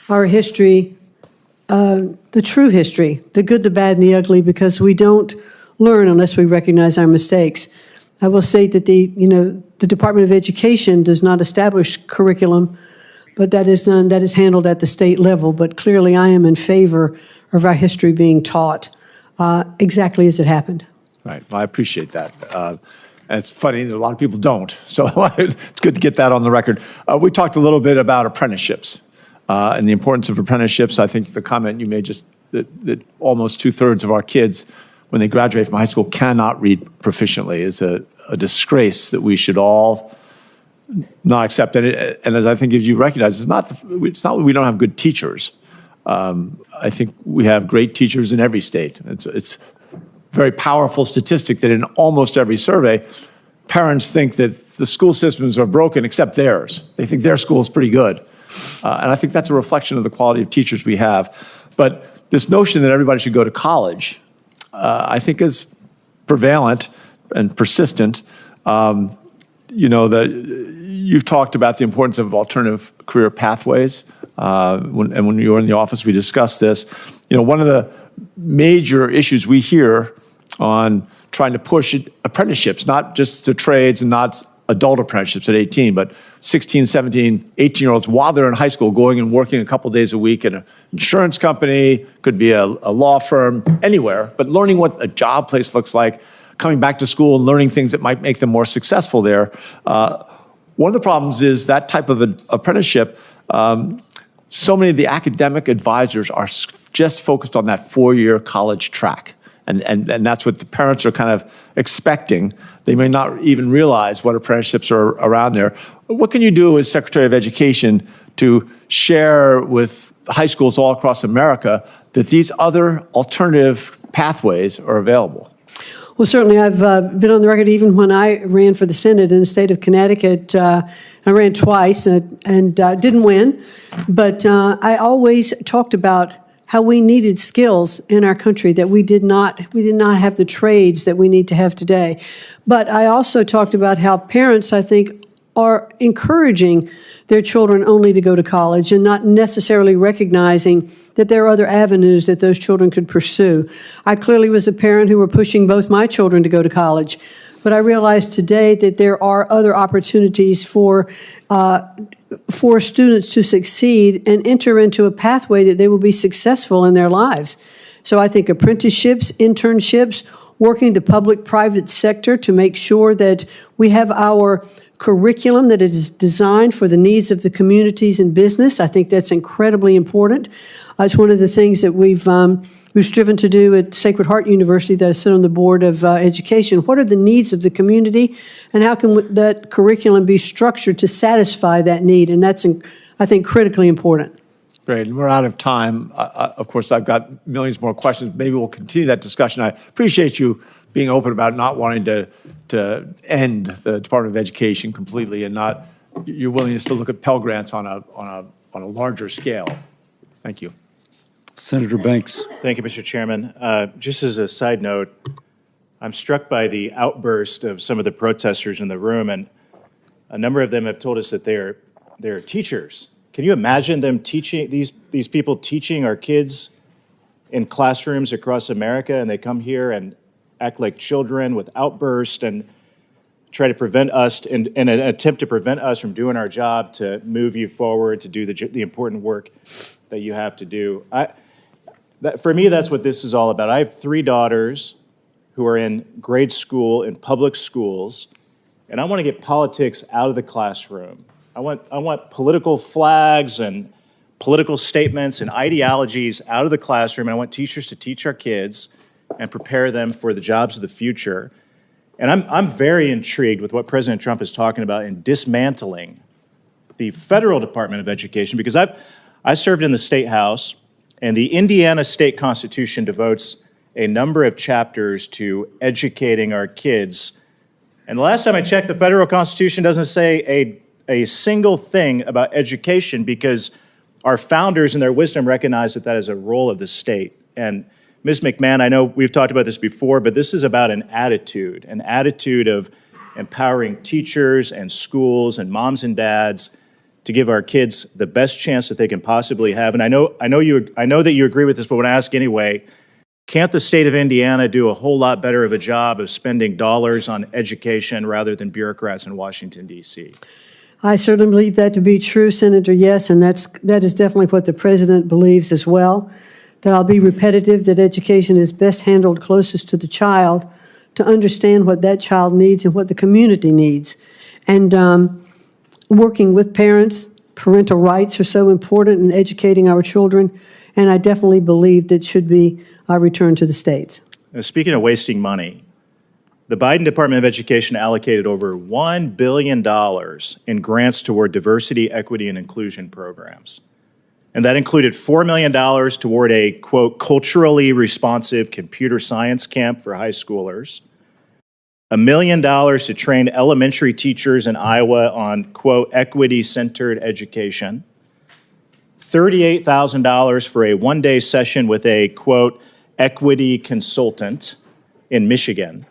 our history, the true history, the good, the bad, and the ugly, because we don't learn unless we recognize our mistakes. I will say that the Department of Education does not establish curriculum, but that is handled at the state level. But clearly, I am in favor of our history being taught exactly as it happened. Right. Well, I appreciate that. And it's funny that a lot of people don't. So it's good to get that on the record. We talked a little bit about apprenticeships and the importance of apprenticeships. I think the comment you made just that almost 2/3 of our kids when they graduate from high school cannot read proficiently is a disgrace that we should all not accept. And as I think as you recognize, it's not that we don't have good teachers. I think we have great teachers in every state. It's a very powerful statistic that in almost every survey, parents think that the school systems are broken except theirs. They think their school is pretty good. And I think that's a reflection of the quality of teachers we have. But this notion that everybody should go to college, I think is prevalent and persistent. You've talked about the importance of alternative career pathways. When you were in the office, we discussed this. One of the major issues we hear on trying to push apprenticeships, not just to trades and not adult apprenticeships at 18, but 16, 17, 18-year-olds while they're in high school going and working a couple days a week in an insurance company, could be a law firm, anywhere, but learning what a job place looks like, coming back to school and learning things that might make them more successful there. One of the problems is that type of an apprenticeship, so many of the academic advisors are just focused on that 4-year college track. And that's what the parents are kind of expecting. They may not even realize what apprenticeships are around there. What can you do as Secretary of Education to share with high schools all across America that these other alternative pathways are available? Well, certainly I've been on the record even when I ran for the Senate in the state of Connecticut. I ran twice and didn't win, but I always talked about how we needed skills in our country that we did not have the trades that we need to have today. But I also talked about how parents, I think, are encouraging their children only to go to college and not necessarily recognizing that there are other avenues that those children could pursue. I clearly was a parent who were pushing both my children to go to college, but I realized today that there are other opportunities for students to succeed and enter into a pathway that they will be successful in their lives. So I think apprenticeships, internships, working the public-private sector to make sure that we have our curriculum that is designed for the needs of the communities and business. I think that's incredibly important. It's one of the things that we've striven to do at Sacred Heart University that I sit on the board of education. What are the needs of the community, and how can that curriculum be structured to satisfy that need? And that's, I think, critically important. Great, and we're out of time. Of course, I've got millions more questions. Maybe we'll continue that discussion. I appreciate you being open about not wanting to end the Department of Education completely, and not your willingness to look at Pell Grants on a larger scale. Thank you. Senator Banks. Thank you, Mr. Chairman. Just as a side note, I'm struck by the outburst of some of the protesters in the room, and a number of them have told us that they're teachers. Can you imagine them teaching, these people teaching our kids in classrooms across America, and they come here and act like children with outbursts and try to prevent us, in an attempt to prevent us from doing our job, to move you forward, to do the important work that you have to do. For me, that's what this is all about. I have 3 daughters who are in grade school in public schools, and I want to get politics out of the classroom. I want political flags and political statements and ideologies out of the classroom, and I want teachers to teach our kids and prepare them for the jobs of the future. And I'm very intrigued with what President Trump is talking about in dismantling the federal Department of Education, because I served in the State House, and the Indiana State Constitution devotes a number of chapters to educating our kids. And the last time I checked, the federal Constitution doesn't say a single thing about education, because our founders in their wisdom recognized that that is a role of the state. And Ms. McMahon, I know we've talked about this before, but this is about an attitude of empowering teachers and schools and moms and dads to give our kids the best chance that they can possibly have. And I know that you agree with this, but when I ask anyway, can't the state of Indiana do a whole lot better of a job of spending dollars on education rather than bureaucrats in Washington, D.C.? I certainly believe that to be true, Senator, yes, and that is definitely what the president believes as well. That I'll be repetitive, that education is best handled closest to the child to understand what that child needs and what the community needs. And working with parents, parental rights are so important in educating our children, and I definitely believe that should be returned to the states. speaking of wasting money, the Biden Department of Education allocated over $1 billion in grants toward diversity, equity, and inclusion programs. And that included $4 million toward a, quote, culturally responsive computer science camp for high schoolers, $1 million to train elementary teachers in Iowa on, quote, equity-centered education, $38,000 for a one-day session with a, quote, equity consultant in Michigan,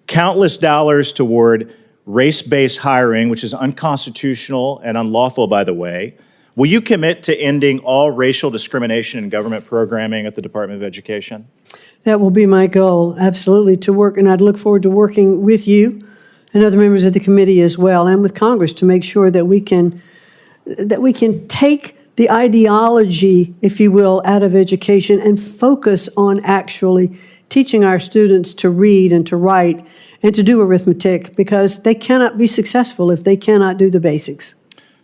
countless dollars toward race-based hiring, which is unconstitutional and unlawful, by the way. Will you commit to ending all racial discrimination in government programming at the Department of Education? That will be my goal, absolutely, to work, and I'd look forward to working with you and other members of the committee as well, and with Congress to make sure that we can take the ideology, if you will, out of education and focus on actually teaching our students to read and to write and to do arithmetic, because they cannot be successful if they cannot do the basics.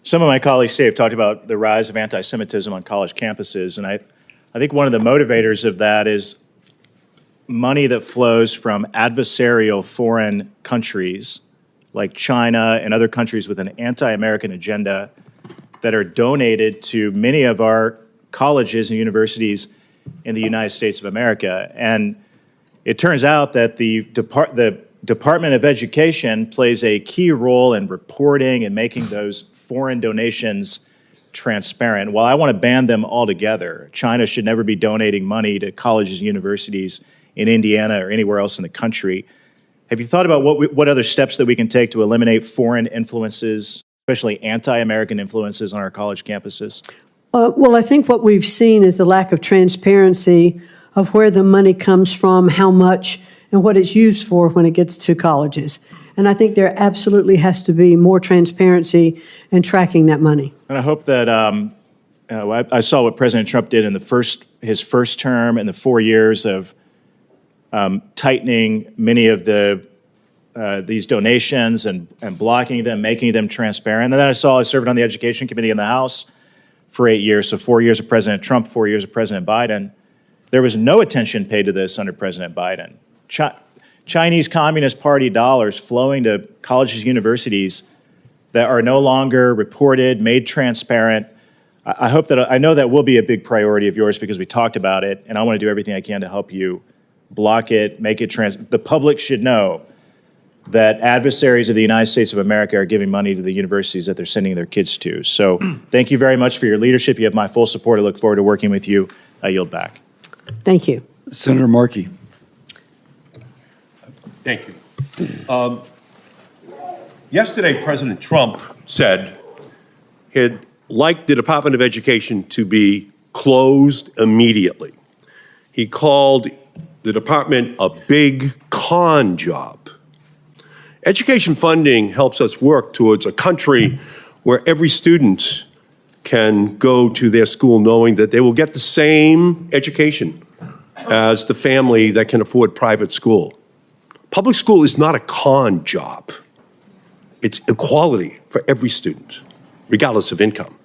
Some of my colleagues today have talked about the rise of anti-Semitism on college campuses, and I think one of the motivators of that is money that flows from adversarial foreign countries like China and other countries with an anti-American agenda that are donated to many of our colleges and universities in the United States of America. And it turns out that the Department of Education plays a key role in reporting and making those foreign donations transparent. While I want to ban them altogether, China should never be donating money to colleges and universities in Indiana or anywhere else in the country. Have you thought about what other steps that we can take to eliminate foreign influences, especially anti-American influences on our college campuses? Well, I think what we've seen is the lack of transparency of where the money comes from, how much, and what it's used for when it gets to colleges. And I think there absolutely has to be more transparency in tracking that money. And I hope that I saw what President Trump did in his first term and the 4 years of tightening many of these donations and blocking them, making them transparent. And then I served on the Education Committee in the House for 8 years, so 4 years of President Trump, 4 years of President Biden. There was no attention paid to this under President Biden. Chinese Communist Party dollars flowing to colleges and universities that are no longer reported, made transparent. I know that will be a big priority of yours because we talked about it, and I want to do everything I can to help you block it, make it the public should know that adversaries of the United States of America are giving money to the universities that they're sending their kids to. So thank you very much for your leadership. You have my full support. I look forward to working with you. I yield back. Thank you. Senator Markey. Thank you. Yesterday, President Trump said he'd like the Department of Education to be closed immediately. He called the department a big con job. Education funding helps us work towards a country where every student can go to their school knowing that they will get the same education as the family that can afford private school. Public school is not a con job. It's equality for every student, regardless of income.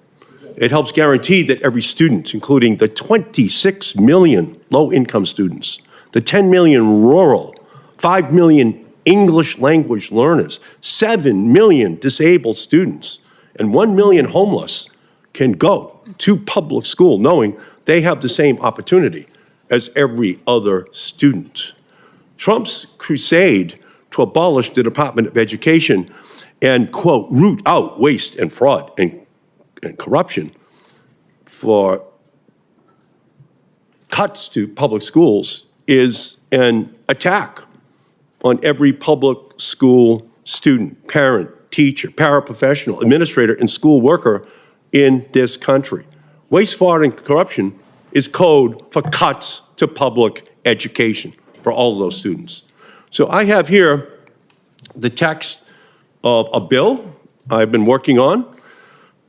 It helps guarantee that every student, including the 26 million low-income students, the 10 million rural, 5 million English language learners, 7 million disabled students, and 1 million homeless can go to public school knowing they have the same opportunity as every other student. Trump's crusade to abolish the Department of Education and, quote, root out waste and fraud and corruption for cuts to public schools is an attack on every public school student, parent, teacher, paraprofessional, administrator, and school worker in this country. Waste, fraud, and corruption is code for cuts to public education for all of those students. So I have here the text of a bill I've been working on,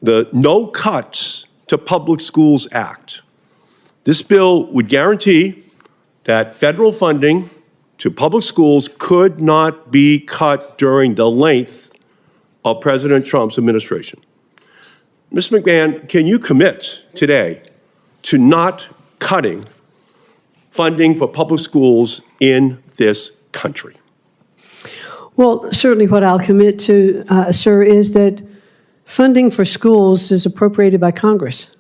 the No Cuts to Public Schools Act. This bill would guarantee that federal funding to public schools could not be cut during the length of President Trump's administration. Ms. McMahon, can you commit today to not cutting funding for public schools in this country? Well, certainly what I'll commit to, sir, is that funding for schools is appropriated by Congress.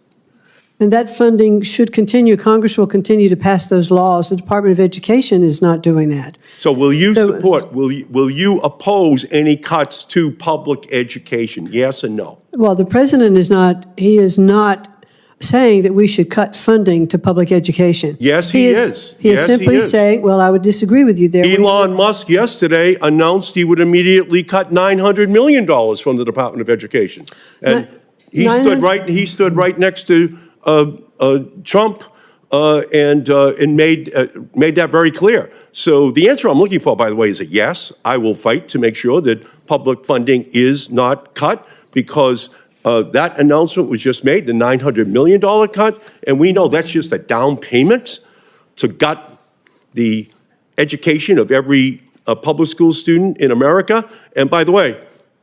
And that funding should continue. Congress will continue to pass those laws. The Department of Education is not doing that. So will you will you oppose any cuts to public education? Yes and no? Well, the president is not saying that we should cut funding to public education. Yes, he is. He is Yes, simply he is. saying, well, I would disagree with you there. Elon Musk yesterday announced he would immediately cut $900 million from the Department of Education. And he stood right next to Trump and made that very clear. So the answer I'm looking for, by the way, is a yes. I will fight to make sure that public funding is not cut, because that announcement was just made, the $900 million cut, and we know that's just a down payment to gut the education of every public school student in America. And by the way,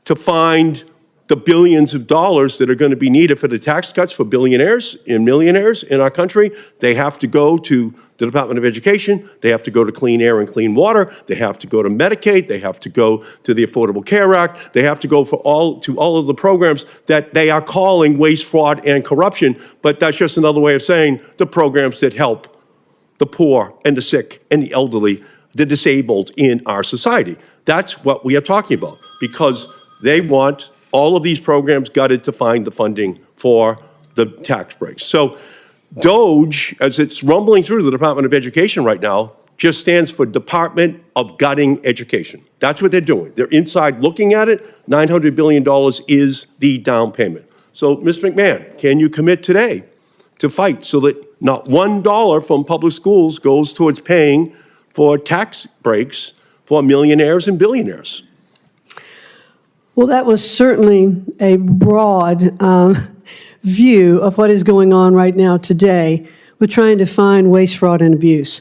to find the billions of dollars that are going to be needed for the tax cuts for billionaires and millionaires in our country, they have to go to the Department of Education, they have to go to Clean Air and Clean Water, they have to go to Medicaid, they have to go to the Affordable Care Act, they have to go to all of the programs that they are calling waste, fraud, and corruption, but that's just another way of saying the programs that help the poor and the sick and the elderly, the disabled in our society. That's what we are talking about, because they want all of these programs gutted to find the funding for the tax breaks. So DOGE, as it's rumbling through the Department of Education right now, just stands for Department of Gutting Education. That's what they're doing. They're inside looking at it. $900 billion is the down payment. So, Ms. McMahon, can you commit today to fight so that not $1 from public schools goes towards paying for tax breaks for millionaires and billionaires? Well, that was certainly a broad view of what is going on right now today with trying to find waste, fraud, and abuse.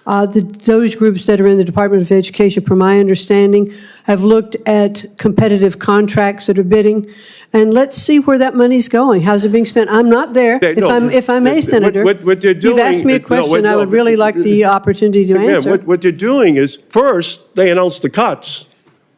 Those groups that are in the Department of Education, from my understanding, have looked at competitive contracts that are bidding, and let's see where that money's going. How's it being spent? I'm not there. If I may, Senator, what they're doing, you've asked me a question. I would really like the opportunity to answer. What they're doing is, first, they announce the cuts,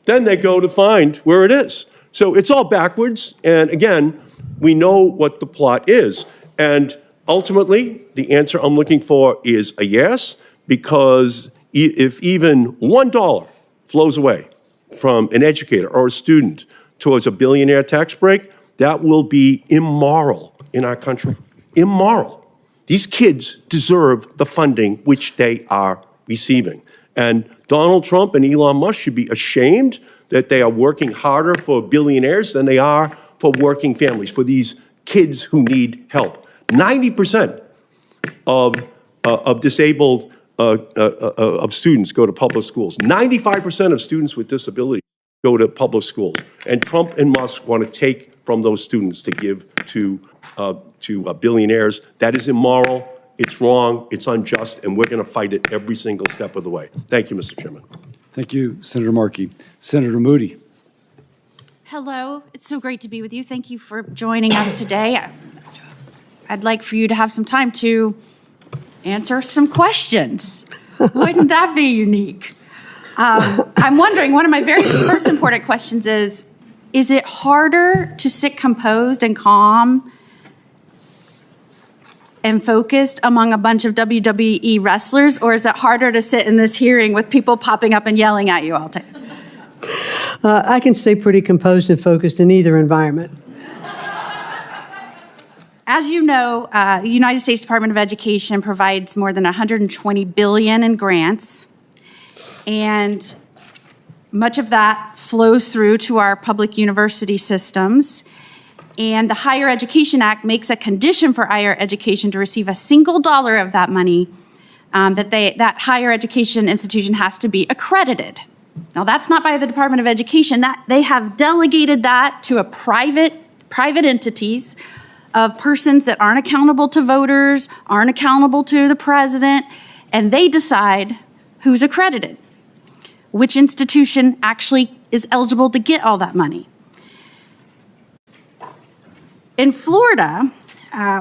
then they go to find where it is. So it's all backwards, and again, we know what the plot is. And ultimately, the answer I'm looking for is a yes, because if even $1 flows away from an educator or a student towards a billionaire tax break, that will be immoral in our country. Immoral. These kids deserve the funding which they are receiving. And Donald Trump and Elon Musk should be ashamed that they are working harder for billionaires than they are for working families, for these kids who need help. 90% of disabled of students go to public schools. 95% of students with disabilities go to public schools. And Trump and Musk want to take from those students to give to billionaires. That is immoral. It's wrong. It's unjust. And we're going to fight it every single step of the way. Thank you, Mr. Chairman. Thank you, Senator Markey. Senator Moody. Hello, it's so great to be with you. Thank you for joining us today. I'd like for you to have some time to answer some questions. Wouldn't that be unique? I'm wondering, one of my very first important questions is it harder to sit composed and calm and focused among a bunch of WWE wrestlers, or is it harder to sit in this hearing with people popping up and yelling at you all the time? I can stay pretty composed and focused in either environment. As you know, the United States Department of Education provides more than $120 billion in grants, and much of that flows through to our public university systems. And the Higher Education Act makes a condition for higher education to receive a single dollar of that money, that higher education institution has to be accredited. Now, that's not by the Department of Education. That they have delegated that to a private entities of persons that aren't accountable to voters, aren't accountable to the president, and they decide who's accredited, which institution actually is eligible to get all that money. In Florida,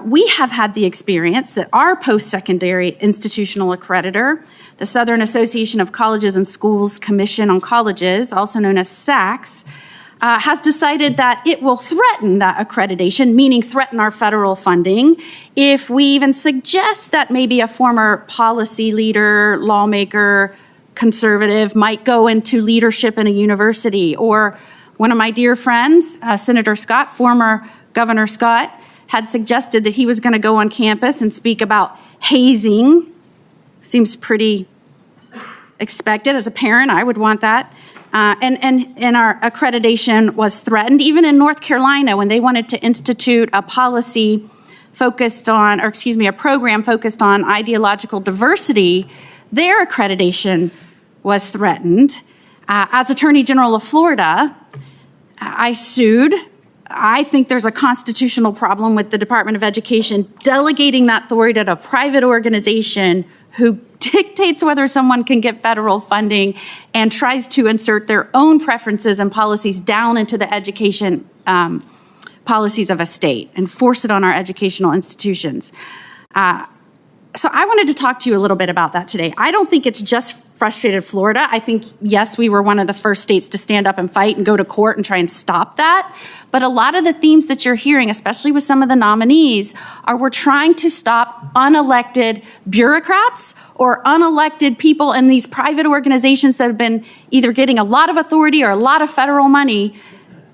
we have had the experience that our post-secondary institutional accreditor, the Southern Association of Colleges and Schools Commission on Colleges, also known as SACS, has decided that it will threaten that accreditation, meaning threaten our federal funding, if we even suggest that maybe a former policy leader, lawmaker, conservative might go into leadership in a university. Or one of my dear friends, Senator Scott, former Governor Scott, had suggested that he was going to go on campus and speak about hazing. Seems pretty expected. As a parent, I would want that. And our accreditation was threatened. Even in North Carolina, when they wanted to institute a policy focused on, or excuse me, a program focused on ideological diversity, their accreditation was threatened. As Attorney General of Florida, I sued. I think there's a constitutional problem with the Department of Education delegating that authority to a private organization who dictates whether someone can get federal funding and tries to insert their own preferences and policies down into the education policies of a state and force it on our educational institutions. So I wanted to talk to you a little bit about that today. I don't think it's just frustrated Florida. I think, yes, we were one of the first states to stand up and fight and go to court and try and stop that. But a lot of the themes that you're hearing, especially with some of the nominees, are we're trying to stop unelected bureaucrats or unelected people in these private organizations that have been either getting a lot of authority or a lot of federal money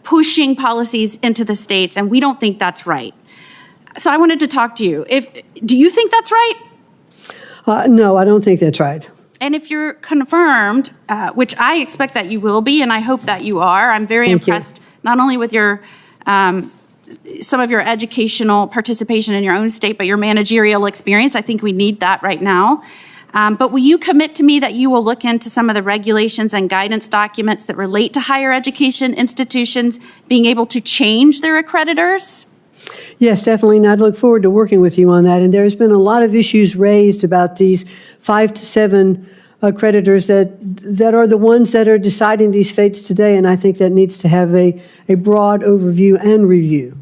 pushing policies into the states, and we don't think that's right. So I wanted to talk to you. Do you think that's right? No, I don't think that's right. And if you're confirmed, which I expect that you will be, and I hope that you are, I'm very impressed not only with your some of your educational participation in your own state, but your managerial experience. I think we need that right now. But will you commit to me that you will look into some of the regulations and guidance documents that relate to higher education institutions being able to change their accreditors? Yes, definitely. And I'd look forward to working with you on that. And there's been a lot of issues raised about these 5 to 7 accreditors that are the ones that are deciding these fates today. And I think that needs to have a broad overview and review.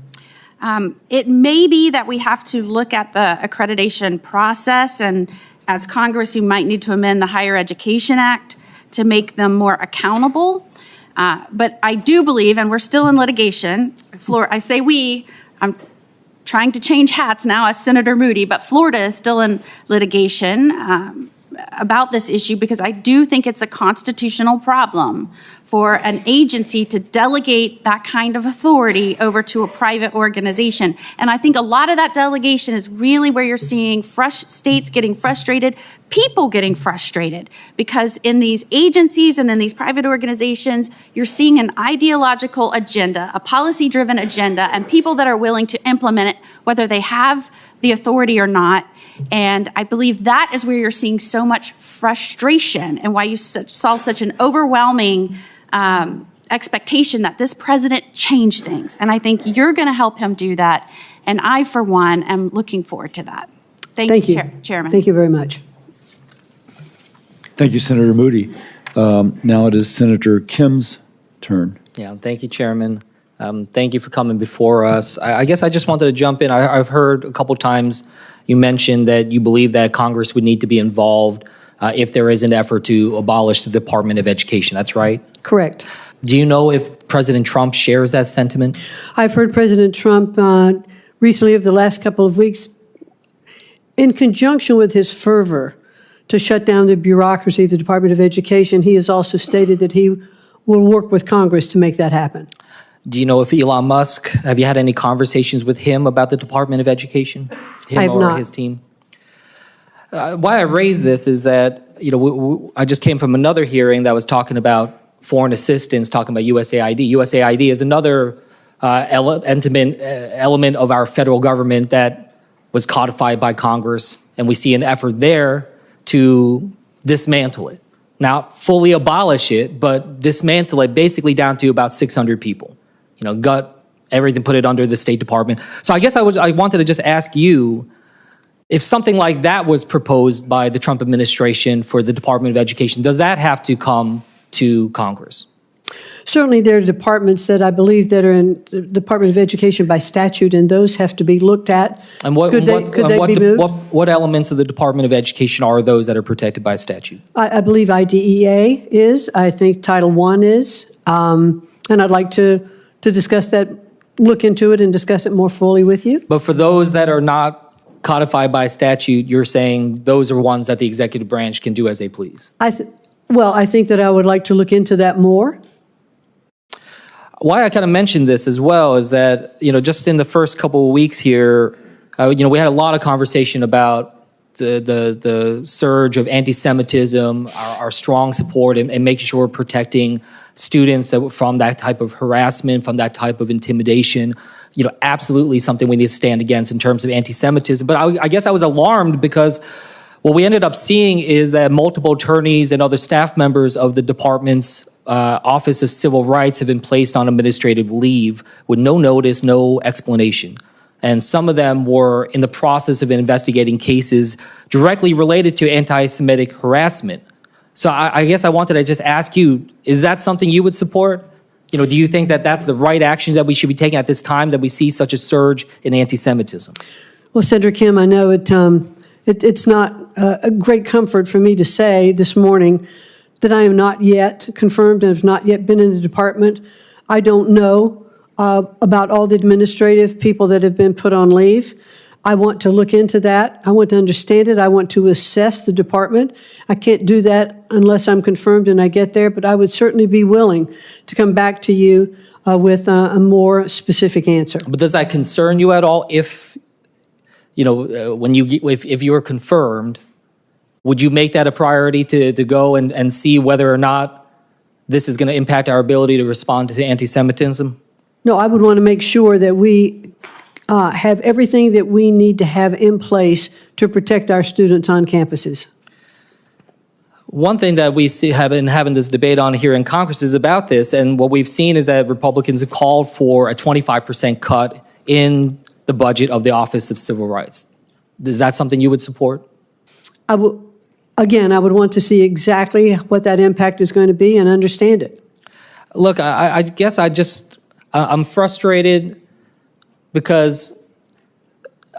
It may be that we have to look at the accreditation process, and as Congress, you might need to amend the Higher Education Act to make them more accountable. But I do believe, and we're still in litigation, I say we, I'm trying to change hats now as Senator Moody, but Florida is still in litigation about this issue because I do think it's a constitutional problem for an agency to delegate that kind of authority over to a private organization. And I think a lot of that delegation is really where you're seeing states getting frustrated, people getting frustrated, because in these agencies and in these private organizations, you're seeing an ideological agenda, a policy-driven agenda, and people that are willing to implement it, whether they have the authority or not. And I believe that is where you're seeing so much frustration and why you saw such an overwhelming expectation that this president change things. And I think you're going to help him do that. And I, for one, am looking forward to that. Thank you, Chairman. Thank you very much. Thank you, Senator Moody. Now it is Senator Kim's turn. Yeah, thank you, Chairman. Thank you for coming before us. I guess I just wanted to jump in. I've heard a couple times you mentioned that you believe that Congress would need to be involved if there is an effort to abolish the Department of Education. That's right? Correct. Do you know if President Trump shares that sentiment? I've heard President Trump recently, over the last couple of weeks, in conjunction with his fervor to shut down the bureaucracy of the Department of Education, he has also stated that he will work with Congress to make that happen. Do you know if Elon Musk, have you had any conversations with him about the Department of Education? Him I have or not. his team? Why I raise this is that, I just came from another hearing that was talking about foreign assistance, talking about USAID. USAID is another element of our federal government that was codified by Congress, and we see an effort there to dismantle it. Not fully abolish it, but dismantle it basically down to about 600 people. Gut everything, put it under the State Department. So I guess I wanted to just ask you, if something like that was proposed by the Trump administration for the Department of Education, does that have to come to Congress? Certainly, there are departments that I believe that are in the Department of Education by statute, and those have to be looked at. And what, Could they be moved? what elements of the Department of Education are those that are protected by statute? I believe IDEA is. I think Title I is. And I'd like to discuss that, look into it and discuss it more fully with you. But for those that are not codified by statute, you're saying those are ones that the executive branch can do as they please? I think that I would like to look into that more. Why I kind of mentioned this as well is that, just in the first couple of weeks here, we had a lot of conversation about the surge of anti-Semitism, our strong support and making sure we're protecting students from that type of harassment, from that type of intimidation. Absolutely something we need to stand against in terms of anti-Semitism. But I guess I was alarmed because what we ended up seeing is that multiple attorneys and other staff members of the department's Office of Civil Rights have been placed on administrative leave with no notice, no explanation. And some of them were in the process of investigating cases directly related to anti-Semitic harassment. So I guess I wanted to just ask you, is that something you would support? Do you think that that's the right actions that we should be taking at this time that we see such a surge in anti-Semitism? Well, Senator Kim, I know it's not a great comfort for me to say this morning that I am not yet confirmed and have not yet been in the department. I don't know about all the administrative people that have been put on leave. I want to look into that. I want to understand it. I want to assess the department. I can't do that unless I'm confirmed and I get there, but I would certainly be willing to come back to you with a more specific answer. But does that concern you at all if if you were confirmed? Would you make that a priority to go and see whether or not this is going to impact our ability to respond to anti-Semitism? No, I would want to make sure that we have everything that we need to have in place to protect our students on campuses. One thing that we have been having this debate on here in Congress is about this, and what we've seen is that Republicans have called for a 25% cut in the budget of the Office of Civil Rights. Is that something you would support? Again, I would want to see exactly what that impact is going to be and understand it. Look, I guess I'm frustrated because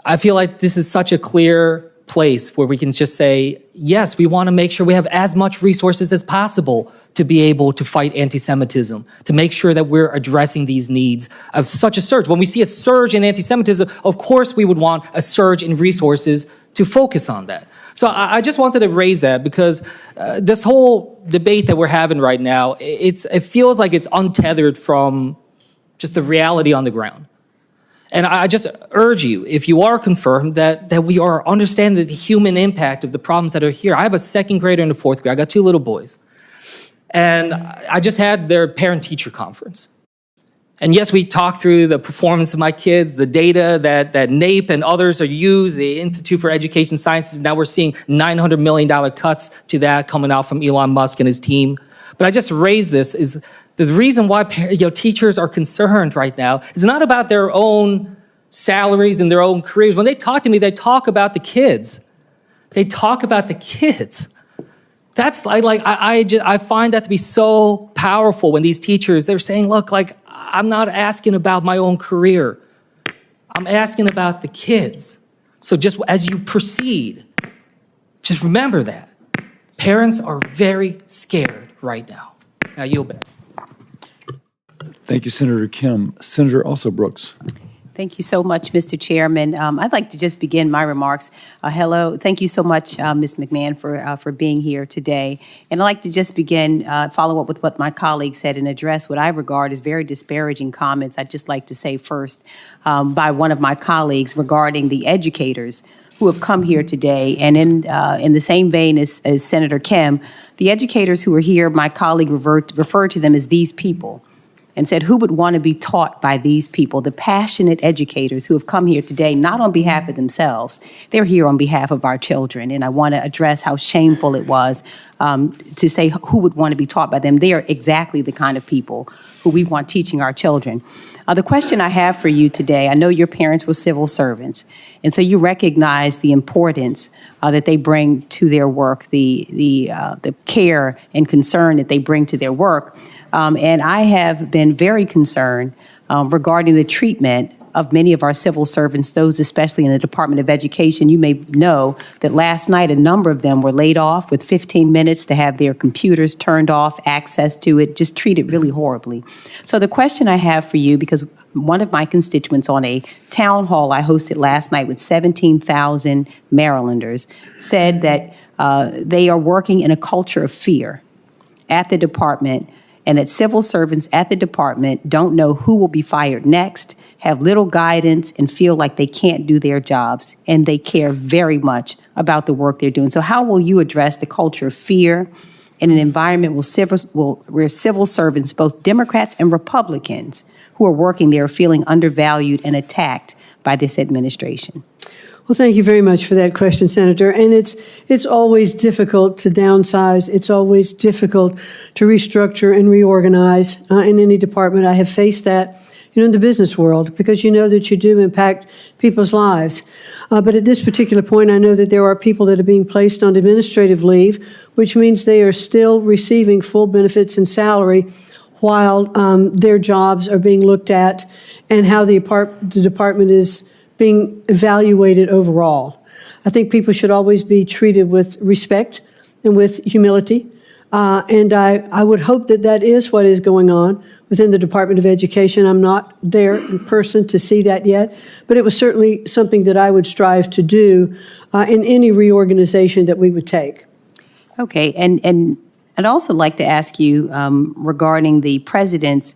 I feel like this is such a clear place where we can just say, yes, we want to make sure we have as much resources as possible to be able to fight anti-Semitism, to make sure that we're addressing these needs of such a surge. When we see a surge in anti-Semitism, of course we would want a surge in resources to focus on that. So I just wanted to raise that because this whole debate that we're having right now, it feels like it's untethered from just the reality on the ground. And I just urge you, if you are confirmed, that we are understanding the human impact of the problems that are here. I have a second grader and a fourth grader. I got two little boys. And I just had their parent-teacher conference. And yes, we talked through the performance of my kids, the data that NAEP and others are used, the Institute for Education Sciences. Now we're seeing $900 million cuts to that coming out from Elon Musk and his team. But I just raised this is the reason why teachers are concerned right now is not about their own salaries and their own careers. When they talk to me, they talk about the kids. They talk about the kids. That's I find that to be so powerful when these teachers, they're saying, look, I'm not asking about my own career. I'm asking about the kids. So just as you proceed, just remember that. Parents are very scared right now. Now yield back. Thank you, Senator Kim. Senator also Brooks. Thank you so much, Mr. Chairman. I'd like to just begin my remarks. Hello. Thank you so much, Ms. McMahon, for being here today. And I'd like to just begin, follow up with what my colleague said and address what I regard as very disparaging comments. I'd just like to say first by one of my colleagues regarding the educators who have come here today. And in the same vein as Senator Kim, the educators who are here, my colleague referred to them as these people, and said, who would want to be taught by these people, the passionate educators who have come here today, not on behalf of themselves, they're here on behalf of our children. And I want to address how shameful it was to say who would want to be taught by them. They are exactly the kind of people who we want teaching our children. The question I have for you today, I know your parents were civil servants, and so you recognize the importance that they bring to their work, the care and concern that they bring to their work. And I have been very concerned regarding the treatment of many of our civil servants, those especially in the Department of Education. You may know that last night a number of them were laid off with 15 minutes to have their computers turned off, access to it, just treated really horribly. So the question I have for you, because one of my constituents on a town hall I hosted last night with 17,000 Marylanders said that they are working in a culture of fear at the department, and that civil servants at the department don't know who will be fired next, have little guidance, and feel like they can't do their jobs, and they care very much about the work they're doing. So how will you address the culture of fear in an environment where civil servants, both Democrats and Republicans, who are working there are feeling undervalued and attacked by this administration? Well, thank you very much for that question, Senator. And it's always difficult to downsize. It's always difficult to restructure and reorganize in any department. I have faced that, in the business world, because you know that you do impact people's lives. But at this particular point, I know that there are people that are being placed on administrative leave, which means they are still receiving full benefits and salary while their jobs are being looked at and how the department is being evaluated overall. I think people should always be treated with respect and with humility. And I would hope that that is what is going on within the Department of Education. I'm not there in person to see that yet, but it was certainly something that I would strive to do in any reorganization that we would take. Okay, and I'd also like to ask you regarding the president's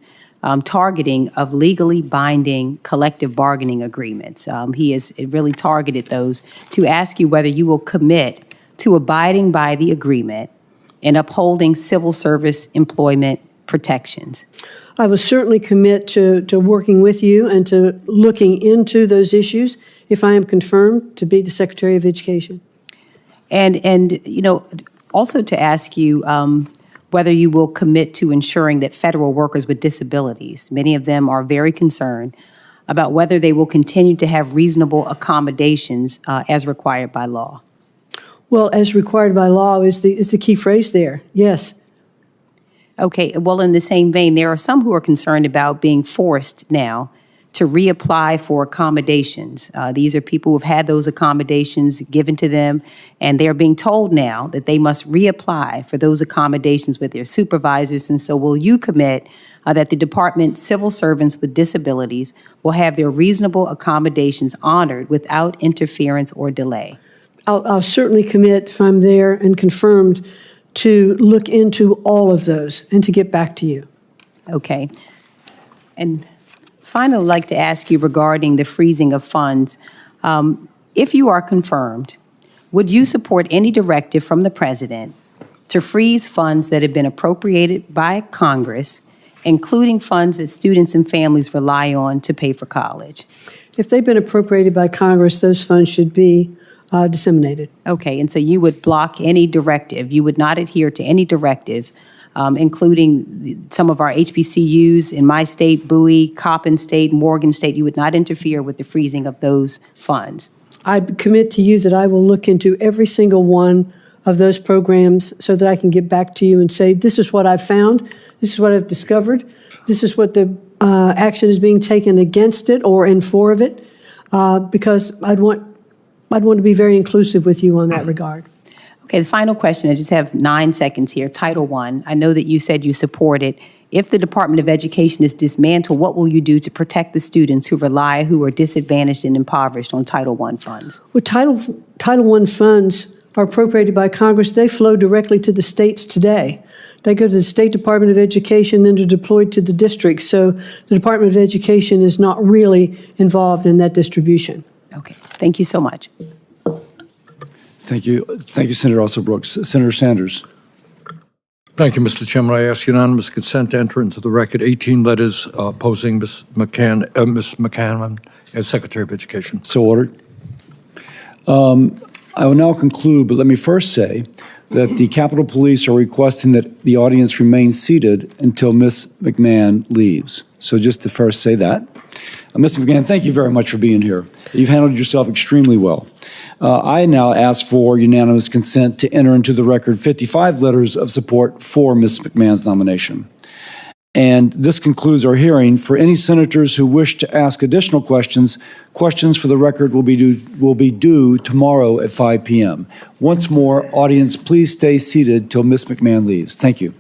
targeting of legally binding collective bargaining agreements. He has really targeted those, to ask you whether you will commit to abiding by the agreement and upholding civil service employment protections. I will certainly commit to working with you and to looking into those issues if I am confirmed to be the Secretary of Education. And also to ask you whether you will commit to ensuring that federal workers with disabilities, many of them are very concerned about whether they will continue to have reasonable accommodations as required by law. Well, as required by law is the key phrase there, yes. Okay, well, in the same vein, there are some who are concerned about being forced now to reapply for accommodations. These are people who have had those accommodations given to them, and they're being told now that they must reapply for those accommodations with their supervisors. And so will you commit that the department civil servants with disabilities will have their reasonable accommodations honored without interference or delay? I'll certainly commit, if I'm there and confirmed, to look into all of those and to get back to you. Okay. And finally, I'd like to ask you regarding the freezing of funds. If you are confirmed, would you support any directive from the president to freeze funds that have been appropriated by Congress, including funds that students and families rely on to pay for college? If they've been appropriated by Congress, those funds should be disseminated. Okay, and so you would block any directive. You would not adhere to any directive, including some of our HBCUs in my state, Bowie, Coppin State, Morgan State. You would not interfere with the freezing of those funds. I commit to you that I will look into every single one of those programs so that I can get back to you and say, this is what I've found, this is what I've discovered, this is what the action is being taken against it or in favor of it, because I'd want to be very inclusive with you on that regard. Okay, the final question, I just have 9 seconds here. Title I, I know that you said you support it. If the Department of Education is dismantled, what will you do to protect the students who are disadvantaged and impoverished on Title I funds? Well, Title I funds are appropriated by Congress. They flow directly to the states today. They go to the State Department of Education, then they're deployed to the districts. So the Department of Education is not really involved in that distribution. Okay, thank you so much. Thank you. Thank you, Senator Brooks. Senator Sanders. Thank you, Mr. Chairman. I ask unanimous consent to enter into the record 18 letters opposing Ms. McMahon as Secretary of Education. So ordered. I will now conclude, but let me first say that the Capitol Police are requesting that the audience remain seated until Ms. McMahon leaves. So just to first say that. Ms. McMahon, thank you very much for being here. You've handled yourself extremely well. I now ask for unanimous consent to enter into the record 55 letters of support for Ms. McMahon's nomination. And this concludes our hearing. For any senators who wish to ask additional questions, questions for the record will be due tomorrow at 5 p.m. Once more, audience, please stay seated till Ms. McMahon leaves. Thank you.